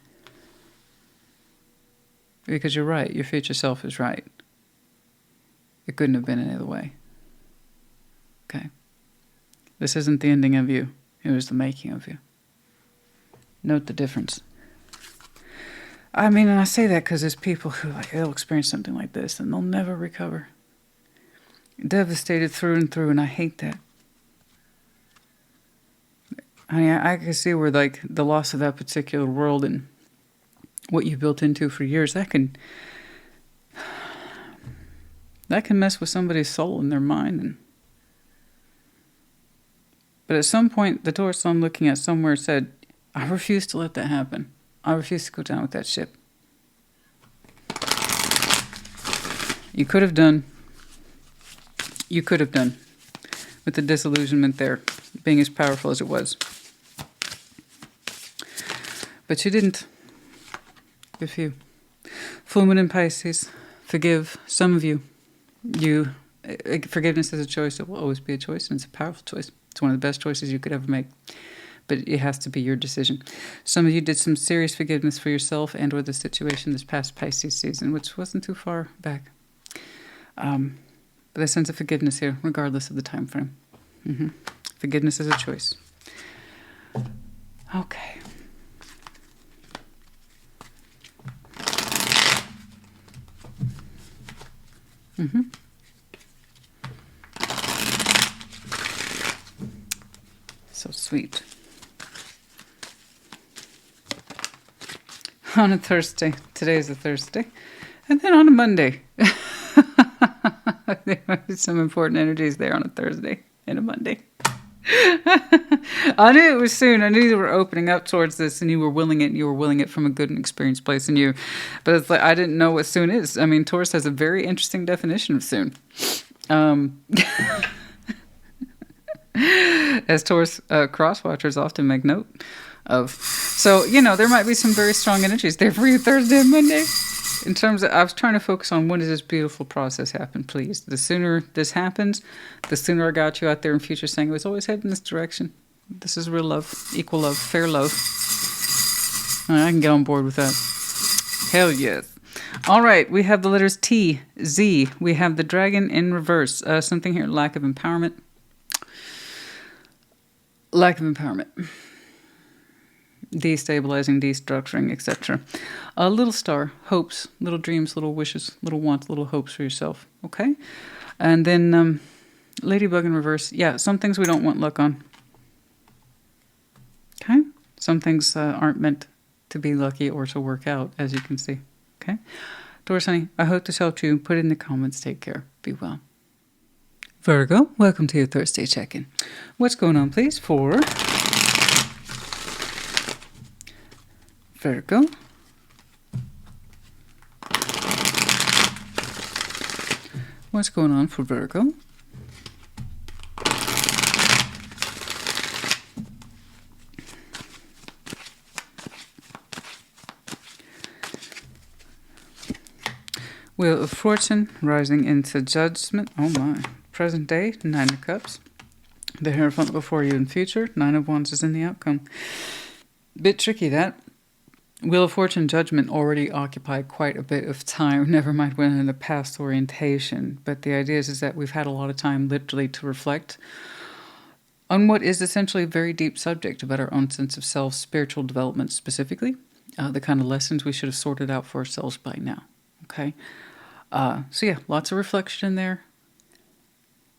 Because you're right. Your future self is right. It couldn't have been any other way. Okay. This isn't the ending of you. It was the making of you. Note the difference. I mean, and I say that because there's people who they'll experience something like this and they'll never recover. Devastated through and through, and I hate that. I mean, I can see where the loss of that particular world and what you built into for years, that can mess with somebody's soul and their mind. But at some point, the Taurus I'm looking at somewhere said, I refuse to let that happen. I refuse to go down with that ship. You could have done with the disillusionment there, being as powerful as it was. But you didn't. Good for you. Full Moon in Pisces, forgive some of you. Forgiveness is a choice. It will always be a choice, and it's a powerful choice. It's one of the best choices you could ever make. But it has to be your decision. Some of you did some serious forgiveness for yourself and or the situation this past Pisces season, which wasn't too far back. But a sense of forgiveness here, regardless of the time frame. Forgiveness is a choice. Okay. So sweet. On a Thursday. Today is a Thursday. And then on a Monday. There are some important energies there on a Thursday and a Monday. I knew it was soon. I knew you were opening up towards this, and you were willing it. And you were willing it from a good and experienced place in you. But it's like I didn't know what soon is. I mean, Taurus has a very interesting definition of soon. As Taurus cross-watchers often make note of. So, there might be some very strong energies there for you Thursday and Monday. In terms of, I was trying to focus on when does this beautiful process happen, please. The sooner this happens, the sooner I got you out there in future saying it was always heading in this direction. This is real love, equal love, fair love. I can get on board with that. Hell yes. All right, we have the letters T, Z. We have the dragon in reverse. Something here, lack of empowerment. Lack of empowerment. Destabilizing, destructuring, etc. A little star, hopes, little dreams, little wishes, little wants, little hopes for yourself. Okay? And then ladybug in reverse. Yeah, some things we don't want luck on. Okay? Some things aren't meant to be lucky or to work out, as you can see. Okay? Taurus, honey, I hope this helped you. Put it in the comments. Take care. Be well. Virgo, welcome to your Thursday check-in. What's going on, please, for Virgo? What's going on for Virgo? Wheel of Fortune, rising into Judgment. Oh my. Present day, 9 of Cups. The Hierophant before you in future. 9 of Wands is in the outcome. Bit tricky, that. Wheel of Fortune, Judgment already occupied quite a bit of time. Never mind when in the past orientation. But the idea is that we've had a lot of time literally to reflect on what is essentially a very deep subject about our own sense of self, spiritual development specifically. The kind of lessons we should have sorted out for ourselves by now. Okay? So yeah, lots of reflection in there.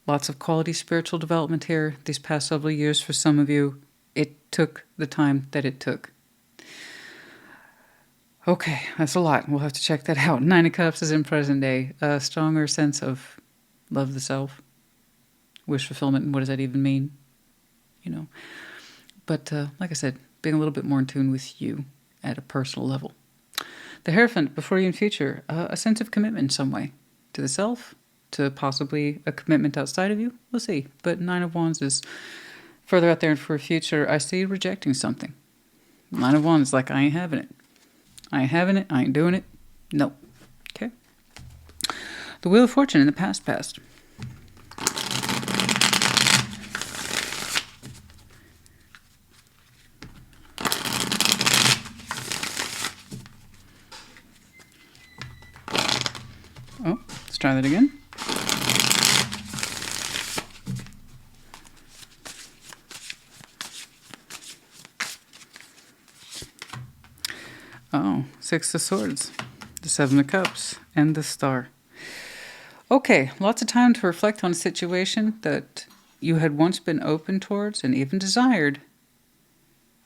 Lots of quality spiritual development here these past several years for some of you. It took the time that it took. Okay, that's a lot. We'll have to check that out. 9 of Cups is in present day. A stronger sense of love the self, wish fulfillment, and what does that even mean? But like I said, being a little bit more in tune with you at a personal level. The Hierophant before you in future, a sense of commitment in some way to the self, to possibly a commitment outside of you. We'll see. But 9 of Wands is further out there for a future. I see you rejecting something. 9 of Wands is like, I ain't having it. I ain't having it. I ain't doing it. No. Okay. The Wheel of Fortune in the past. Oh, let's try that again. Oh, 6 of Swords, the 7 of Cups, and the Star. Okay, lots of time to reflect on a situation that you had once been open towards and even desired,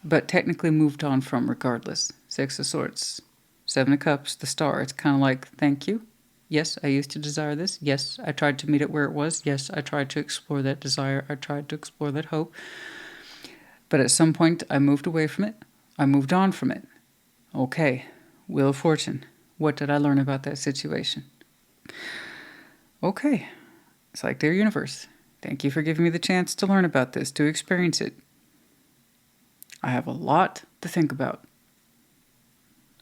but technically moved on from regardless. 6 of Swords, 7 of Cups, the Star. It's kind of like, thank you. Yes, I used to desire this. Yes, I tried to meet it where it was. Yes, I tried to explore that desire. I tried to explore that hope. But at some point, I moved away from it. I moved on from it. Okay, Wheel of Fortune. What did I learn about that situation? Okay, it's like, dear universe, thank you for giving me the chance to learn about this, to experience it. I have a lot to think about.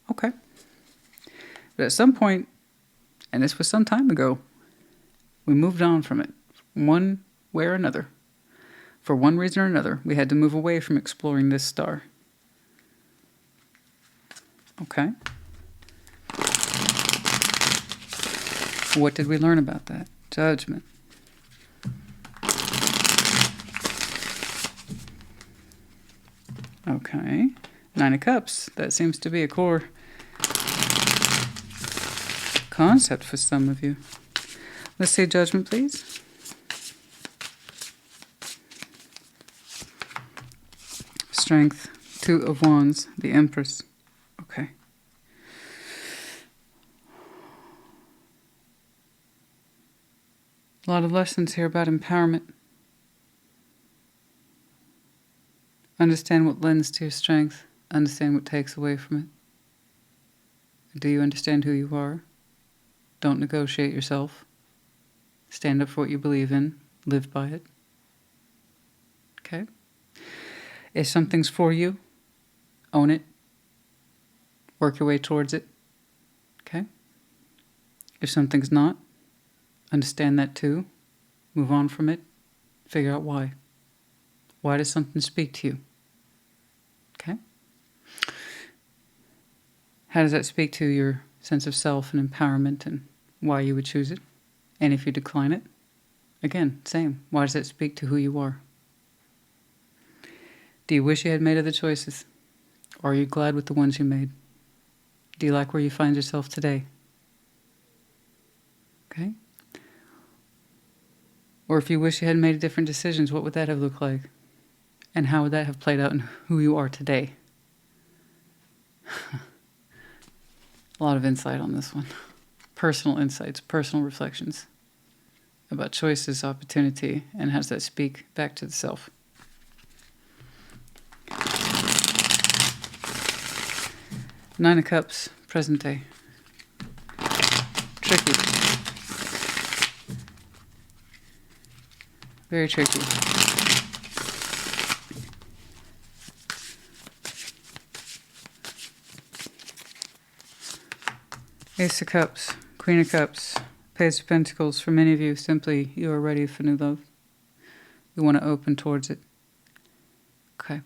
Okay. But at some point, and this was some time ago, we moved on from it, one way or another. For one reason or another, we had to move away from exploring this star. Okay. What did we learn about that? Judgment. Okay. 9 of Cups. That seems to be a core concept for some of you. Let's say Judgment, please. Strength. 2 of Wands. The Empress. Okay. A lot of lessons here about empowerment. Understand what lends to your strength. Understand what takes away from it. Do you understand who you are? Don't negotiate yourself. Stand up for what you believe in. Live by it. Okay? If something's for you, own it. Work your way towards it. Okay? If something's not, understand that too. Move on from it. Figure out why. Why does something speak to you? Okay? How does that speak to your sense of self and empowerment and why you would choose it? And if you decline it, again, same. Why does that speak to who you are? Do you wish you had made other choices? Or are you glad with the ones you made? Do you like where you find yourself today? Okay? Or if you wish you had made different decisions, what would that have looked like? And how would that have played out in who you are today? A lot of insight on this one. Personal insights, personal reflections about choices, opportunity, and how does that speak back to the self. Nine of Cups, present day. Tricky. Very tricky. Ace of Cups, Queen of Cups, Page of Pentacles. For many of you, simply, you are ready for new love. You want to open towards it. Okay.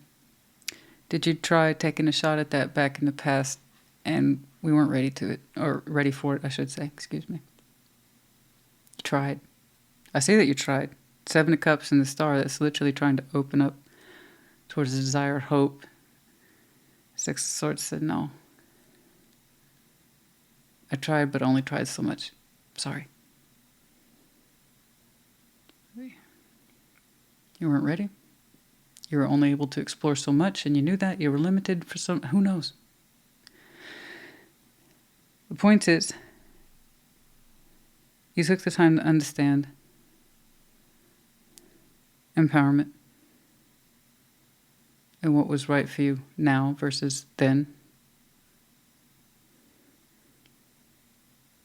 Did you try taking a shot at that back in the past and we weren't ready to it, or ready for it, I should say, excuse me. You tried. I see that you tried. Seven of Cups and the Star, that's literally trying to open up towards the desire, hope. Six of Swords said no. I tried, but only tried so much. Sorry. You weren't ready. You were only able to explore so much, and you knew that. You were limited for some, who knows? The point is, you took the time to understand empowerment and what was right for you now versus then.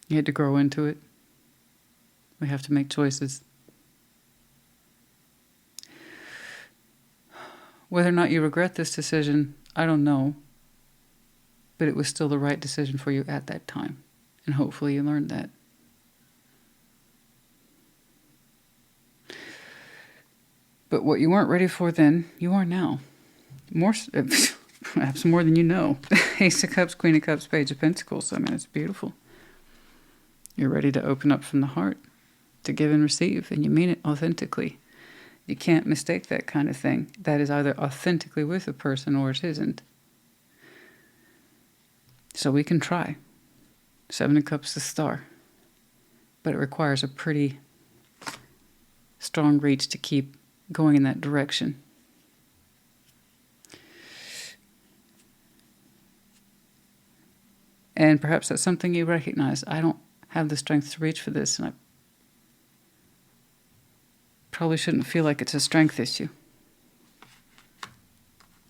You had to grow into it. We have to make choices. Whether or not you regret this decision, I don't know. But it was still the right decision for you at that time. And hopefully you learned that. But what you weren't ready for then, you are now. More, perhaps more than you know. Ace of Cups, Queen of Cups, Page of Pentacles. I mean, it's beautiful. You're ready to open up from the heart, to give and receive, and you mean it authentically. You can't mistake that kind of thing. That is either authentically with a person or it isn't. So we can try. Seven of Cups, the Star. But it requires a pretty strong reach to keep going in that direction. And perhaps that's something you recognize. I don't have the strength to reach for this, and I probably shouldn't feel like it's a strength issue.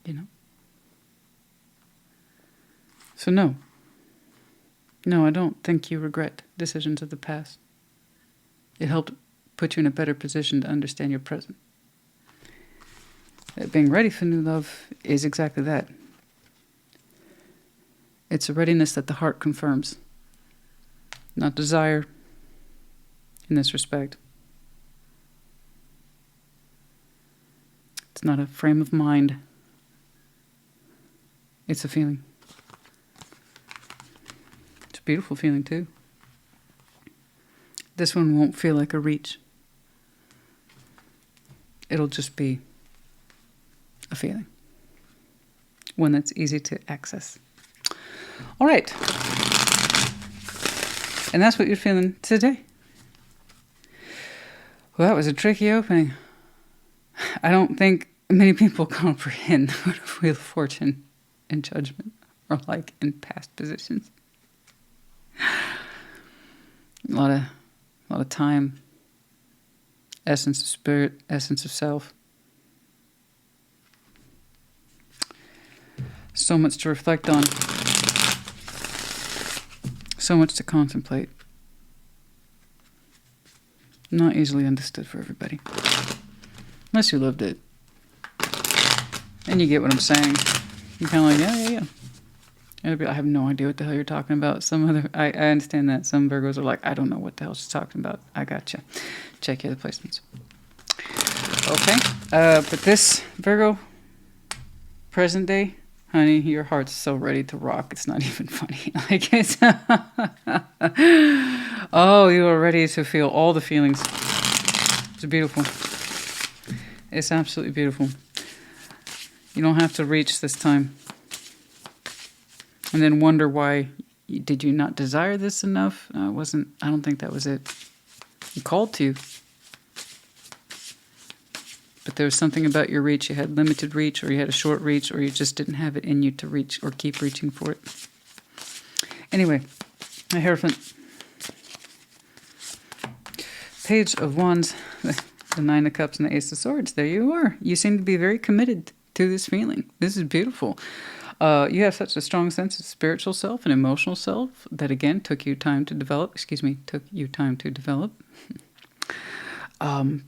You know? So no. No, I don't think you regret decisions of the past. It helped put you in a better position to understand your present. Being ready for new love is exactly that. It's a readiness that the heart confirms, not desire in this respect. It's not a frame of mind. It's a feeling. It's a beautiful feeling too. This one won't feel like a reach. It'll just be a feeling. One that's easy to access. All right. And that's what you're feeling today. Well, that was a tricky opening. I don't think many people comprehend what a Wheel of Fortune and Judgment are like in past positions. A lot of time, essence of spirit, essence of self. So much to reflect on. So much to contemplate. Not easily understood for everybody. Unless you lived it. And you get what I'm saying. You're kind of like, yeah. I have no idea what the hell you're talking about. I understand that. Some Virgos are like, I don't know what the hell she's talking about. I gotcha. Check your other placements. Okay. But this Virgo, present day, honey, your heart's so ready to rock. It's not even funny. Like it's, oh, you are ready to feel all the feelings. It's beautiful. It's absolutely beautiful. You don't have to reach this time. And then wonder why, did you not desire this enough? I don't think that was it. You called to. But there was something about your reach. You had limited reach, or you had a short reach, or you just didn't have it in you to reach or keep reaching for it. Anyway, a Hierophant. Page of Wands, the Nine of Cups and the Ace of Swords. There you are. You seem to be very committed to this feeling. This is beautiful. You have such a strong sense of spiritual self and emotional self that, again, took you time to develop. But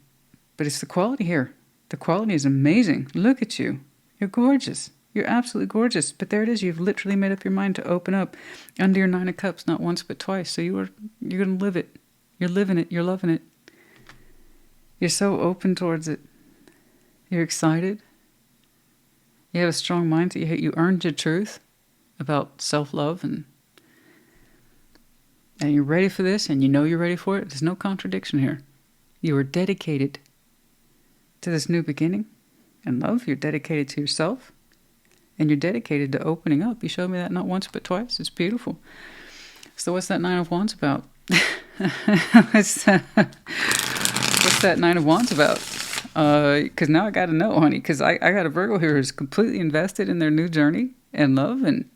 it's the quality here. The quality is amazing. Look at you. You're gorgeous. You're absolutely gorgeous. But there it is. You've literally made up your mind to open up under your Nine of Cups, not once but twice. So you're going to live it. You're living it. You're loving it. You're so open towards it. You're excited. You have a strong mind. You earned your truth about self-love, and you're ready for this, and you know you're ready for it. There's no contradiction here. You are dedicated to this new beginning and love. You're dedicated to yourself, and you're dedicated to opening up. You showed me that not once but twice. It's beautiful. So what's that Nine of Wands about? What's that Nine of Wands about? Because now I got to know, honey, because I got a Virgo here who's completely invested in their new journey and love, and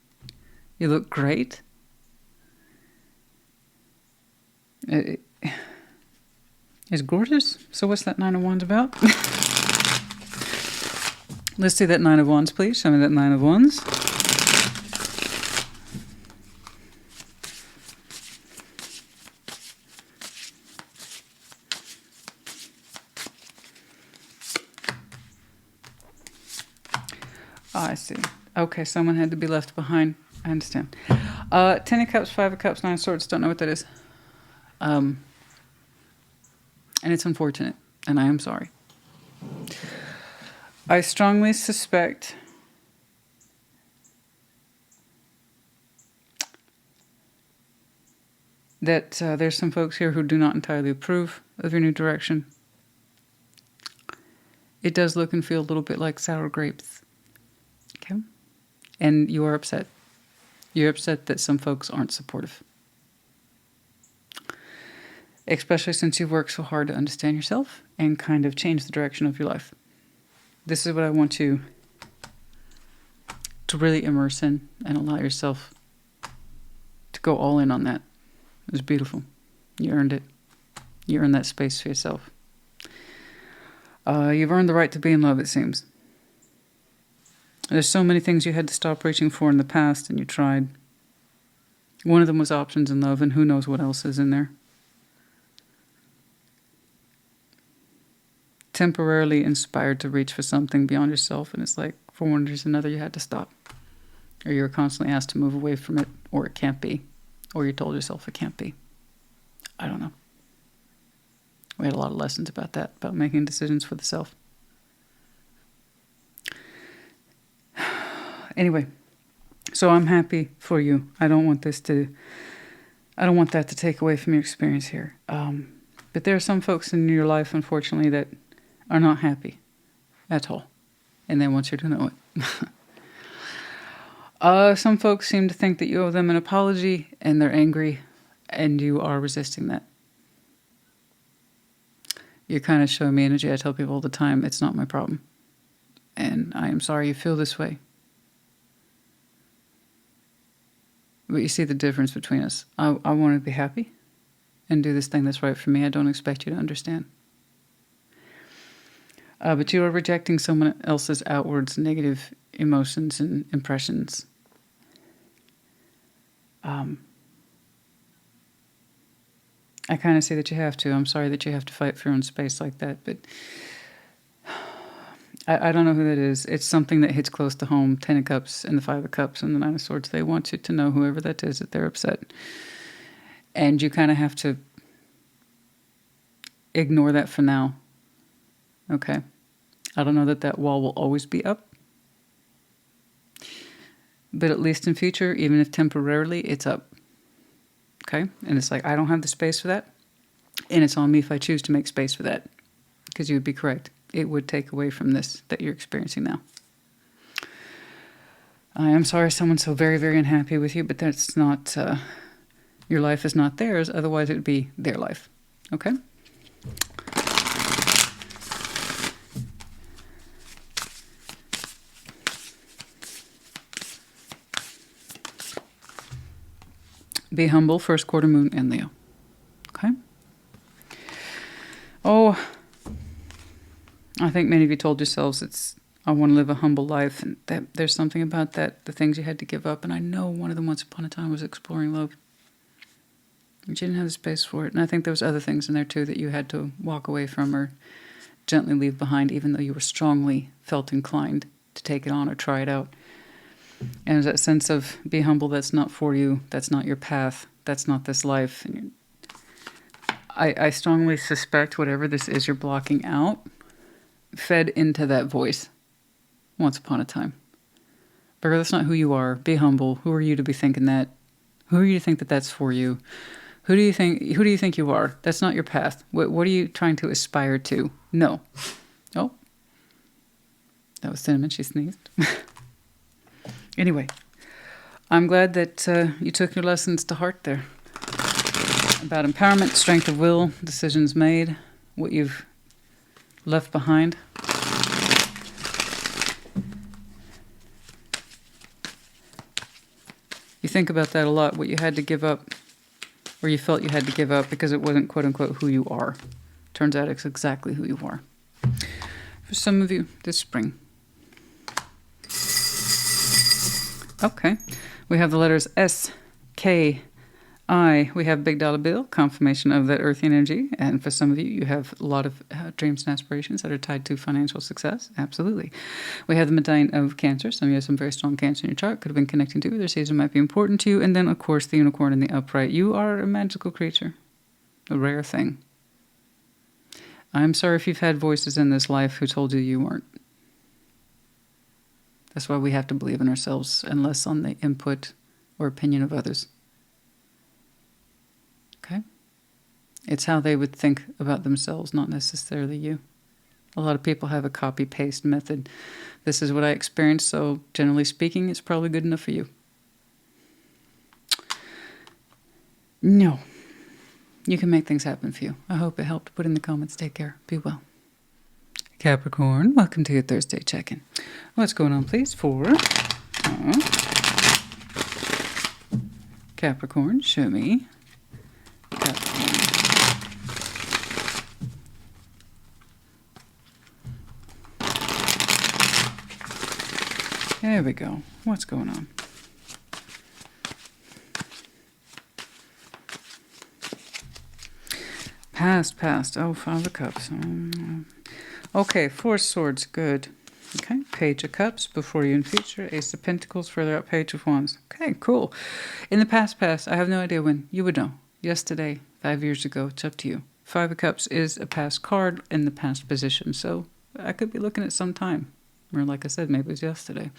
you look great. It's gorgeous. So what's that Nine of Wands about? Let's see that Nine of Wands, please. Show me that Nine of Wands. Oh, I see. Okay, someone had to be left behind. I understand. 10 of Cups, 5 of Cups, 9 of Swords. Don't know what that is. And it's unfortunate, and I am sorry. I strongly suspect that there's some folks here who do not entirely approve of your new direction. It does look and feel a little bit like sour grapes. Okay? And you are upset. You're upset that some folks aren't supportive. Especially since you've worked so hard to understand yourself and kind of change the direction of your life. This is what I want you to really immerse in and allow yourself to go all in on that. It was beautiful. You earned it. You earned that space for yourself. You've earned the right to be in love, it seems. There's so many things you had to stop reaching for in the past, and you tried. One of them was options in love, and who knows what else is in there. Temporarily inspired to reach for something beyond yourself, and it's like, for one reason or another, you had to stop. Or you were constantly asked to move away from it, or it can't be. Or you told yourself it can't be. I don't know. We had a lot of lessons about that, about making decisions for the self. Anyway, so I'm happy for you. I don't want that to take away from your experience here. But there are some folks in your life, unfortunately, that are not happy at all. And they want you to know it. Some folks seem to think that you owe them an apology, and they're angry, and you are resisting that. You're kind of showing me energy. I tell people all the time, it's not my problem. And I am sorry you feel this way. But you see the difference between us. I want to be happy and do this thing that's right for me. I don't expect you to understand. But you are rejecting someone else's outwards negative emotions and impressions. I kind of see that you have to. I'm sorry that you have to fight for your own space like that, but I don't know who that is. It's something that hits close to home. 10 of Cups and the 5 of Cups and the 9 of Swords. They want you to know, whoever that is, that they're upset. And you kind of have to ignore that for now. Okay? I don't know that that wall will always be up. But at least in future, even if temporarily, it's up. Okay? And it's like, I don't have the space for that. And it's on me if I choose to make space for that. Because you would be correct. It would take away from this that you're experiencing now. I am sorry someone's so very, very unhappy with you, but that's not, your life is not theirs. Otherwise, it would be their life. Okay? Be humble, first quarter moon and Leo. Okay? Oh, I think many of you told yourselves I want to live a humble life, and that there's something about that, the things you had to give up, and I know one of them once upon a time was exploring love. But you didn't have the space for it, and I think there was other things in there too that you had to walk away from or gently leave behind, even though you were strongly felt inclined to take it on or try it out. And there's that sense of be humble, that's not for you, that's not your path, that's not this life. And I strongly suspect whatever this is you're blocking out fed into that voice once upon a time. Virgo, that's not who you are. Be humble. Who are you to be thinking that? Who are you to think that that's for you? Who do you think you are? That's not your path. What are you trying to aspire to? No. Oh. That was Cinnamon. She sneezed. Anyway, I'm glad that you took your lessons to heart there. About empowerment, strength of will, decisions made, what you've left behind. You think about that a lot, what you had to give up, or you felt you had to give up because it wasn't quote-unquote who you are. Turns out it's exactly who you are. For some of you, this spring. Okay, we have the letters S, K, I. We have big dollar bill, confirmation of that earthy energy. And for some of you, you have a lot of dreams and aspirations that are tied to financial success. Absolutely. We have the medallion of Cancer. Some of you have some very strong Cancer in your chart. Could have been connecting to. Their season might be important to you. And then, of course, the unicorn in the upright. You are a magical creature. A rare thing. I'm sorry if you've had voices in this life who told you you weren't. That's why we have to believe in ourselves and less on the input or opinion of others. Okay? It's how they would think about themselves, not necessarily you. A lot of people have a copy-paste method. This is what I experienced, so generally speaking, it's probably good enough for you. No. You can make things happen for you. I hope it helped. Put in the comments. Take care. Be well. Capricorn, welcome to your Thursday check-in. What's going on, please, for Capricorn? Show me. Capricorn. There we go. What's going on? Past. Oh, 5 of Cups. Okay, 4 Swords. Good. Okay, Page of Cups. Before you in future. Ace of Pentacles. Further up, Page of Wands. Okay, cool. In the past, I have no idea when. You would know. Yesterday, 5 years ago. It's up to you. 5 of Cups is a past card in the past position. So I could be looking at some time. Or like I said, maybe it was yesterday.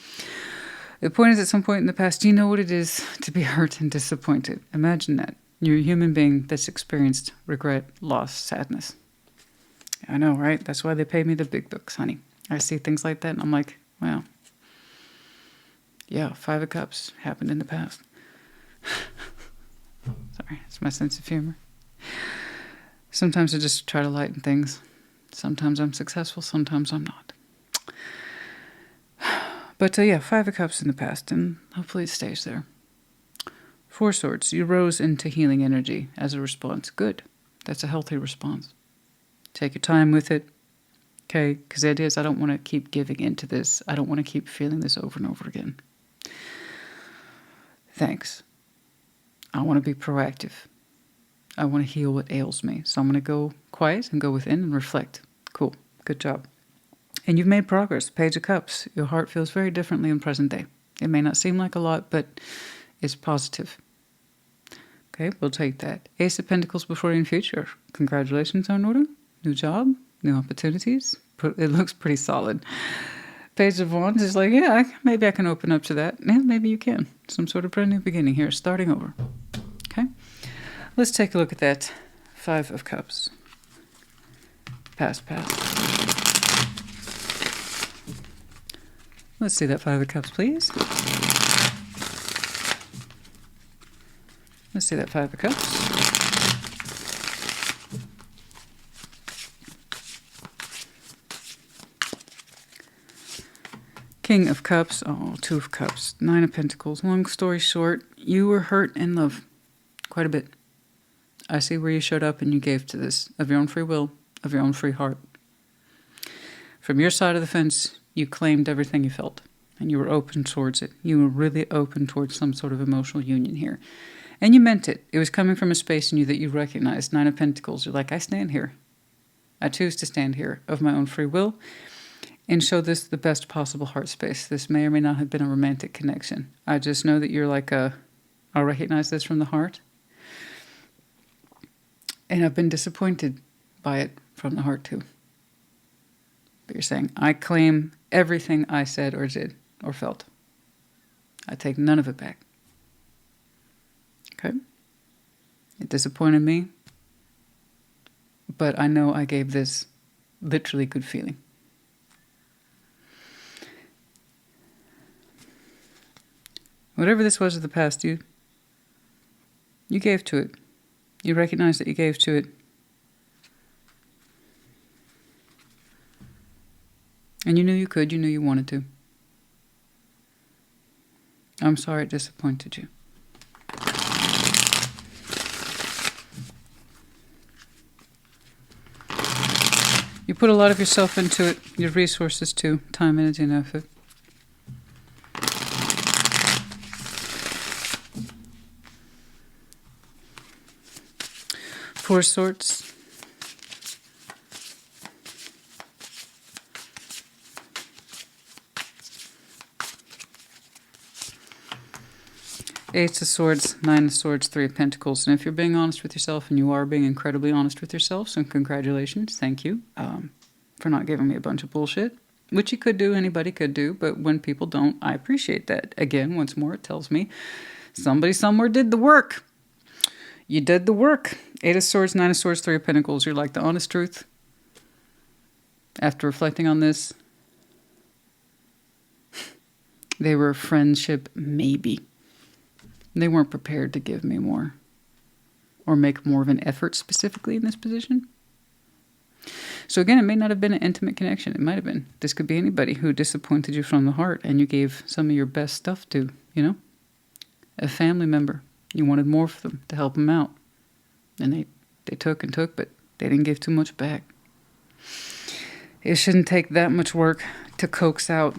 The point is, at some point in the past, you know what it is to be hurt and disappointed. Imagine that. You're a human being that's experienced regret, loss, sadness. I know, right? That's why they pay me the big bucks, honey. I see things like that, and I'm like, wow. Yeah, 5 of Cups happened in the past. Sorry, it's my sense of humor. Sometimes I just try to lighten things. Sometimes I'm successful, sometimes I'm not. But yeah, 5 of Cups in the past, and hopefully it stays there. 4 Swords, you rose into healing energy as a response. Good. That's a healthy response. Take your time with it. Okay? Because the idea is I don't want to keep giving into this. I don't want to keep feeling this over and over again. Thanks. I want to be proactive. I want to heal what ails me. So I'm going to go quiet and go within and reflect. Cool. Good job. And you've made progress. Page of Cups. Your heart feels very differently in present day. It may not seem like a lot, but it's positive. Okay, we'll take that. Ace of Pentacles before you in future. Congratulations on order. New job, new opportunities. It looks pretty solid. Page of Wands is like, yeah, maybe I can open up to that. Yeah, maybe you can. Some sort of brand new beginning here, starting over. Okay, let's take a look at that. 5 of Cups. Pass. Let's see that 5 of Cups, please. Let's see that 5 of Cups. King of Cups. Oh, 2 of Cups. 9 of Pentacles. Long story short, you were hurt in love quite a bit. I see where you showed up and you gave to this of your own free will, of your own free heart. From your side of the fence, you claimed everything you felt and you were open towards it. You were really open towards some sort of emotional union here. And you meant it. It was coming from a space in you that you recognized. 9 of Pentacles. You're like, I stand here. I choose to stand here of my own free will and show this the best possible heart space. This may or may not have been a romantic connection. I just know that you're like I'll recognize this from the heart. And I've been disappointed by it from the heart too. But you're saying, I claim everything I said or did or felt. I take none of it back. Okay? It disappointed me, but I know I gave this literally good feeling. Whatever this was of the past, you gave to it. You recognize that you gave to it. And you knew you could, you knew you wanted to. I'm sorry it disappointed you. You put a lot of yourself into it, your resources too, time, energy, and effort. Four of Swords. Ace of Swords, 9 of Swords, 3 of Pentacles. And if you're being honest with yourself, and you are being incredibly honest with yourself, so congratulations, thank you for not giving me a bunch of bullshit, which you could do, anybody could do, but when people don't, I appreciate that. Again, once more, it tells me somebody somewhere did the work. You did the work. 8 of Swords, 9 of Swords, 3 of Pentacles. You're like the honest truth. After reflecting on this, they were a friendship, maybe. They weren't prepared to give me more or make more of an effort specifically in this position. So again, it may not have been an intimate connection. It might have been. This could be anybody who disappointed you from the heart and you gave some of your best stuff to, you know, a family member. You wanted more for them to help them out. And they took and took, but they didn't give too much back. It shouldn't take that much work to coax out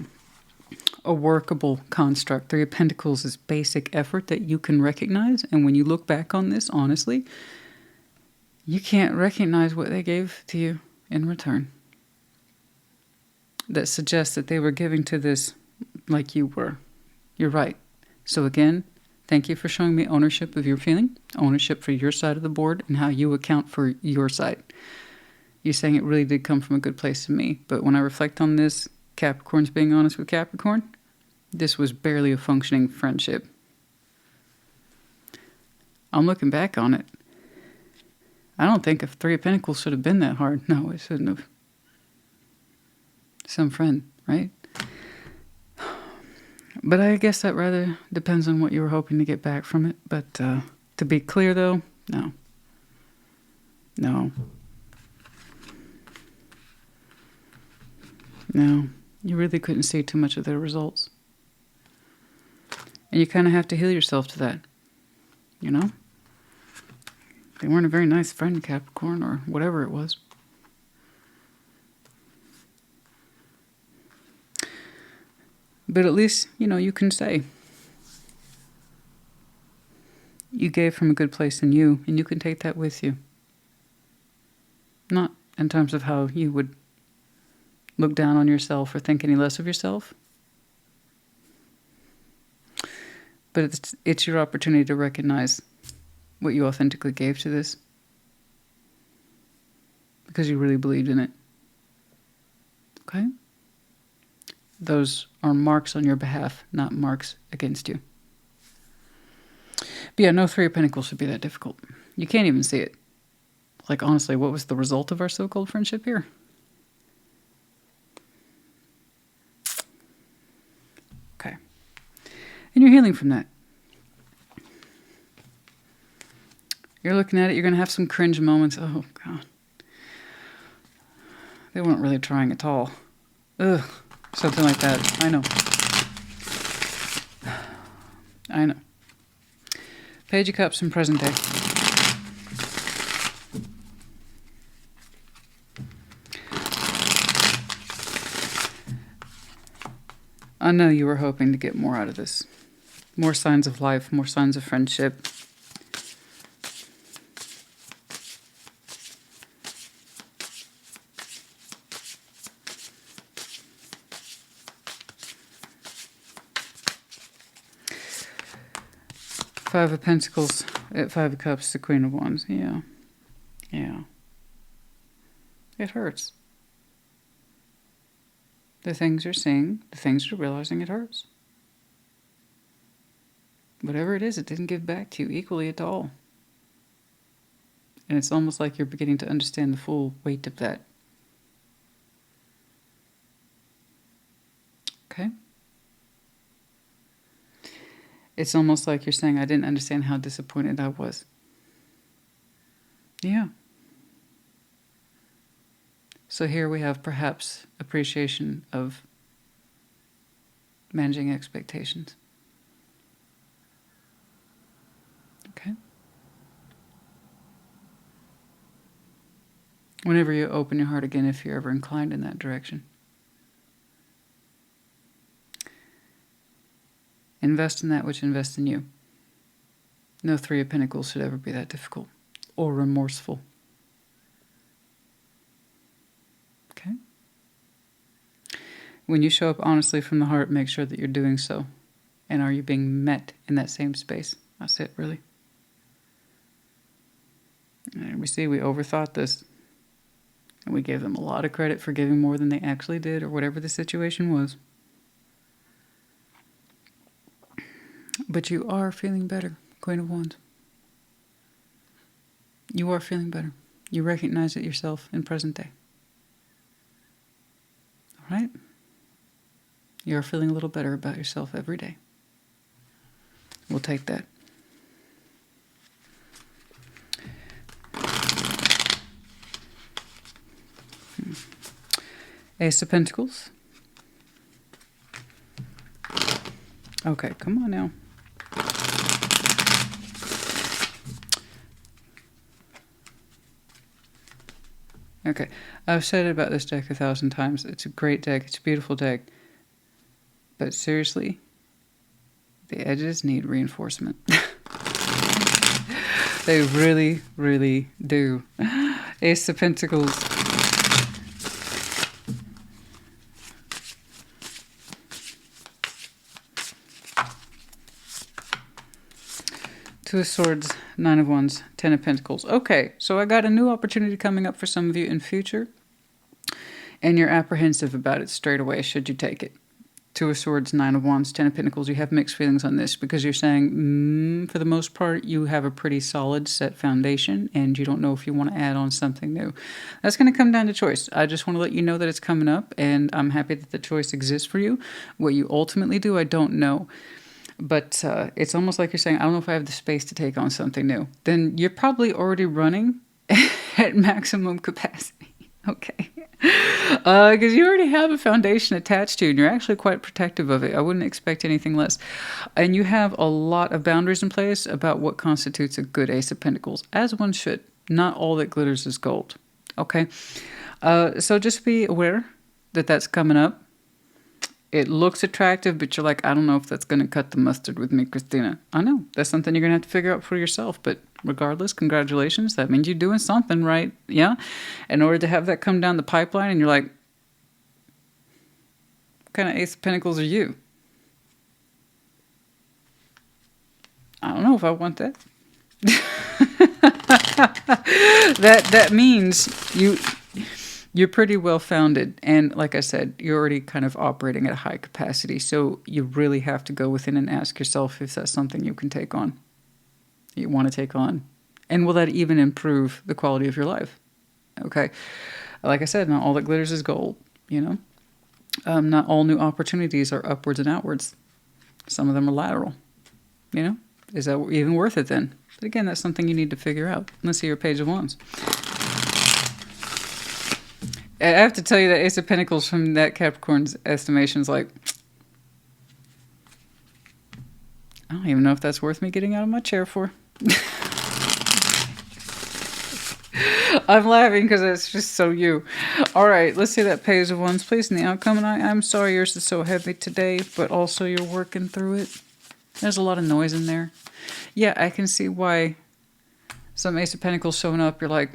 a workable construct. 3 of Pentacles is basic effort that you can recognize. And when you look back on this, honestly, you can't recognize what they gave to you in return. That suggests that they were giving to this like you were. You're right. So again, thank you for showing me ownership of your feeling, ownership for your side of the board, and how you account for your side. You're saying it really did come from a good place to me. But when I reflect on this, Capricorn's being honest with Capricorn, this was barely a functioning friendship. I'm looking back on it. I don't think a 3 of Pentacles should have been that hard. No, it shouldn't have. Some friend, right? But I guess that rather depends on what you were hoping to get back from it. But to be clear, though, no. No. No. You really couldn't see too much of the results. And you kind of have to heal yourself to that. You know? They weren't a very nice friend, Capricorn, or whatever it was. But at least, you can say you gave from a good place in you, and you can take that with you. Not in terms of how you would look down on yourself or think any less of yourself. But it's your opportunity to recognize what you authentically gave to this. Because you really believed in it. Okay? Those are marks on your behalf, not marks against you. But yeah, no Three of Pentacles should be that difficult. You can't even see it. Like, honestly, what was the result of our so-called friendship here? Okay. And you're healing from that. You're looking at it, you're going to have some cringe moments. Oh, God. They weren't really trying at all. Ugh. Something like that. I know. I know. Page of Cups in present day. I know you were hoping to get more out of this. More signs of life, more signs of friendship. Five of Pentacles at Five of Cups, the Queen of Wands. Yeah. Yeah. It hurts. The things you're seeing, the things you're realizing, it hurts. Whatever it is, it didn't give back to you equally at all. And it's almost like you're beginning to understand the full weight of that. Okay? It's almost like you're saying, I didn't understand how disappointed I was. Yeah. So here we have perhaps appreciation of managing expectations. Okay? Whenever you open your heart again, if you're ever inclined in that direction. Invest in that which invests in you. No Three of Pentacles should ever be that difficult or remorseful. Okay? When you show up honestly from the heart, make sure that you're doing so. And are you being met in that same space? That's it, really. And we see we overthought this. And we gave them a lot of credit for giving more than they actually did, or whatever the situation was. But you are feeling better, Queen of Wands. You are feeling better. You recognize it yourself in present day. All right? You're feeling a little better about yourself every day. We'll take that. Ace of Pentacles. Okay, come on now. Okay, I've said it about this deck 1,000 times. It's a great deck. It's a beautiful deck. But seriously, the edges need reinforcement. They really, really do. Ace of Pentacles. Two of Swords, Nine of Wands, Ten of Pentacles. Okay, so I got a new opportunity coming up for some of you in future. And you're apprehensive about it straight away, should you take it. Two of Swords, Nine of Wands, Ten of Pentacles. You have mixed feelings on this because you're saying, for the most part, you have a pretty solid set foundation and you don't know if you want to add on something new. That's going to come down to choice. I just want to let you know that it's coming up and I'm happy that the choice exists for you. What you ultimately do, I don't know. But it's almost like you're saying, I don't know if I have the space to take on something new. Then you're probably already running at maximum capacity. Okay. Because you already have a foundation attached to you and you're actually quite protective of it. I wouldn't expect anything less. And you have a lot of boundaries in place about what constitutes a good Ace of Pentacles, as one should. Not all that glitters is gold. Okay. So just be aware that that's coming up. It looks attractive, but you're like, I don't know if that's going to cut the mustard with me, Christina. I know. That's something you're going to have to figure out for yourself. But regardless, congratulations. That means you're doing something right. Yeah. In order to have that come down the pipeline, and you're like, what kind of Ace of Pentacles are you? I don't know if I want that. that means you're pretty well founded, and like I said, you're already kind of operating at a high capacity, so you really have to go within and ask yourself if that's something you can take on, you want to take on, and will that even improve the quality of your life? Okay, like I said, not all that glitters is gold, you know. Not all new opportunities are upwards and outwards. Some of them are lateral, you know. Is that even worth it then? But again, that's something you need to figure out. Let's see your Page of Wands. I have to tell you that Ace of Pentacles from that Capricorn's estimation is like, I don't even know if that's worth me getting out of my chair for. I'm laughing because it's just so you. All right, let's see that Page of Wands, please, and the outcome. And I'm sorry yours is so heavy today, but also you're working through it. There's a lot of noise in there. Yeah, I can see why some Ace of Pentacles showing up, you're like,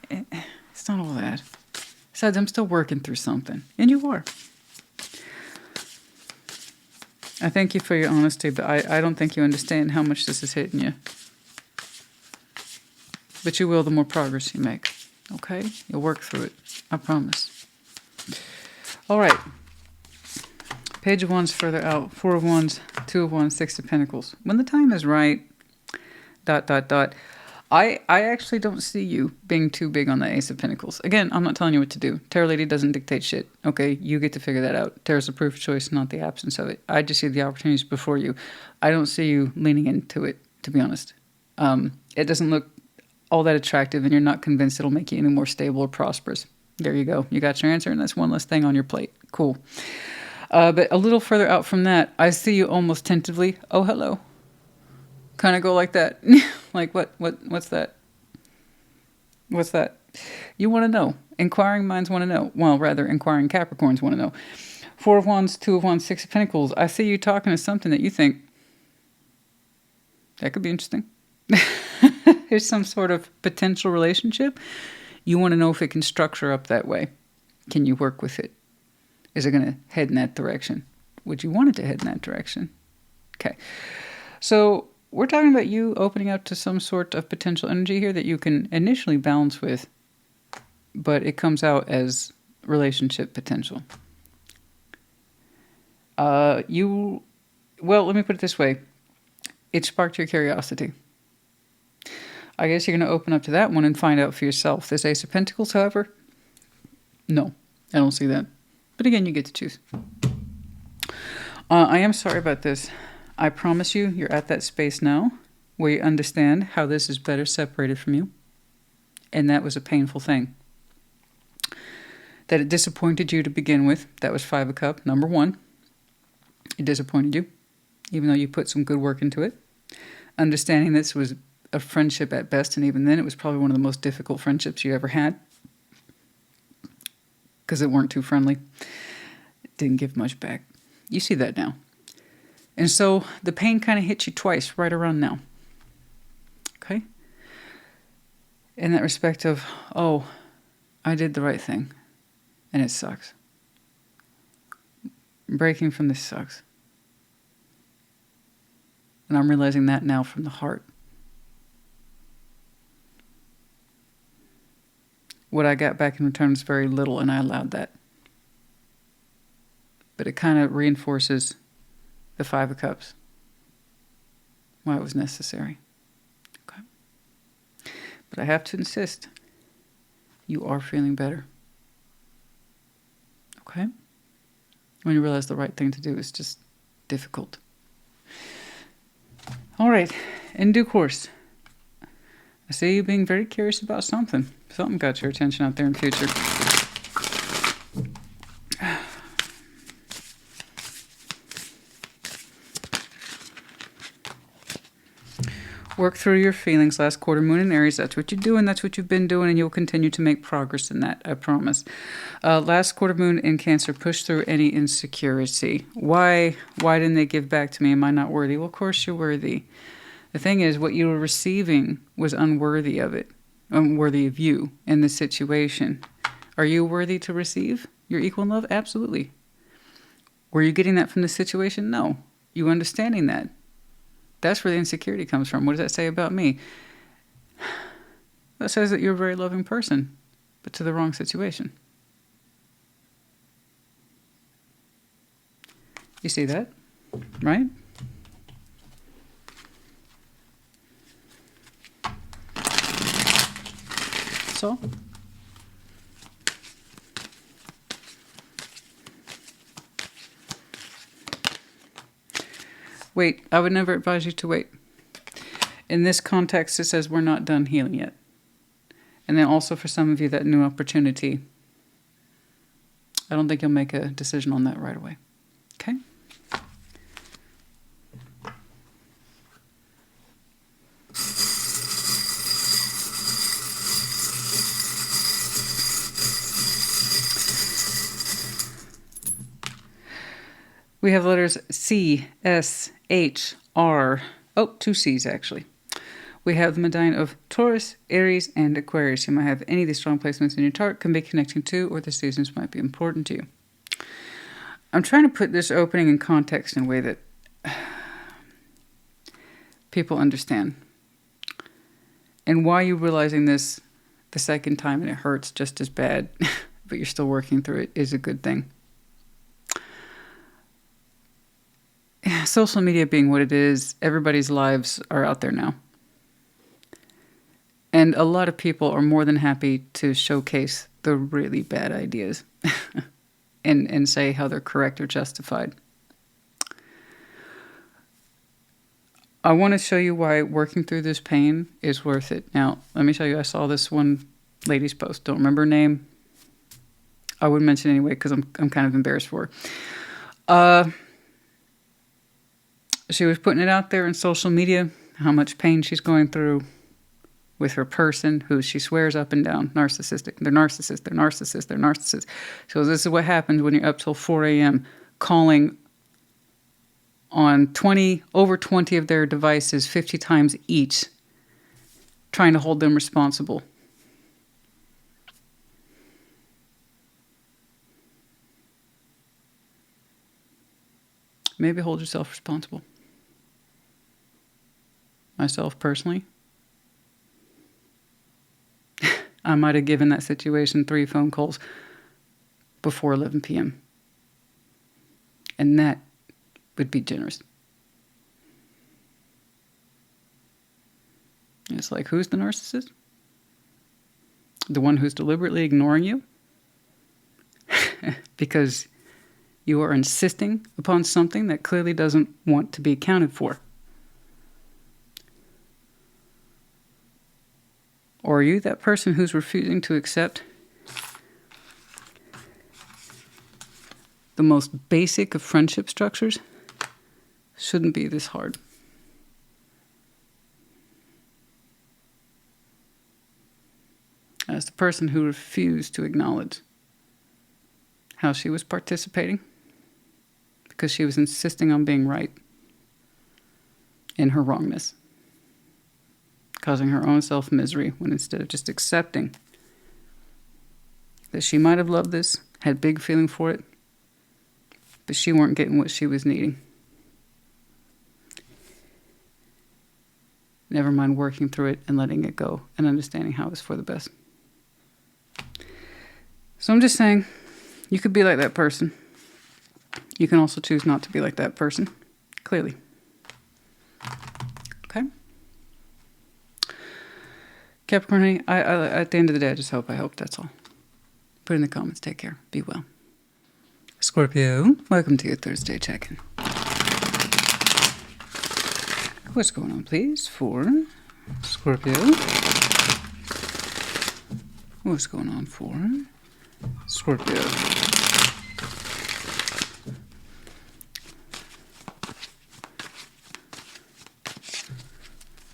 it's not all that. Besides, I'm still working through something. And you are. I thank you for your honesty, but I don't think you understand how much this is hitting you. But you will the more progress you make. Okay? You'll work through it. I promise. All right. Page of Wands further out. 4 of Wands, 2 of Wands, 6 of Pentacles. When the time is right, ... I actually don't see you being too big on the Ace of Pentacles. Again, I'm not telling you what to do. Tarot Lady doesn't dictate shit. Okay, you get to figure that out. Tarot's the proof of choice, not the absence of it. I just see the opportunities before you. I don't see you leaning into it, to be honest. It doesn't look all that attractive, and you're not convinced it'll make you any more stable or prosperous. There you go. You got your answer, and that's one less thing on your plate. Cool. But a little further out from that, I see you almost tentatively, oh, hello. Kind of go like that. Like, what's that? What's that? You want to know. Inquiring minds want to know. Well, rather, inquiring Capricorns want to know. 4 of Wands, 2 of Wands, 6 of Pentacles. I see you talking to something that you think, that could be interesting. Here's some sort of potential relationship. You want to know if it can structure up that way. Can you work with it? Is it going to head in that direction? Would you want it to head in that direction? Okay. So we're talking about you opening up to some sort of potential energy here that you can initially balance with, but it comes out as relationship potential. Well, let me put it this way. It sparked your curiosity. I guess you're going to open up to that one and find out for yourself. This Ace of Pentacles, however, no, I don't see that. But again, you get to choose. I am sorry about this. I promise you, you're at that space now where you understand how this is better separated from you. And that was a painful thing. That it disappointed you to begin with. That was 5 of Cups, number 1. It disappointed you, even though you put some good work into it. Understanding this was a friendship at best, and even then it was probably one of the most difficult friendships you ever had. Because it weren't too friendly. It didn't give much back. You see that now. And so the pain kind of hits you twice right around now. Okay? In that respect of, oh, I did the right thing. And it sucks. Breaking from this sucks. And I'm realizing that now from the heart. What I got back in return is very little, and I allowed that. But it kind of reinforces the 5 of Cups. Why it was necessary. Okay. But I have to insist. You are feeling better. Okay? When you realize the right thing to do is just difficult. All right. In due course. I see you being very curious about something. Something got your attention out there in the future. Work through your feelings. Last quarter, Moon in Aries. That's what you're doing. That's what you've been doing. And you'll continue to make progress in that. I promise. Last quarter moon in Cancer, push through any insecurity. Why didn't they give back to me? Am I not worthy? Well, of course you're worthy. The thing is, what you were receiving was unworthy of it, unworthy of you in this situation. Are you worthy to receive your equal in love? Absolutely. Were you getting that from the situation? No. You understanding that. That's where the insecurity comes from. What does that say about me? That says that you're a very loving person, but to the wrong situation. You see that, right? So, wait. I would never advise you to wait. In this context, it says we're not done healing yet. And then also for some of you, that new opportunity, I don't think you'll make a decision on that right away. Okay? We have letters C, S, H, R. Oh, 2 C's actually. We have the medallion of Taurus, Aries, and Aquarius. You might have any of these strong placements in your chart, can be connecting to, or the seasons might be important to you. I'm trying to put this opening in context in a way that people understand. And why you're realizing this the second time and it hurts just as bad, but you're still working through it, is a good thing. Social media being what it is, everybody's lives are out there now. And a lot of people are more than happy to showcase the really bad ideas and say how they're correct or justified. I want to show you why working through this pain is worth it. Now, let me show you. I saw this one lady's post. Don't remember her name. I wouldn't mention it anyway because I'm kind of embarrassed for her. She was putting it out there in social media, how much pain she's going through with her person who she swears up and down, narcissistic. They're narcissists, they're narcissists, they're narcissists. So this is what happens when you're up till 4 a.m. calling on over 20 of their devices 50 times each, trying to hold them responsible. Maybe hold yourself responsible. Myself personally, I might have given that situation 3 phone calls before 11 p.m. And that would be generous. It's like, who's the narcissist? The one who's deliberately ignoring you? Because you are insisting upon something that clearly doesn't want to be accounted for. Or are you that person who's refusing to accept the most basic of friendship structures? Shouldn't be this hard. As the person who refused to acknowledge how she was participating because she was insisting on being right in her wrongness, causing her own self-misery when instead of just accepting that she might have loved this, had big feeling for it, but she weren't getting what she was needing. Never mind working through it and letting it go and understanding how it's for the best. So I'm just saying, you could be like that person. You can also choose not to be like that person, clearly. Okay? Capricorn, I at the end of the day, I hope, that's all. Put in the comments, take care, be well. Scorpio, welcome to your Thursday check-in. What's going on, please, for Scorpio? What's going on for Scorpio?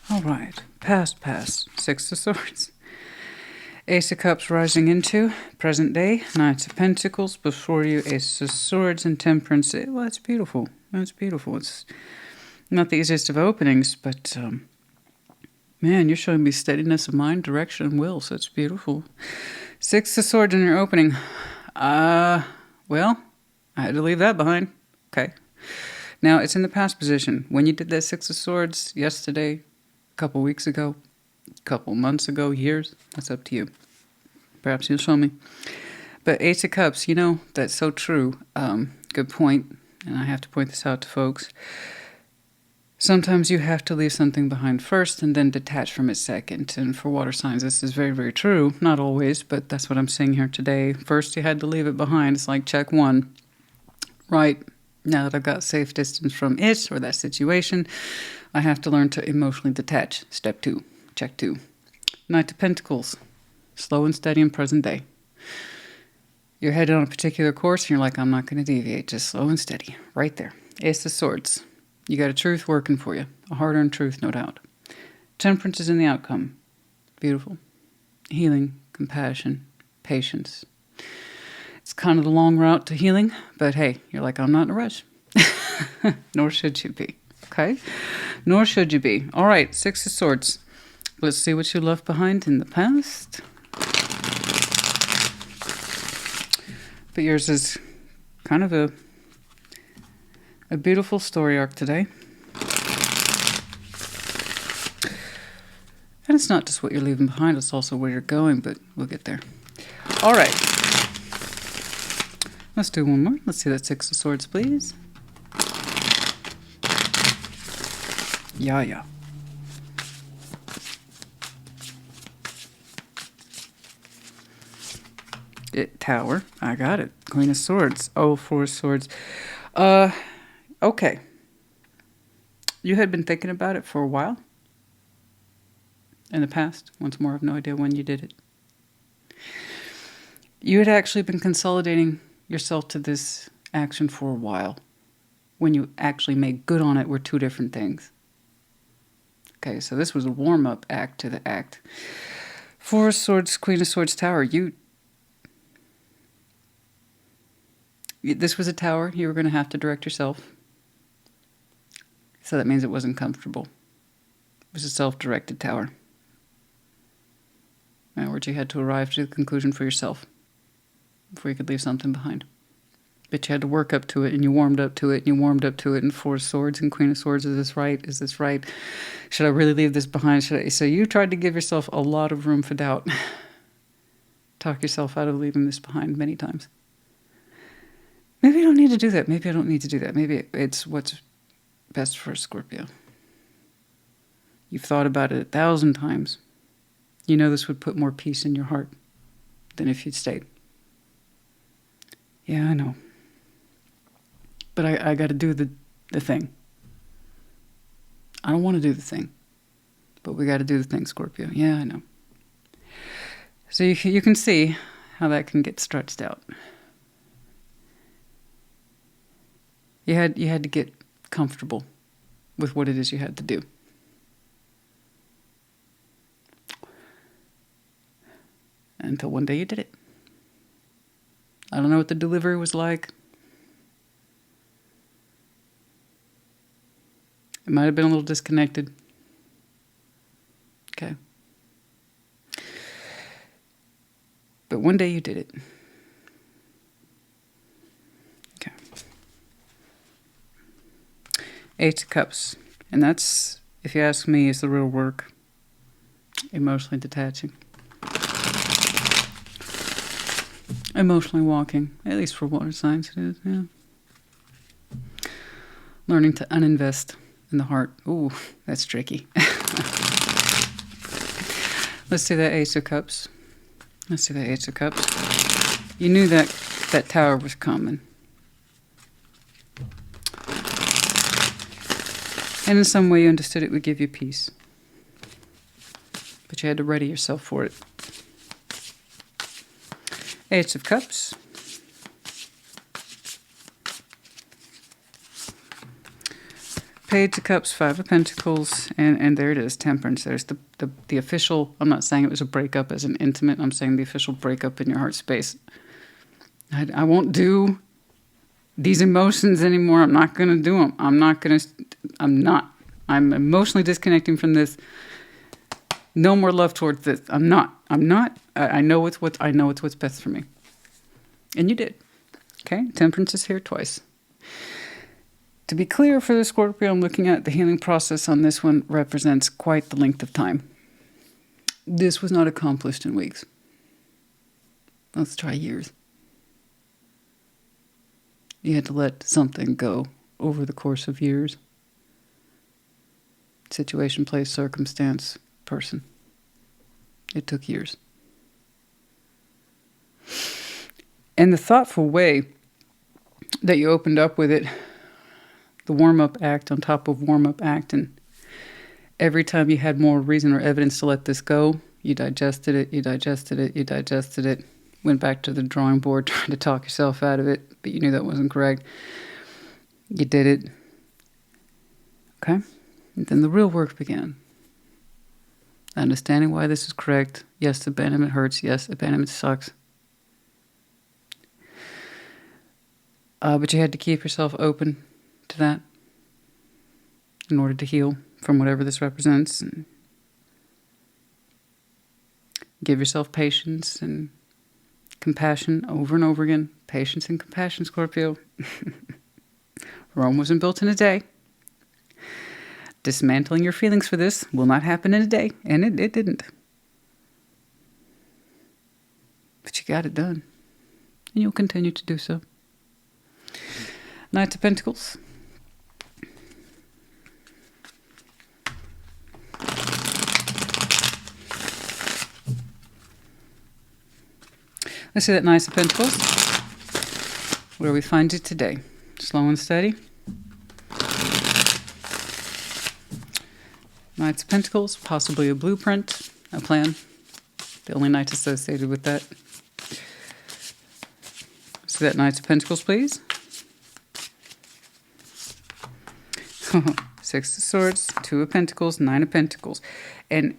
All right, pass, 6 of Swords. Ace of Cups rising into present day. Knights of Pentacles before you. Ace of Swords and Temperance. Well, that's beautiful. That's beautiful. It's not the easiest of openings, but man, you're showing me steadiness of mind, direction, and will, so it's beautiful. Six of Swords in your opening. Well, I had to leave that behind. Okay. Now, it's in the past position. When you did that Six of Swords yesterday, a couple weeks ago, a couple months ago, years, that's up to you. Perhaps you'll show me. But Ace of Cups, you know, that's so true. Good point. And I have to point this out to folks. Sometimes you have to leave something behind first and then detach from it second. And for water signs, this is very, very true. Not always, but that's what I'm saying here today. First, you had to leave it behind. It's like check one. Right, now that I've got safe distance from it or that situation, I have to learn to emotionally detach. Step two. Check two. Knight of Pentacles. Slow and steady in present day. You're headed on a particular course and you're like, I'm not going to deviate. Just slow and steady. Right there. Ace of Swords. You got a truth working for you. A hard-earned truth, no doubt. Temperance is in the outcome. Beautiful. Healing, compassion, patience. It's kind of the long route to healing, but hey, you're like, I'm not in a rush. Nor should you be. Okay? Nor should you be. All right, Six of Swords. Let's see what you left behind in the past. But yours is kind of a beautiful story arc today. And it's not just what you're leaving behind, it's also where you're going, but we'll get there. All right. Let's do one more. Let's see that Six of Swords, please. Yeah. Tower. I got it. Queen of Swords. Oh, Four of Swords. Okay. You had been thinking about it for a while? In the past? Once more, I have no idea when you did it. You had actually been consolidating yourself to this action for a while. When you actually made good on it were two different things. Okay, so this was a warm-up act to the act. Four of Swords, Queen of Swords, Tower. This was a tower you were going to have to direct yourself. So that means it wasn't comfortable. It was a self-directed tower. In other words, you had to arrive to the conclusion for yourself before you could leave something behind. But you had to work up to it, and you warmed up to it, and you warmed up to it, and Four of Swords and Queen of Swords. Is this right? Is this right? Should I really leave this behind? So you tried to give yourself a lot of room for doubt. Talk yourself out of leaving this behind many times. Maybe I don't need to do that. Maybe I don't need to do that. Maybe it's what's best for a Scorpio. You've thought about it 1,000 times. You know this would put more peace in your heart than if you'd stayed. Yeah, I know. But I got to do the thing. I don't want to do the thing. But we got to do the thing, Scorpio. Yeah, I know. So you can see how that can get stretched out. You had to get comfortable with what it is you had to do. Until one day you did it. I don't know what the delivery was like. It might have been a little disconnected. Okay. But one day you did it. Okay. Eight of Cups. And that's, if you ask me, is the real work. Emotionally detaching. Emotionally walking. At least for water signs it is, yeah. Learning to uninvest in the heart. Ooh, that's tricky. Let's do that Ace of Cups. Let's do that Ace of Cups. You knew that tower was coming. And in some way you understood it would give you peace. But you had to ready yourself for it. Ace of Cups. Page of Cups, Five of Pentacles, and there it is, Temperance. There's the official, I'm not saying it was a breakup as an intimate, I'm saying the official breakup in your heart space. I won't do these emotions anymore. I'm not going to do them. I'm emotionally disconnecting from this. No more love towards this. I know it's what's best for me. And you did. Okay? Temperance is here twice. To be clear for the Scorpio, I'm looking at the healing process on this one represents quite the length of time. This was not accomplished in weeks. Let's try years. You had to let something go over the course of years. Situation, place, circumstance, person. It took years. And the thoughtful way that you opened up with it, the warm-up act on top of warm-up act, and every time you had more reason or evidence to let this go, you digested it, went back to the drawing board trying to talk yourself out of it, but you knew that wasn't correct. You did it. Okay? And then the real work began. Understanding why this is correct. Yes, abandonment hurts. Yes, abandonment sucks. But you had to keep yourself open to that in order to heal from whatever this represents, and give yourself patience and compassion over and over again. Patience and compassion, Scorpio. Rome wasn't built in a day. Dismantling your feelings for this will not happen in a day, and it didn't. But you got it done, and you'll continue to do so. Knight of Pentacles. Let's see that Knight of Pentacles. Where we find it today. Slow and steady. Knights of Pentacles, possibly a blueprint, a plan. The only knight associated with that. See that Knights of Pentacles, please. Six of Swords, Two of Pentacles, Nine of Pentacles. And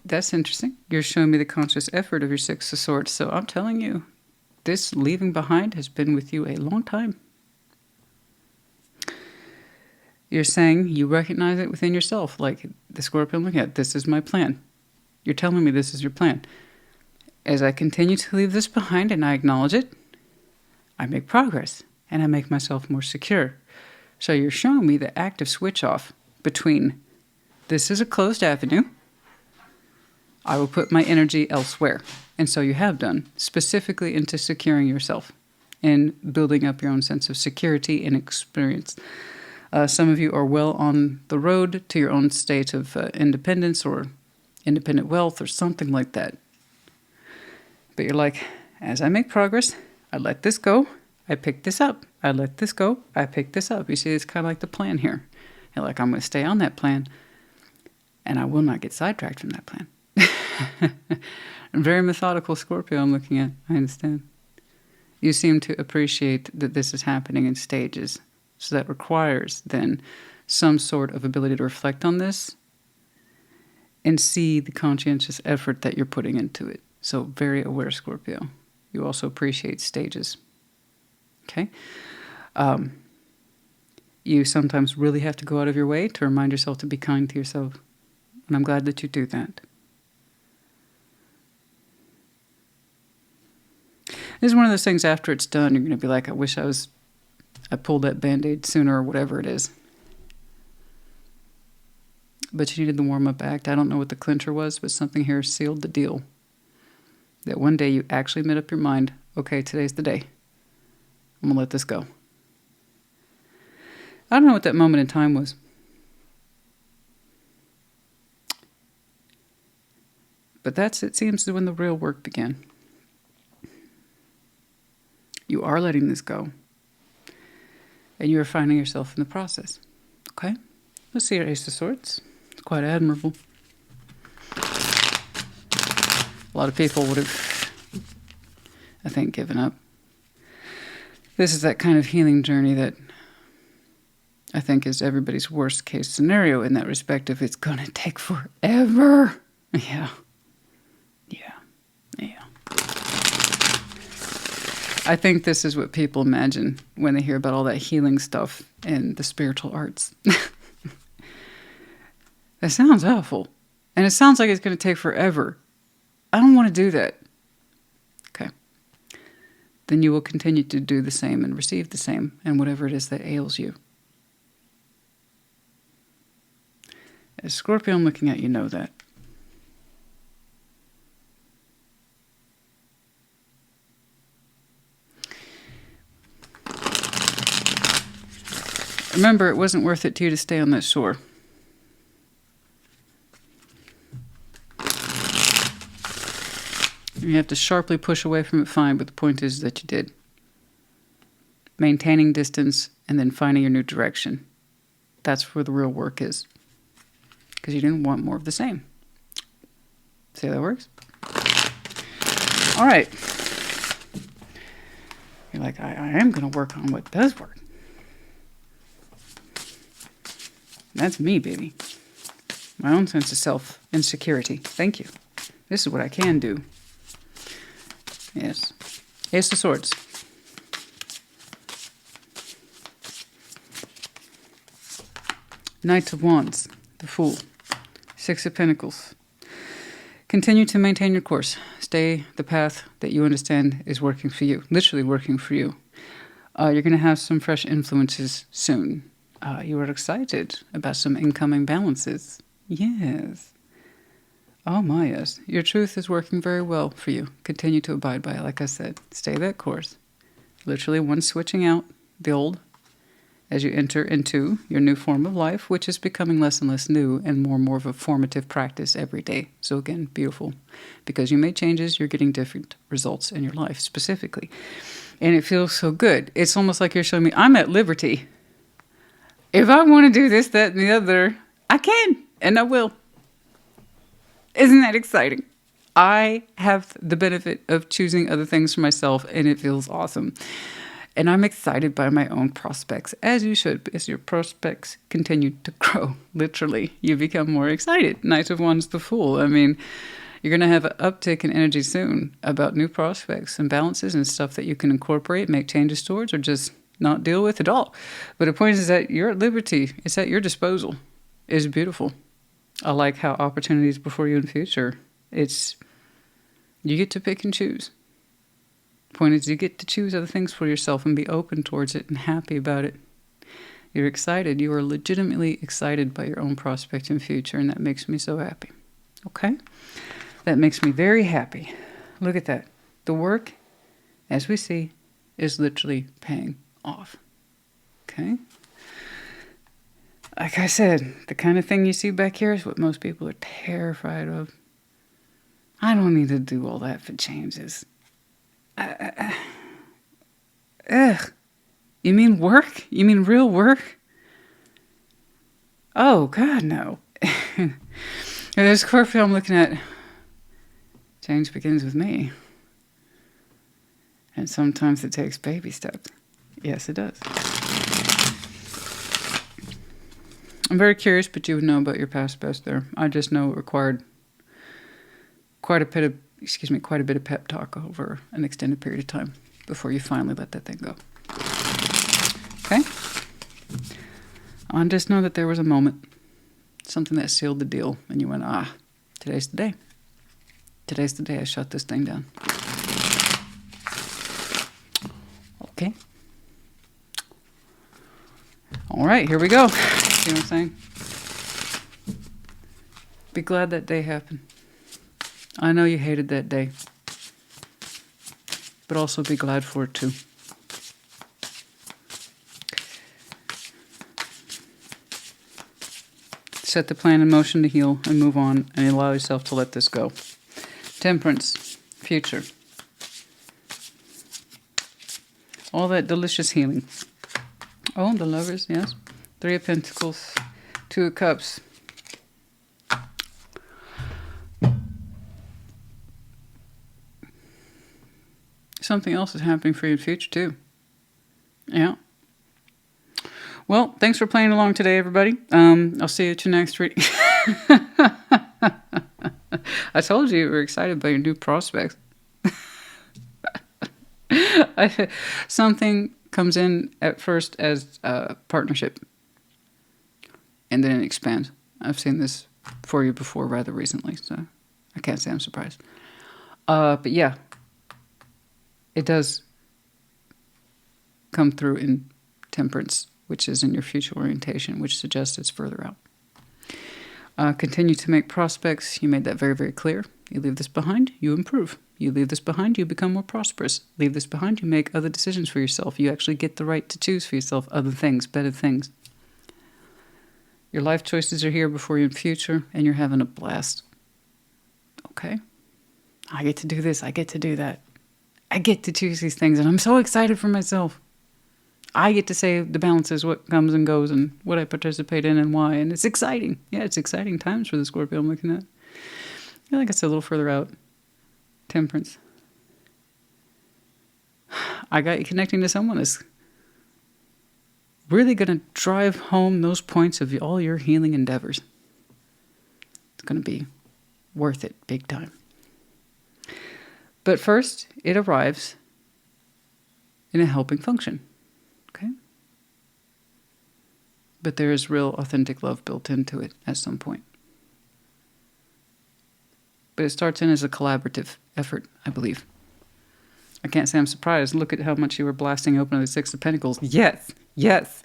that's interesting. You're showing me the conscious effort of your Six of Swords. So I'm telling you, this leaving behind has been with you a long time. You're saying you recognize it within yourself. Like the Scorpio I'm looking at, this is my plan. You're telling me this is your plan. As I continue to leave this behind and I acknowledge it, I make progress and I make myself more secure. So you're showing me the active switch off between this is a closed avenue, I will put my energy elsewhere. And so you have done, specifically into securing yourself and building up your own sense of security and experience. Some of you are well on the road to your own state of independence or independent wealth or something like that. But you're like, as I make progress, I let this go, I pick this up. I let this go, I pick this up. You see, it's kind of like the plan here. You're like, I'm going to stay on that plan, and I will not get sidetracked from that plan. Very methodical Scorpio I'm looking at. I understand. You seem to appreciate that this is happening in stages. So that requires then some sort of ability to reflect on this and see the conscientious effort that you're putting into it. So very aware Scorpio. You also appreciate stages. Okay? You sometimes really have to go out of your way to remind yourself to be kind to yourself. And I'm glad that you do that. This is one of those things after it's done, you're going to be like, I wish I pulled that Band-Aid sooner or whatever it is. But you needed the warm-up act. I don't know what the clincher was, but something here sealed the deal. That one day you actually made up your mind, okay, today's the day. I'm going to let this go. I don't know what that moment in time was. But it seems when the real work began. You are letting this go. And you are finding yourself in the process. Okay? Let's see your Ace of Swords. It's quite admirable. A lot of people would have, I think, given up. This is that kind of healing journey that I think, is everybody's worst case scenario in that respect if it's going to take forever. Yeah. I think this is what people imagine when they hear about all that healing stuff and the spiritual arts. That sounds awful. And it sounds like it's going to take forever. I don't want to do that. Okay. Then you will continue to do the same and receive the same and whatever it is that ails you. As Scorpio, I'm looking at you, know that. Remember, it wasn't worth it to you to stay on that shore. You have to sharply push away from it, fine, but the point is that you did. Maintaining distance and then finding your new direction. That's where the real work is. Because you didn't want more of the same. See how that works? All right. You're like, I am going to work on what does work. That's me, baby. My own sense of self and security. Thank you. This is what I can do. Yes. Ace of Swords. Knight of Wands. The Fool. Six of Pentacles. Continue to maintain your course. Stay the path that you understand is working for you. Literally working for you. You're going to have some fresh influences soon. You are excited about some incoming balances. Yes. Oh my, yes. Your truth is working very well for you. Continue to abide by it. Like I said, stay that course. Literally one switching out the old as you enter into your new form of life, which is becoming less and less new and more of a formative practice every day. So again, beautiful. Because you made changes, you're getting different results in your life specifically. And it feels so good. It's almost like you're showing me, I'm at liberty. If I want to do this, that, and the other, I can, and I will. Isn't that exciting? I have the benefit of choosing other things for myself, and it feels awesome. And I'm excited by my own prospects, as you should, as your prospects continue to grow. Literally, you become more excited. Knight of Wands, the Fool. I mean, you're going to have an uptick in energy soon about new prospects and balances and stuff that you can incorporate, make changes towards, or just not deal with at all. But the point is that you're at liberty. It's at your disposal. It's beautiful. I like how opportunities before you in the future, you get to pick and choose. The point is you get to choose other things for yourself and be open towards it and happy about it. You're excited. You are legitimately excited by your own prospect and future, and that makes me so happy. Okay? That makes me very happy. Look at that. The work, as we see, is literally paying off. Okay? Like I said, the kind of thing you see back here is what most people are terrified of. I don't need to do all that for changes. Ugh. You mean work? You mean real work? Oh, God, no. There's Scorpio I'm looking at. Change begins with me. And sometimes it takes baby steps. Yes, it does. I'm very curious, but you would know about your past best there. I just know it required quite a bit of pep talk over an extended period of time before you finally let that thing go. Okay? I just know that there was a moment, something that sealed the deal, and you went, today's the day. Today's the day I shut this thing down. Okay. All right, here we go. See what I'm saying? Be glad that day happened. I know you hated that day. But also be glad for it too. Set the plan in motion to heal and move on and allow yourself to let this go. Temperance, future. All that delicious healing. Oh, the Lovers, yes. Three of Pentacles, Two of Cups. Something else is happening for you in the future, too. Yeah. Well, thanks for playing along today, everybody. I'll see you at your next reading. I told you were excited by your new prospects. Something comes in at first as a partnership, and then it expands. I've seen this for you before rather recently, so I can't say I'm surprised. But yeah, it does come through in temperance, which is in your future orientation, which suggests it's further out. Continue to make prospects. You made that very, very clear. You leave this behind, you improve. You leave this behind, you become more prosperous. Leave this behind, you make other decisions for yourself. You actually get the right to choose for yourself other things, better things. Your life choices are here before your future, and you're having a blast. Okay? I get to do this, I get to do that. I get to choose these things, and I'm so excited for myself. I get to say the balance is what comes and goes and what I participate in and why, and it's exciting. Yeah, it's exciting times for the Scorpio I'm looking at. I feel like it's a little further out. Temperance. I got you connecting to someone that's really going to drive home those points of all your healing endeavors. It's going to be worth it big time. But first, it arrives in a helping function. Okay? But there is real authentic love built into it at some point. But it starts in as a collaborative effort, I believe. I can't say I'm surprised. Look at how much you were blasting open the Six of Pentacles. Yes, yes,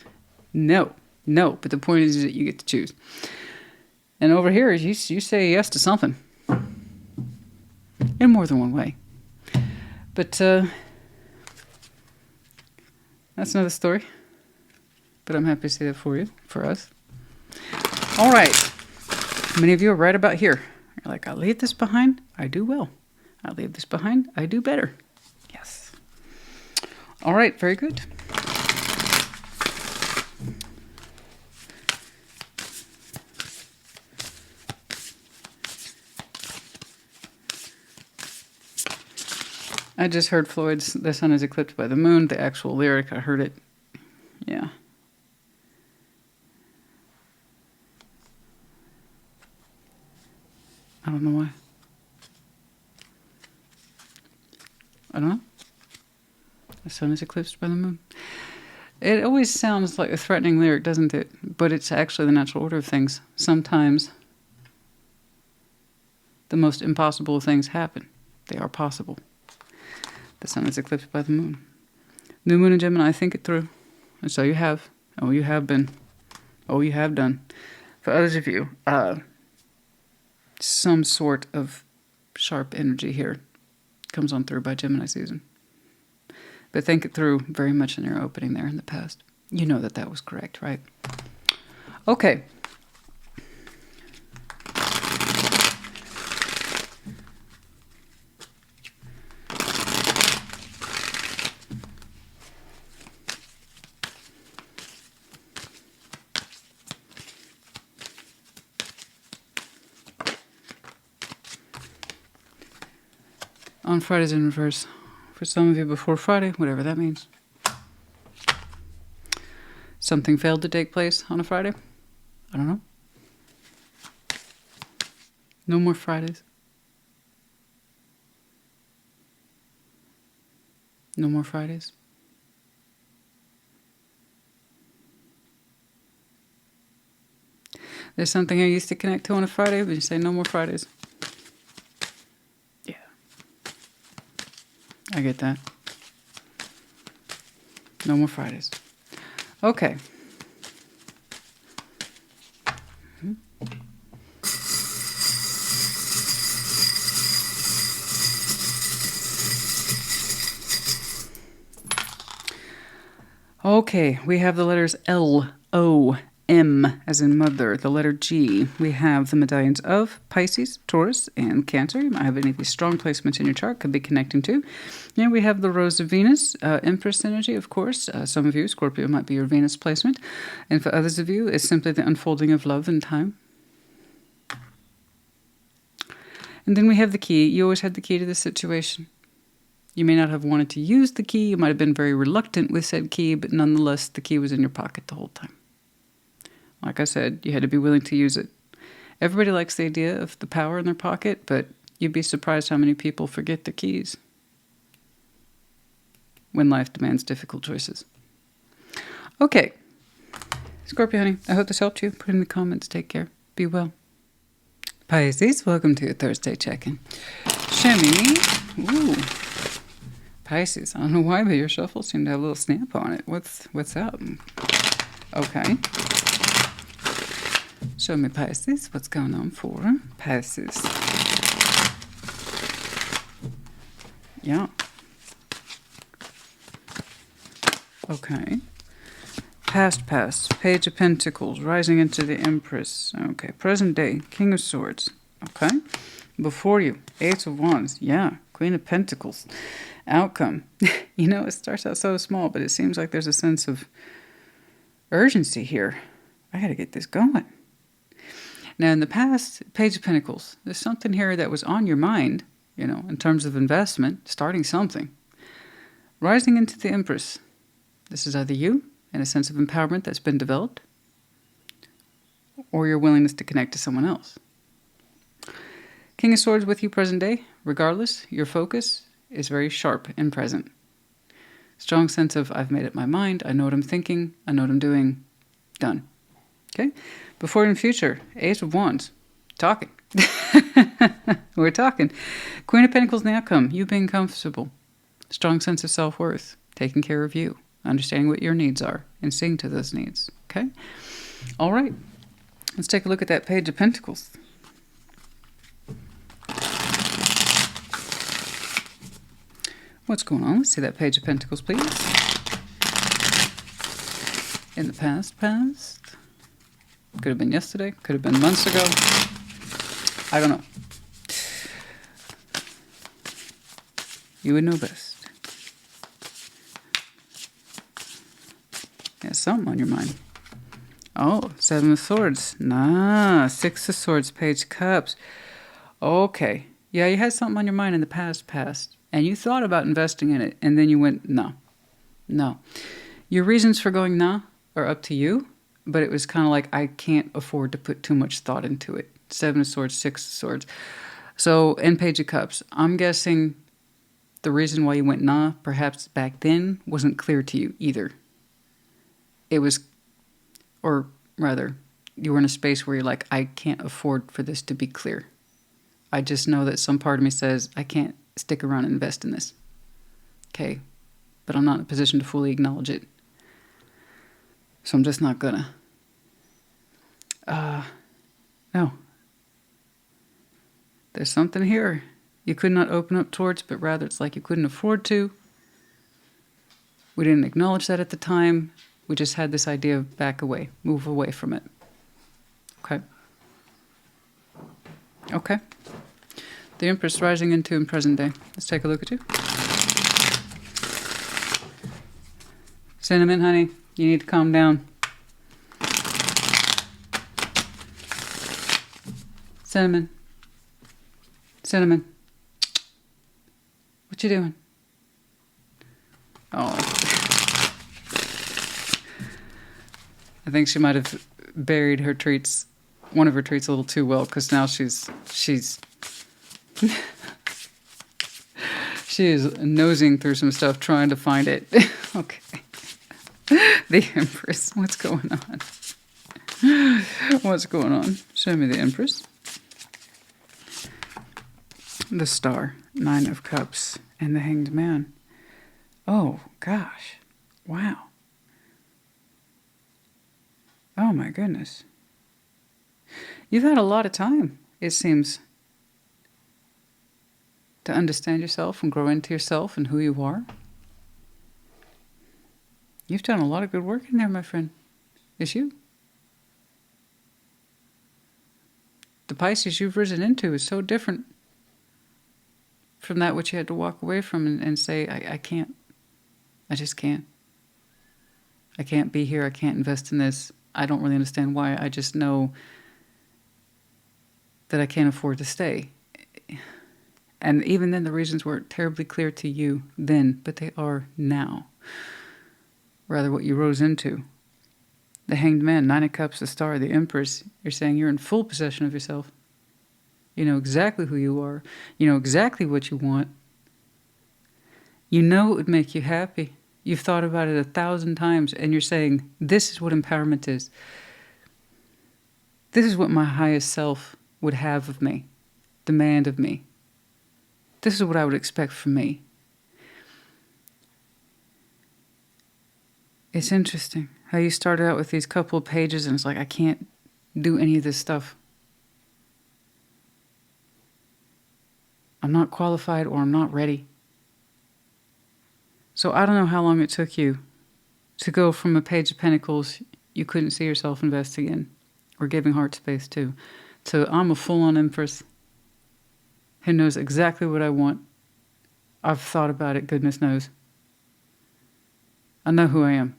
no, no. But the point is that you get to choose. And over here, you say yes to something. In more than one way. But that's another story. But I'm happy to say that for you, for us. All right. Many of you are right about here. You're like, I leave this behind, I do well. I leave this behind, I do better. Yes. All right, very good. I just heard Floyd's The Sun is Eclipsed by the Moon, the actual lyric. I heard it. Yeah. I don't know why. I don't know. The sun is eclipsed by the moon. It always sounds like a threatening lyric, doesn't it? But it's actually the natural order of things. Sometimes the most impossible of things happen. They are possible. The sun is eclipsed by the moon. New moon in Gemini, think it through. And so you have. Oh, you have been. Oh, you have done. For others of you, some sort of sharp energy here comes on through by Gemini season. But think it through very much in your opening there in the past. You know that that was correct, right? Okay. On Fridays in reverse. For some of you before Friday, whatever that means. Something failed to take place on a Friday? I don't know. No more Fridays. No more Fridays. There's something I used to connect to on a Friday, but you say no more Fridays. I get that. No more Fridays. Okay. Okay, we have the letters L, O, M as in mother, the letter G. We have the medallions of Pisces, Taurus, and Cancer. You might have any of these strong placements in your chart, could be connecting to. And we have the Rose of Venus, Empress energy, of course. Some of you, Scorpio, might be your Venus placement. And for others of you, it's simply the unfolding of love and time. And then we have the key. You always had the key to the situation. You may not have wanted to use the key. You might have been very reluctant with said key, but nonetheless, the key was in your pocket the whole time. Like I said, you had to be willing to use it. Everybody likes the idea of the power in their pocket, but you'd be surprised how many people forget their keys when life demands difficult choices. Okay. Scorpio, honey, I hope this helped you. Put in the comments. Take care. Be well. Pisces, welcome to your Thursday check-in. Gemini. Ooh. Pisces, I don't know why, but your shuffle seemed to have a little snap on it. What's up? Okay. Show me, Pisces, what's going on for Pisces. Yeah. Okay. Past, Page of Pentacles, rising into the Empress. Okay. Present day, King of Swords. Okay. Before you, Ace of Wands. Yeah. Queen of Pentacles. Outcome. You know, it starts out so small, but it seems like there's a sense of urgency here. I got to get this going. Now, in the past, Page of Pentacles, there's something here that was on your mind, you know, in terms of investment, starting something. Rising into the Empress. This is either you and a sense of empowerment that's been developed, or your willingness to connect to someone else. King of Swords with you present day. Regardless, your focus is very sharp and present. Strong sense of, I've made up my mind, I know what I'm thinking, I know what I'm doing, done. Okay? Before in future, Ace of Wands, talking. We're talking. Queen of Pentacles in the outcome, you being comfortable. Strong sense of self-worth, taking care of you, understanding what your needs are, and seeing to those needs. Okay? All right. Let's take a look at that Page of Pentacles. What's going on? Let's see that Page of Pentacles, please. In the past. Could have been yesterday. Could have been months ago. I don't know. You would know best. Yeah, something on your mind. Oh, Seven of Swords. Nah, Six of Swords, Page of Cups. Okay. Yeah, you had something on your mind in the past. And you thought about investing in it, and then you went, no. Your reasons for going nah are up to you, but it was kind of like, I can't afford to put too much thought into it. Seven of Swords, Six of Swords. So, in Page of Cups, I'm guessing the reason why you went nah, perhaps back then, wasn't clear to you either. It was, or rather, you were in a space where you're like, I can't afford for this to be clear. I just know that some part of me says, I can't stick around and invest in this. Okay, but I'm not in a position to fully acknowledge it. So I'm just not gonna. No. There's something here you could not open up towards, but rather it's like you couldn't afford to. We didn't acknowledge that at the time. We just had this idea of back away, move away from it. Okay. Okay. The Empress rising into in present day. Let's take a look at you. Cinnamon, honey, you need to calm down. Cinnamon. What you doing? Oh. I think she might have buried her treats, one of her treats a little too well, because now she's she is nosing through some stuff trying to find it. Okay. The Empress. What's going on? What's going on? Show me the Empress. The Star. Nine of Cups. And the Hanged Man. Oh, gosh. Wow. Oh, my goodness. You've had a lot of time, it seems, to understand yourself and grow into yourself and who you are. You've done a lot of good work in there, my friend. It's you. The Pisces you've risen into is so different from that which you had to walk away from and say, I can't. I just can't. I can't be here. I can't invest in this. I don't really understand why. I just know that I can't afford to stay. And even then, the reasons weren't terribly clear to you then, but they are now. Rather, what you rose into. The Hanged Man, Nine of Cups, the Star, the Empress. You're saying you're in full possession of yourself. You know exactly who you are. You know exactly what you want. You know it would make you happy. You've thought about it 1,000 times, and you're saying, this is what empowerment is. This is what my highest self would have of me, demand of me. This is what I would expect from me. It's interesting how you started out with these couple of pages, and it's like, I can't do any of this stuff. I'm not qualified, or I'm not ready. So I don't know how long it took you to go from a Page of Pentacles you couldn't see yourself investing in or giving heart space to I'm a full-on Empress who knows exactly what I want. I've thought about it, goodness knows. I know who I am.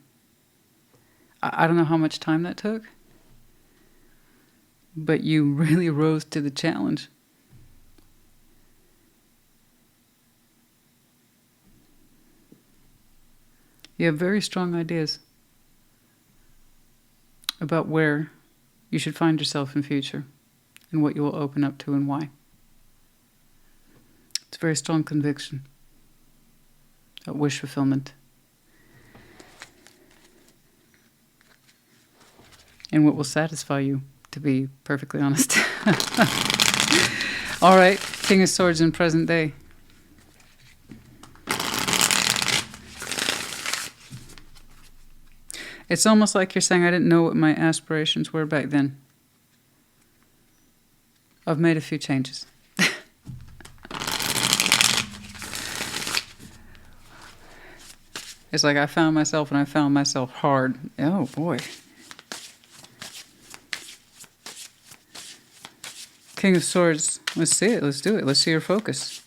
I don't know how much time that took, but you really rose to the challenge. You have very strong ideas about where you should find yourself in future and what you will open up to and why. It's a very strong conviction, a wish fulfillment. And what will satisfy you, to be perfectly honest. All right, King of Swords in present day. It's almost like you're saying, I didn't know what my aspirations were back then. I've made a few changes. It's like I found myself, and I found myself hard. Oh, boy. King of Swords. Let's see it. Let's do it. Let's see your focus.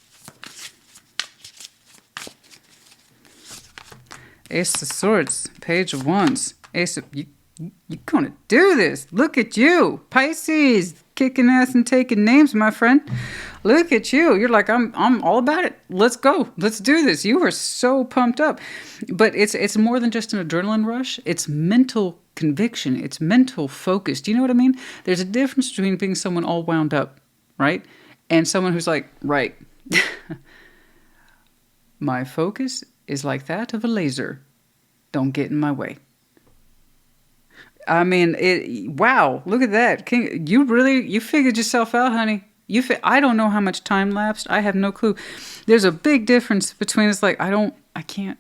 Ace of Swords, Page of Wands, Ace of... You're gonna do this. Look at you. Pisces, kicking ass and taking names, my friend. Look at you. You're like, I'm all about it. Let's go. Let's do this. You are so pumped up. But it's more than just an adrenaline rush. It's mental conviction. It's mental focus. Do you know what I mean? There's a difference between being someone all wound up, right? And someone who's like, right. My focus is like that of a laser. Don't get in my way. I mean, wow, look at that. You figured yourself out, honey. I don't know how much time lapsed. I have no clue. There's a big difference between it's like, I can't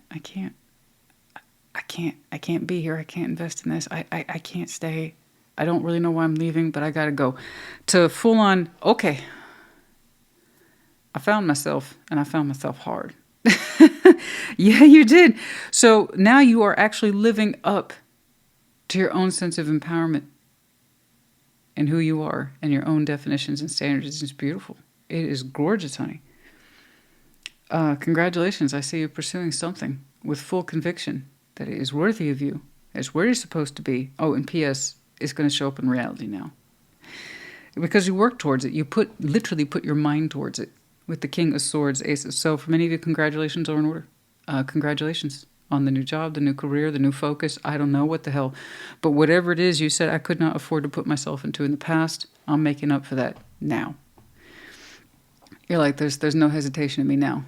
be here. I can't invest in this. I can't stay. I don't really know why I'm leaving, but I got to go. To full on, okay. I found myself, and I found myself hard. Yeah, you did. So now you are actually living up to your own sense of empowerment and who you are and your own definitions and standards. It's beautiful. It is gorgeous, honey. Congratulations. I see you pursuing something with full conviction that it is worthy of you. It's where you're supposed to be. Oh, and P.S. it's going to show up in reality now. Because you work towards it. You literally put your mind towards it. With the King of Swords, Aces. So for many of you, congratulations are in order. Congratulations on the new job, the new career, the new focus. I don't know what the hell. But whatever it is you said I could not afford to put myself into in the past, I'm making up for that now. You're like, there's no hesitation in me now.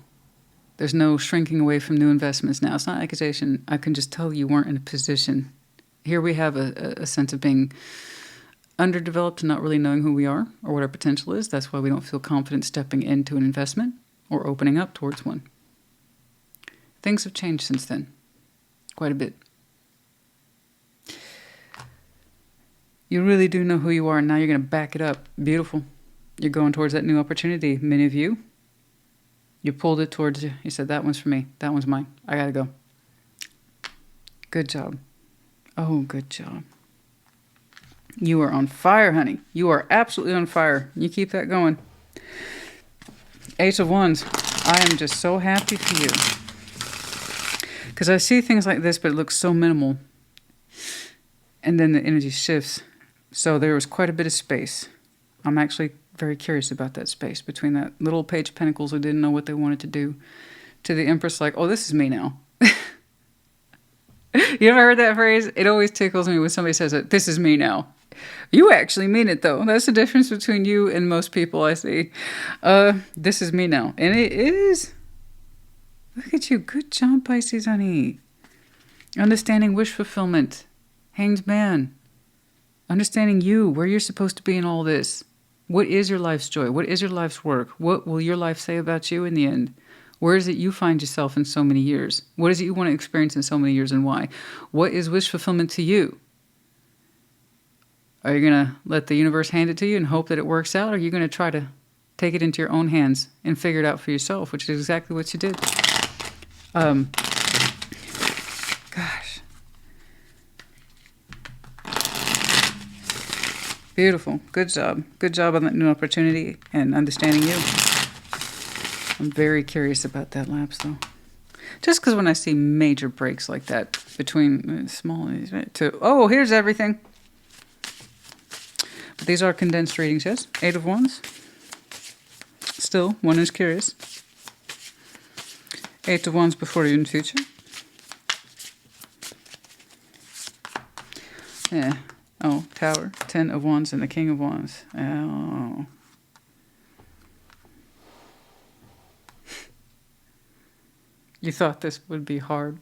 There's no shrinking away from new investments now. It's not accusation. I can just tell you weren't in a position. Here we have a sense of being underdeveloped and not really knowing who we are or what our potential is. That's why we don't feel confident stepping into an investment or opening up towards one. Things have changed since then, quite a bit. You really do know who you are, and now you're going to back it up. Beautiful. You're going towards that new opportunity. Many of you, you pulled it towards you. You said, that one's for me. That one's mine. I got to go. Good job. Oh, good job. You are on fire, honey. You are absolutely on fire. You keep that going. Ace of Wands. I am just so happy for you. Because I see things like this, but it looks so minimal. And then the energy shifts. So there was quite a bit of space. I'm actually Very curious about that space between that little Page of Pentacles who didn't know what they wanted to do to the Empress like, oh, this is me now. You ever heard that phrase? It always tickles me when somebody says it. This is me now. You actually mean it, though. That's the difference between you and most people I see. This is me now. And it is. Look at you. Good job, Pisces, honey. Understanding wish fulfillment. Hanged Man. Understanding you, where you're supposed to be in all this. What is your life's joy? What is your life's work? What will your life say about you in the end? Where is it you find yourself in so many years? What is it you want to experience in so many years and why? What is wish fulfillment to you? Are you going to let the universe hand it to you and hope that it works out? Or are you going to try to take it into your own hands and figure it out for yourself, which is exactly what you did? Gosh. Beautiful. Good job. Good job on that new opportunity and understanding you. I'm very curious about that lapse, though. Just because when I see major breaks like that between small and to, oh, here's everything. But these are condensed readings, yes? 8 of Wands. Still, one is curious. 8 of Wands before you in the future. Yeah. Oh, Tower. 10 of Wands and the King of Wands. Oh. You thought this would be hard.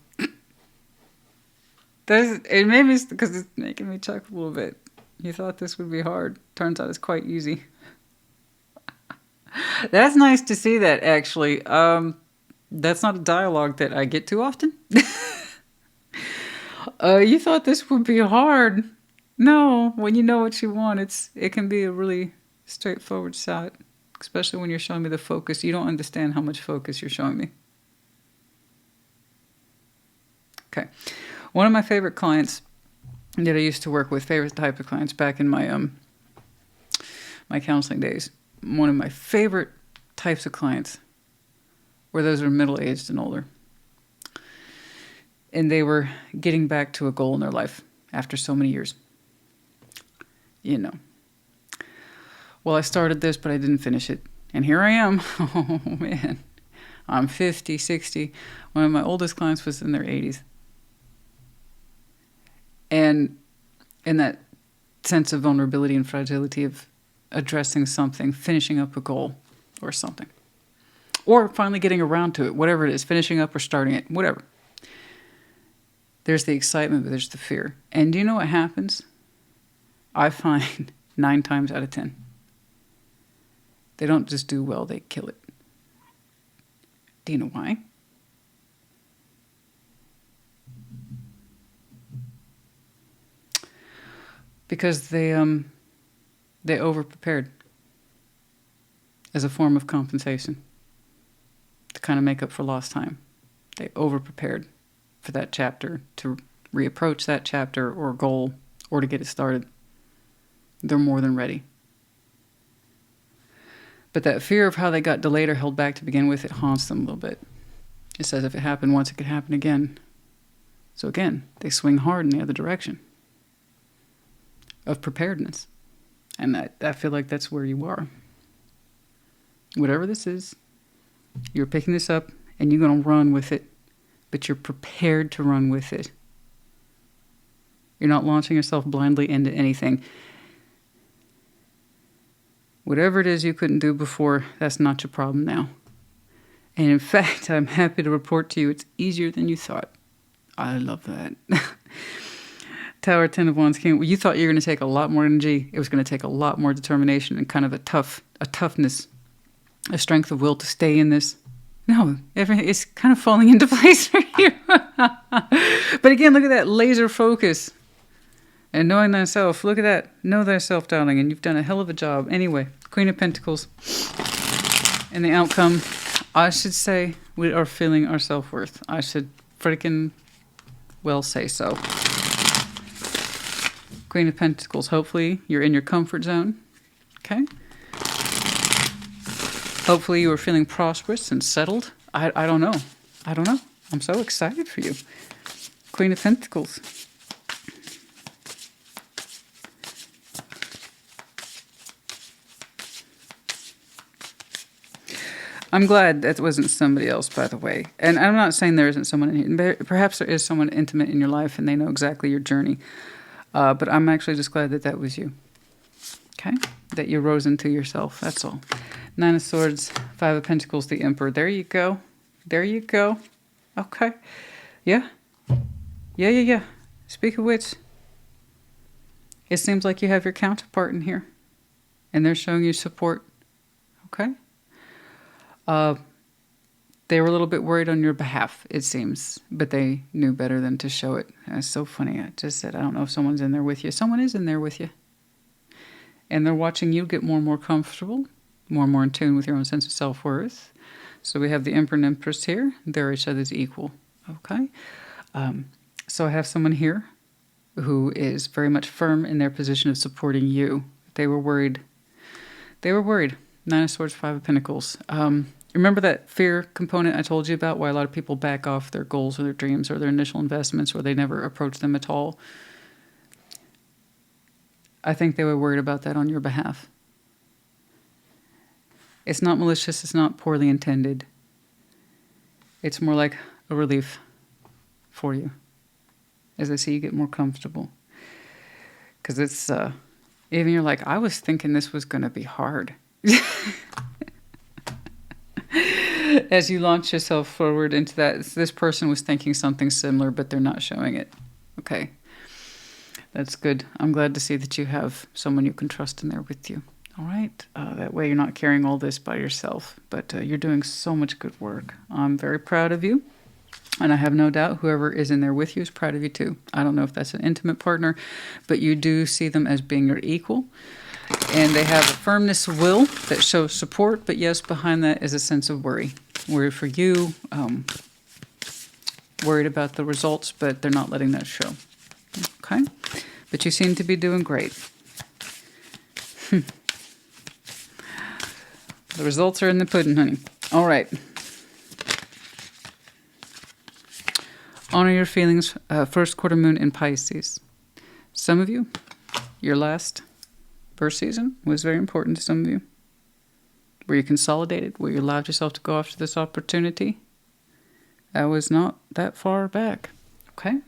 It made me, because it's making me chuckle a little bit. You thought this would be hard. Turns out it's quite easy. That's nice to see that, actually. That's not a dialogue that I get too often. You thought this would be hard. No, when you know what you want, it can be a really straightforward shot. Especially when you're showing me the focus. You don't understand how much focus you're showing me. Okay. One of my favorite clients that I used to work with, favorite type of clients back in my my counseling days, one of my favorite types of clients were those who are middle-aged and older. And they were getting back to a goal in their life after so many years. You know. Well, I started this, but I didn't finish it. And here I am. Oh, man. I'm 50, 60. One of my oldest clients was in their 80s. And in that sense of vulnerability and fragility of addressing something, finishing up a goal or something. Or finally getting around to it, whatever it is, finishing up or starting it, whatever. There's the excitement, but there's the fear. And do you know what happens? I find 9 times out of 10. They don't just do well, they kill it. Do you know why? Because they over-prepared as a form of compensation to kind of make up for lost time. They over-prepared for that chapter, to reapproach that chapter or goal, or to get it started. They're more than ready. But that fear of how they got delayed or held back to begin with, it haunts them a little bit. It says if it happened once, it could happen again. So again, they swing hard in the other direction of preparedness. And I feel like that's where you are. Whatever this is, you're picking this up and you're going to run with it, but you're prepared to run with it. You're not launching yourself blindly into anything. Whatever it is you couldn't do before, that's not your problem now. And in fact, I'm happy to report to you it's easier than you thought. I love that. Tower, 10 of Wands, King. Well, you thought you were going to take a lot more energy. It was going to take a lot more determination and kind of a toughness, a strength of will to stay in this. No, everything is kind of falling into place for you. But again, look at that laser focus. And knowing thyself, look at that. Know thyself, darling, and you've done a hell of a job. Anyway, Queen of Pentacles. And the outcome, I should say, we are feeling our self-worth. I should freaking well say so. Queen of Pentacles, hopefully you're in your comfort zone. Okay? Hopefully you are feeling prosperous and settled. I don't know. I don't know. I'm so excited for you. Queen of Pentacles. I'm glad that wasn't somebody else, by the way. And I'm not saying there isn't someone in here. Perhaps there is someone intimate in your life and they know exactly your journey. But I'm actually just glad that that was you. Okay? That you rose into yourself. That's all. 9 of Swords, 5 of Pentacles, the Emperor. There you go. There you go. Okay. Yeah. Yeah. Speak of which, it seems like you have your counterpart in here. And they're showing you support. Okay? They were a little bit worried on your behalf, it seems. But they knew better than to show it. That's so funny. I just said, I don't know if someone's in there with you. Someone is in there with you. And they're watching you get more and more comfortable. More and more in tune with your own sense of self-worth. So we have the Emperor and Empress here. They're each other's equal. Okay? So I have someone here who is very much firm in their position of supporting you. They were worried. They were worried. 9 of Swords, 5 of Pentacles. Remember that fear component I told you about, why a lot of people back off their goals or their dreams or their initial investments, or they never approach them at all? I think they were worried about that on your behalf. It's not malicious. It's not poorly intended. It's more like a relief for you as I see you get more comfortable. Because it's, even you're like, I was thinking this was going to be hard. As you launch yourself forward into that, this person was thinking something similar, but they're not showing it. Okay. That's good. I'm glad to see that you have someone you can trust in there with you. All right. That way you're not carrying all this by yourself, but you're doing so much good work. I'm very proud of you. And I have no doubt whoever is in there with you is proud of you too. I don't know if that's an intimate partner, but you do see them as being your equal. And they have a firmness of will that shows support, but yes, behind that is a sense of worry. Worry for you, worried about the results, but they're not letting that show. Okay? But you seem to be doing great. The results are in the pudding, honey. All right. Honor your feelings. First quarter moon in Pisces. Some of you, your last birth season was very important to some of you. Were you consolidated? Were you allowed yourself to go after this opportunity? That was not that far back. Okay?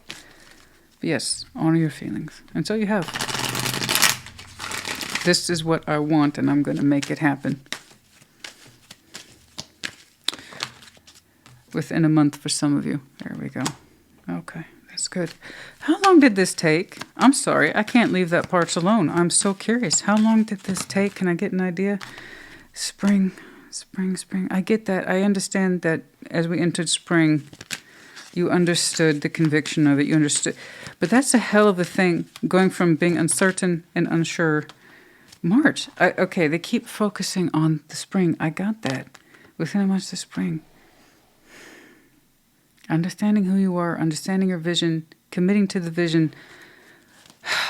But yes, honor your feelings. And so you have. This is what I want, and I'm going to make it happen. Within a month for some of you. There we go. Okay, that's good. How long did this take? I'm sorry, I can't leave that part alone. I'm so curious. How long did this take? Can I get an idea? Spring. I get that. I understand that as we entered spring, you understood the conviction of it. You understood. But that's a hell of a thing, going from being uncertain and unsure. March. Okay, they keep focusing on the spring. I got that. Within a month, the spring. Understanding who you are, understanding your vision, committing to the vision.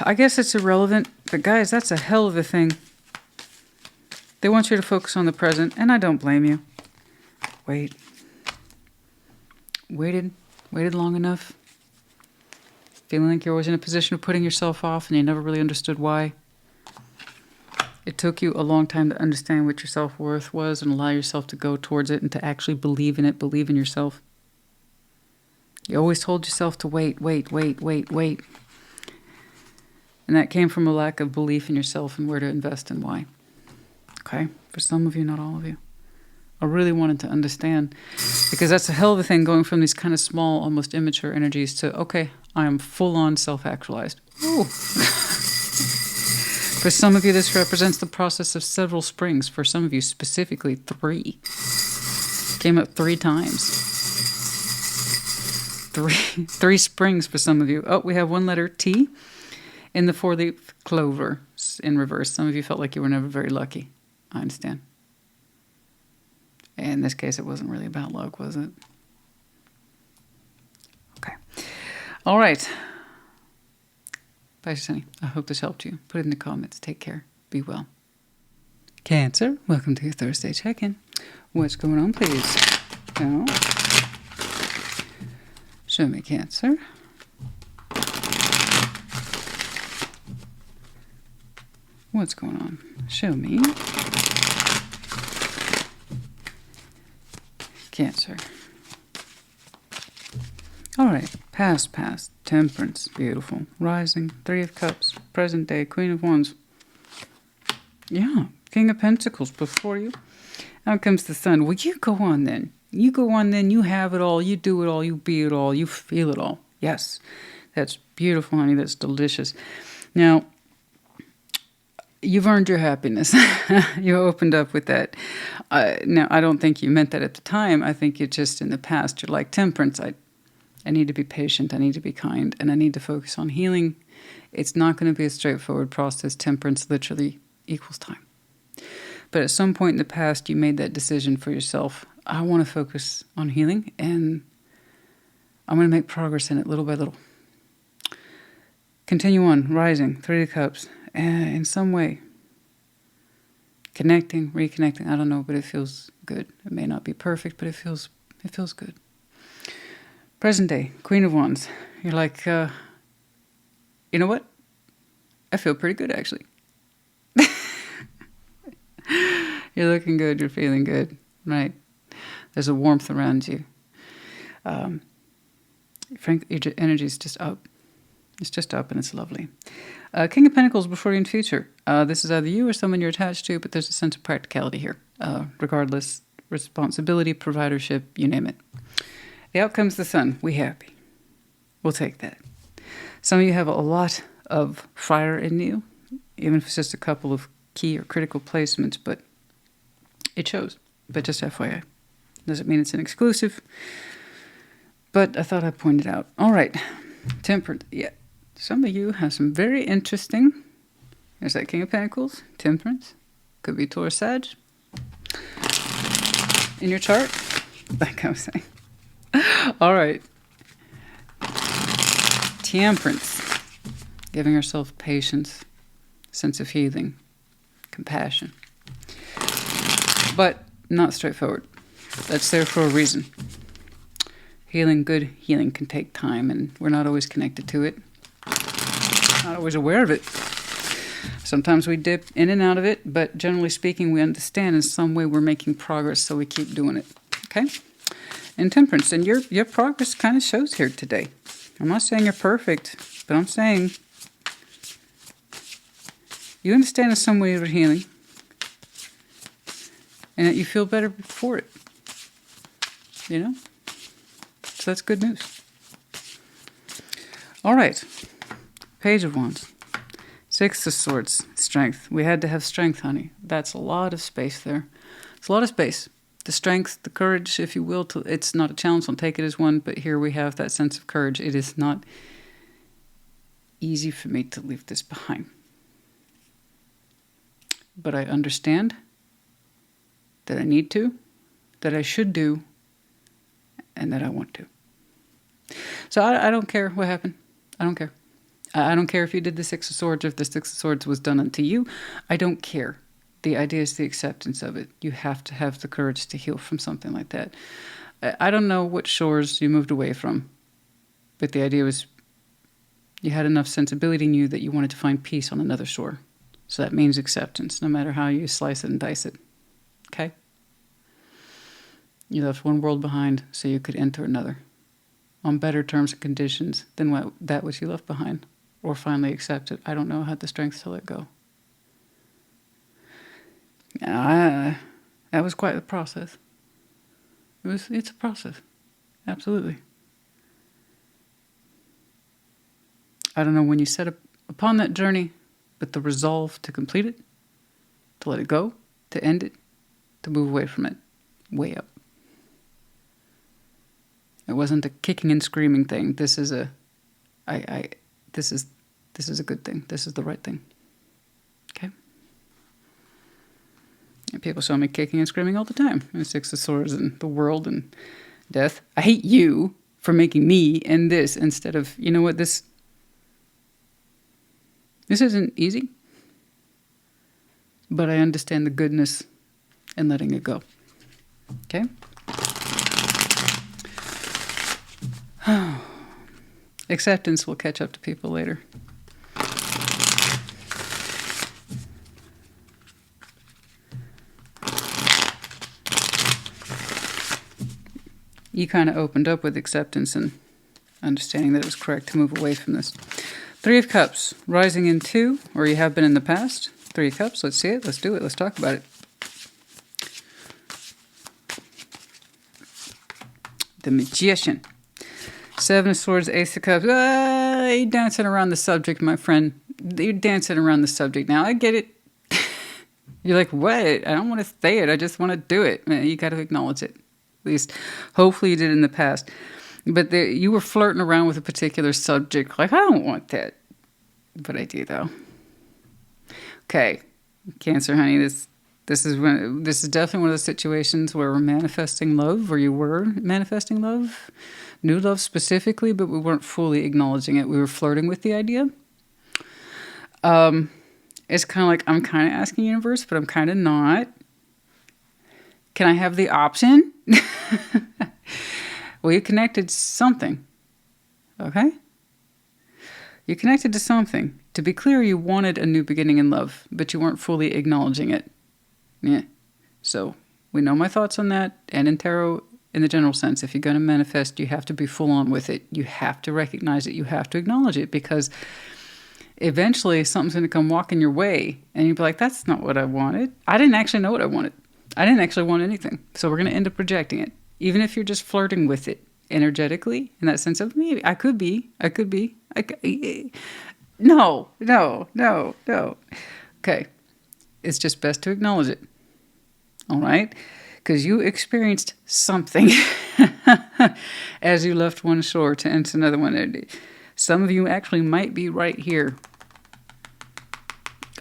I guess it's irrelevant, but guys, that's a hell of a thing. They want you to focus on the present, and I don't blame you. Waited long enough. Feeling like you're always in a position of putting yourself off, and you never really understood why. It took you a long time to understand what your self-worth was and allow yourself to go towards it and to actually believe in it, believe in yourself. You always told yourself to wait. And that came from a lack of belief in yourself and where to invest and why. Okay? For some of you, not all of you. I really wanted to understand, because that's a hell of a thing, going from these kind of small, almost immature energies to, okay, I am full-on self-actualized. Ooh. For some of you, this represents the process of several springs. For some of you, specifically 3. Came up 3 times. 3 springs for some of you. Oh, we have one letter T in the 4-leaf clover in reverse. Some of you felt like you were never very lucky. I understand. In this case, it wasn't really about luck, was it? Okay. All right. Bye, Sunny. I hope this helped you. Put it in the comments. Take care. Be well. Cancer, welcome to your Thursday check-in. What's going on, please? No. Show me, Cancer. What's going on? Show me. Cancer. All right, past, Temperance, beautiful. Rising, Three of Cups, present day, Queen of Wands. Yeah, King of Pentacles before you. Out comes the Sun. Well, you go on then. You go on then. You have it all. You do it all. You be it all. You feel it all. Yes, that's beautiful, honey. That's delicious. Now, you've earned your happiness. You opened up with that. Now, I don't think you meant that at the time. I think you're just in the past. You're like, Temperance, I need to be patient. I need to be kind. And I need to focus on healing. It's not going to be a straightforward process. Temperance literally equals time. But at some point in the past, you made that decision for yourself. I want to focus on healing, and I'm going to make progress in it little by little. Continue on, rising, Three of Cups, in some way. Connecting, reconnecting, I don't know, but it feels good. It may not be perfect, but it feels good. Present day, Queen of Wands. You're like, you know what? I feel pretty good, actually. You're looking good. You're feeling good. Right. There's a warmth around you. Frankly, your energy is just up. It's just up, and it's lovely. King of Pentacles before you in future. This is either you or someone you're attached to, but there's a sense of practicality here. Regardless, responsibility, providership, you name it. The out comes the Sun. We happy. We'll take that. Some of you have a lot of fire in you, even if it's just a couple of key or critical placements, but it shows. But just FYI. Doesn't mean it's an exclusive, but I thought I'd point it out. All right. Temperance. Yeah. Some of you have some very interesting. There's that King of Pentacles. Temperance. Could be Taurus, Sag. In your chart. Like I was saying. All right. Temperance. Giving yourself patience. Sense of healing. Compassion. But not straightforward. That's there for a reason. Healing, good healing can take time, and we're not always connected to it. Not always aware of it. Sometimes we dip in and out of it, but generally speaking, we understand in some way we're making progress, so we keep doing it. Okay? And Temperance, and your progress kind of shows here today. I'm not saying you're perfect, but I'm saying you understand in some way you're healing, and that you feel better for it. You know? So that's good news. All right. Page of Wands. Six of Swords. Strength. We had to have strength, honey. That's a lot of space there. It's a lot of space. The strength, the courage, if you will. It's not a challenge. Don't take it as one. But here we have that sense of courage. It is not easy for me to leave this behind. But I understand that I need to, that I should do, and that I want to. So I don't care what happened. I don't care. I don't care if you did the Six of Swords, or if the Six of Swords was done unto you. I don't care. The idea is the acceptance of it. You have to have the courage to heal from something like that. I don't know what shores you moved away from, but the idea was you had enough sensibility in you that you wanted to find peace on another shore. So that means acceptance, no matter how you slice it and dice it. Okay? You left one world behind so you could enter another on better terms and conditions than that which you left behind, or finally accept it. I don't know. I had the strength to let go. That was quite the process. It's a process. Absolutely. I don't know when you set up upon that journey, but the resolve to complete it, to let it go, to end it, to move away from it, way up. It wasn't a kicking and screaming thing. This is a good thing. This is the right thing. Okay? And people show me kicking and screaming all the time. And Six of Swords and the world and death. I hate you for making me and this instead of, you know what, this isn't easy. But I understand the goodness in letting it go. Okay? Acceptance will catch up to people later. you kind of opened up with acceptance and understanding that it was correct to move away from this. Three of Cups, rising in 2, or you have been in the past. Three of Cups, let's see it, let's do it, let's talk about it. The Magician. Seven of Swords, Ace of Cups. You're dancing around the subject, my friend. You're dancing around the subject now. I get it. You're like, what? I don't want to say it. I just want to do it. You got to acknowledge it. At least, hopefully you did in the past. But you were flirting around with a particular subject. Like, I don't want that. But I do, though. Okay. Cancer, honey, this is definitely one of those situations where we're manifesting love, or you were manifesting love, new love specifically, but we weren't fully acknowledging it. We were flirting with the idea. It's kind of like, I'm kind of asking universe, but I'm kind of not. Can I have the option? Well, you connected something. Okay? You connected to something. To be clear, you wanted a new beginning in love, but you weren't fully acknowledging it. Yeah. So we know my thoughts on that. And in tarot, in the general sense, if you're going to manifest, you have to be full on with it. You have to recognize it. You have to acknowledge it, because eventually something's going to come walking your way and you'll be like, that's not what I wanted. I didn't actually know what I wanted. I didn't actually want anything. So we're going to end up rejecting it. Even if you're just flirting with it energetically, in that sense of maybe I could be. No. Okay. It's just best to acknowledge it. All right? Because you experienced something as you left one shore to enter another one. Some of you actually might be right here.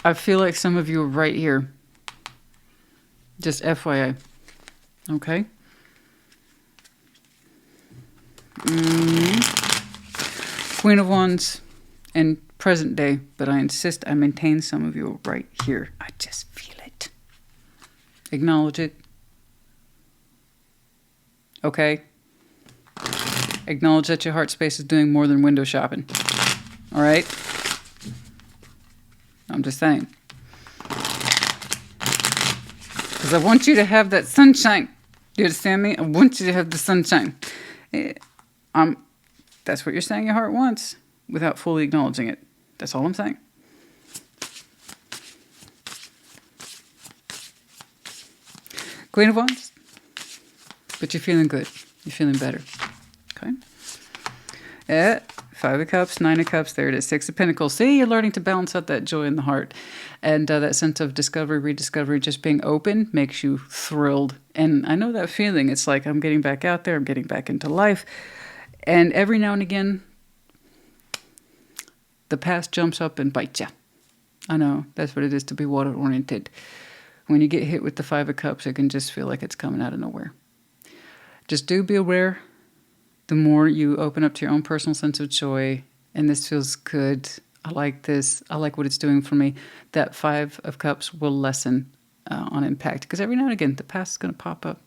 I feel like some of you are right here. Just FYI. Okay? Queen of Wands and present day, but I insist I maintain some of you right here. I just feel it. Acknowledge it. Okay? Acknowledge that your heart space is doing more than window shopping. All right? I'm just saying. Because I want you to have that sunshine. Do you understand me? I want you to have the sunshine. That's what you're saying your heart wants without fully acknowledging it. That's all I'm saying. Queen of Wands. But you're feeling good. You're feeling better. Okay? Five of Cups, Nine of Cups, there it is. Six of Pentacles. See, you're learning to balance out that joy in the heart. And that sense of discovery, rediscovery, just being open makes you thrilled. And I know that feeling. It's like I'm getting back out there. I'm getting back into life. And every now and again, the past jumps up and bites you. I know, that's what it is to be water-oriented. When you get hit with the Five of Cups, it can just feel like it's coming out of nowhere. Just do be aware. The more you open up to your own personal sense of joy, and this feels good, I like this, I like what it's doing for me, that Five of Cups will lessen on impact. Because every now and again, the past is going to pop up.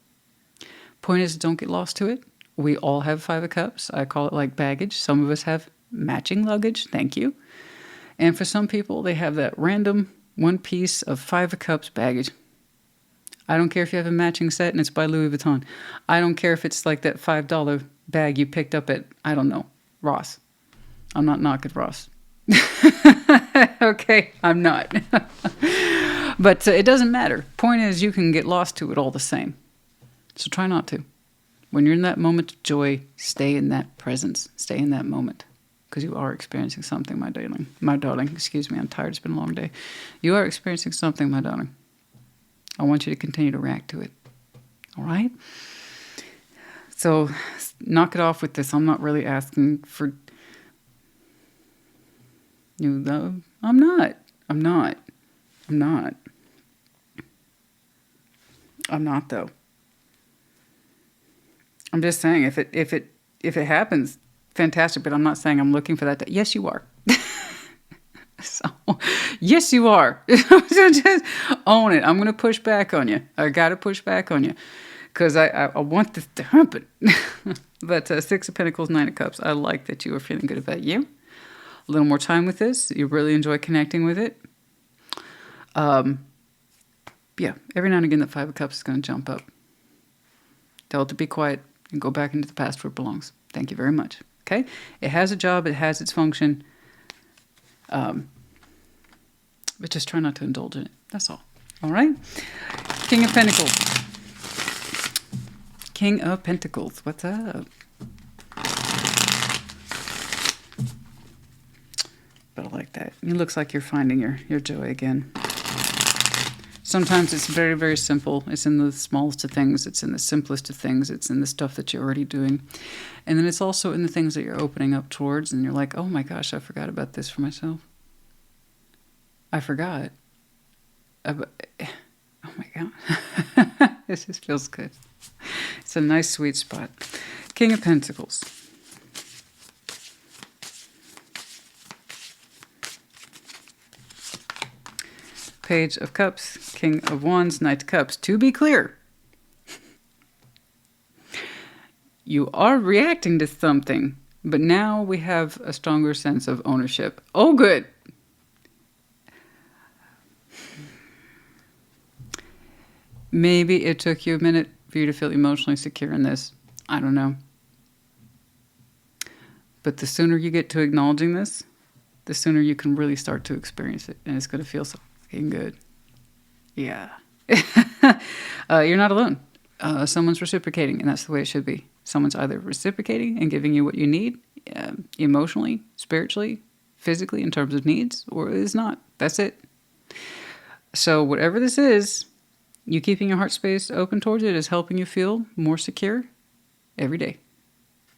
Point is, don't get lost to it. We all have Five of Cups. I call it like baggage. Some of us have matching luggage. Thank you. And for some people, they have that random one piece of Five of Cups baggage. I don't care if you have a matching set and it's by Louis Vuitton. I don't care if it's like that $5 bag you picked up at, I don't know, Ross. I'm not knocking Ross. Okay, I'm not. But it doesn't matter. Point is, you can get lost to it all the same. So try not to. When you're in that moment of joy, stay in that presence. Stay in that moment. Because you are experiencing something, my darling. My darling, excuse me, I'm tired. It's been a long day. You are experiencing something, my darling. I want you to continue to react to it. All right? So knock it off with this. I'm not really asking for new love. I'm not, though. I'm just saying, if it happens, fantastic. But I'm not saying I'm looking for that. Yes, you are. So, yes, you are. Just own it. I'm going to push back on you. I got to push back on you because I want this to happen. But Six of Pentacles, Nine of Cups. I like that you are feeling good about you. A little more time with this. You really enjoy connecting with it. Yeah, every now and again, the Five of Cups is going to jump up. Tell it to be quiet. and go back into the past where it belongs. Thank you very much. Okay? It has a job. It has its function. But just try not to indulge in it. That's all. All right? King of Pentacles. King of Pentacles. What's up? But I like that. It looks like you're finding your joy again. Sometimes it's very, very simple. It's in the smallest of things. It's in the simplest of things. It's in the stuff that you're already doing. And then it's also in the things that you're opening up towards. And you're like, oh my gosh, I forgot about this for myself. I forgot. Oh my God. This just feels good. It's a nice sweet spot. King of Pentacles. Page of Cups, King of Wands, Knight of Cups. To be clear, you are reacting to something, but now we have a stronger sense of ownership. Oh, good. Maybe it took you a minute for you to feel emotionally secure in this. I don't know. But the sooner you get to acknowledging this, the sooner you can really start to experience it. And it's going to feel so fucking good. Yeah. You're not alone. Someone's reciprocating, and that's the way it should be. Someone's either reciprocating and giving you what you need, emotionally, spiritually, physically, in terms of needs, or it is not. That's it. So whatever this is, you keeping your heart space open towards it is helping you feel more secure every day.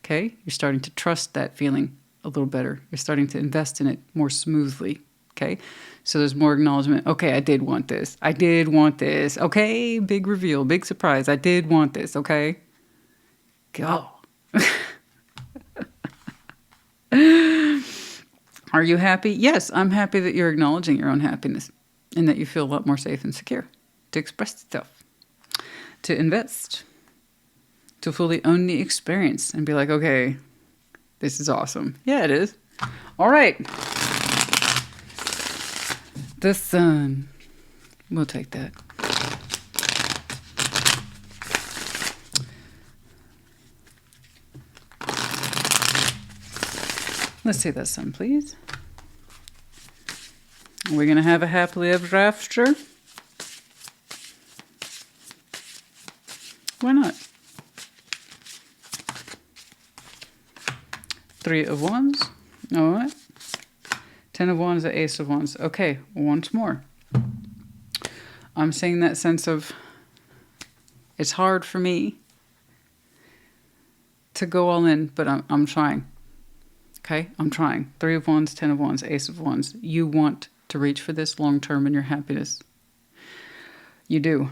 Okay? You're starting to trust that feeling a little better. You're starting to invest in it more smoothly. Okay? So there's more acknowledgement. Okay, I did want this. I did want this. Okay, big reveal, big surprise. I did want this. Okay? Go. Are you happy? Yes, I'm happy that you're acknowledging your own happiness and that you feel a lot more safe and secure to express stuff, to invest, to fully own the experience and be like, okay, this is awesome. Yeah, it is. All right. The Sun. We'll take that. Let's see that Sun, please. We're going to have a happily ever after. Why not? Three of Wands. All right. 10 of Wands, the Ace of Wands. Okay, once more. I'm saying that sense of it's hard for me to go all in, but I'm trying. Okay, I'm trying. 3 of Wands, 10 of Wands, Ace of Wands. You want to reach for this long term in your happiness. You do.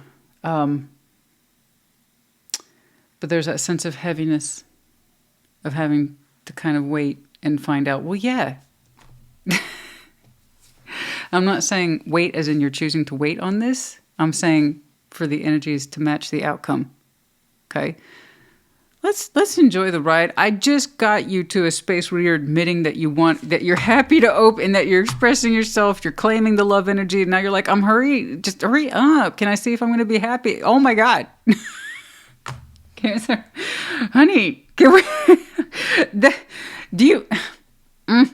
But there's that sense of heaviness of having to kind of wait and find out, well, yeah. I'm not saying wait as in you're choosing to wait on this. I'm saying for the energies to match the outcome. Okay? Let's enjoy the ride. I just got you to a space where you're admitting that you want, that you're happy to open, that you're expressing yourself, you're claiming the love energy, and now you're like, just hurry up. Can I see if I'm going to be happy? Oh my God. Cancer. Honey, can we, do you, and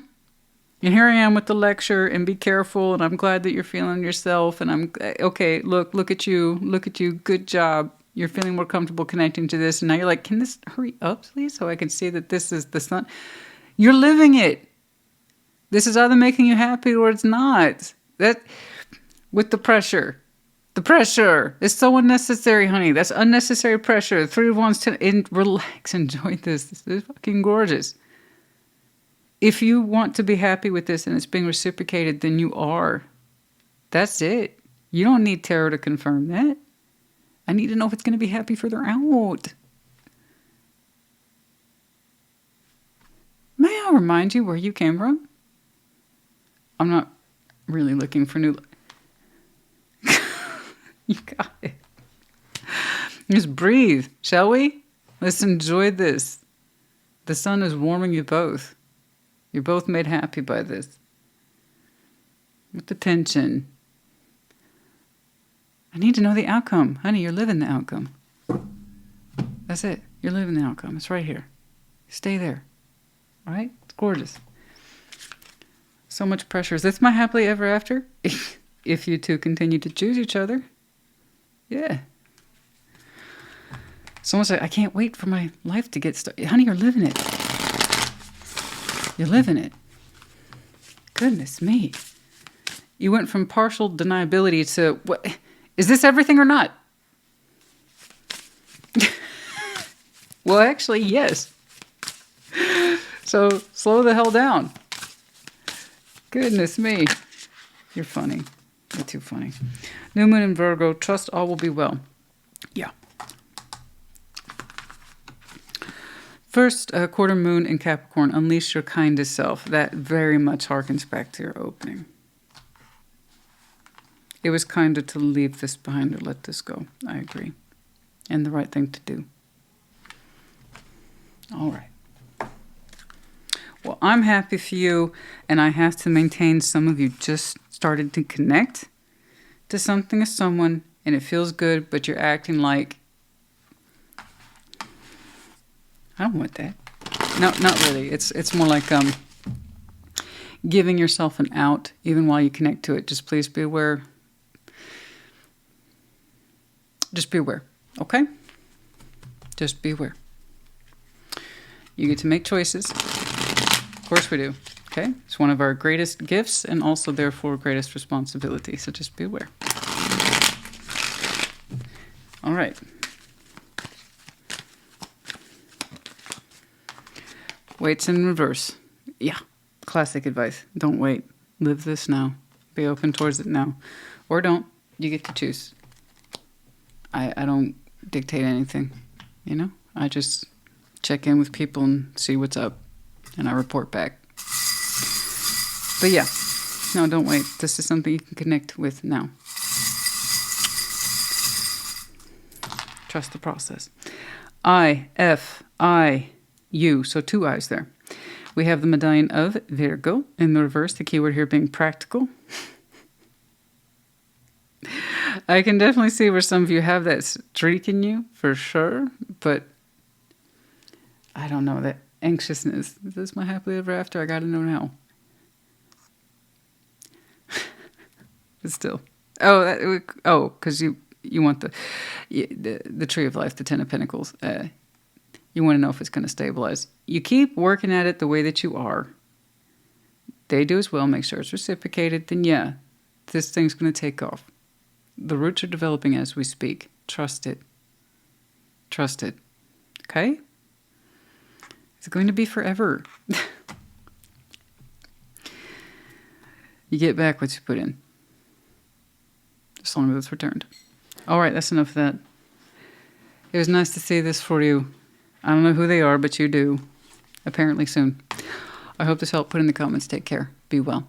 here I am with the lecture, and be careful, and I'm glad that you're feeling yourself, and I'm, okay, look at you, good job. You're feeling more comfortable connecting to this, and now you're like, can this hurry up, please, so I can see that this is the Sun? You're living it. This is either making you happy or it's not. That, with the pressure. The pressure is so unnecessary, honey. That's unnecessary pressure. 3 of Wands, relax, enjoy this. This is fucking gorgeous. If you want to be happy with this and it's being reciprocated, then you are. That's it. You don't need tarot to confirm that. I need to know if it's going to be happy further out. May I remind you where you came from? I'm not really looking for new... You got it. Just breathe, shall we? Let's enjoy this. The Sun is warming you both. You're both made happy by this. With the tension. I need to know the outcome. Honey, you're living the outcome. That's it. You're living the outcome. It's right here. Stay there. All right? It's gorgeous. So much pressure. Is this my happily ever after? If you two continue to choose each other. Yeah. Someone said, I can't wait for my life to get started. Honey, you're living it. You're living it. Goodness me. You went from partial deniability to, what? Is this everything or not? Well, actually, yes. So slow the hell down. Goodness me. You're funny. You're too funny. New moon in Virgo. Trust all will be well. Yeah. First, quarter moon in Capricorn. Unleash your kindest self. That very much harkens back to your opening. It was kinder to leave this behind or let this go. I agree. And the right thing to do. All right. Well, I'm happy for you, and I have to maintain some of you just started to connect to something or someone, and it feels good, but you're acting like, I don't want that. No, not really. It's more like giving yourself an out, even while you connect to it. Just please be aware. Just be aware, okay? Just be aware. You get to make choices. Of course we do, okay? It's one of our greatest gifts and also, therefore, greatest responsibility. So just be aware. All right. Waits in reverse. Yeah, classic advice. Don't wait. Live this now. Be open towards it now. Or don't. You get to choose. I don't dictate anything, you know? I just check in with people and see what's up. And I report back. But yeah, no, don't wait. This is something you can connect with now. Trust the process. I-F-I-U, so 2 I's there. We have the medallion of Virgo in the reverse, the keyword here being practical. I can definitely see where some of you have that streak in you, for sure. But I don't know, that anxiousness. Is this my happily ever after? I gotta know now. But still. Oh, because you want the tree of life, the 10 of Pentacles. You want to know if it's going to stabilize. You keep working at it the way that you are. They do as well. Make sure it's reciprocated. Then yeah, this thing's going to take off. The roots are developing as we speak. Trust it. Trust it. Okay? It's going to be forever. You get back what you put in. As long as it's returned. All right, that's enough of that. It was nice to see this for you. I don't know who they are, but you do. Apparently soon. I hope this helped. Put in the comments. Take care. Be well.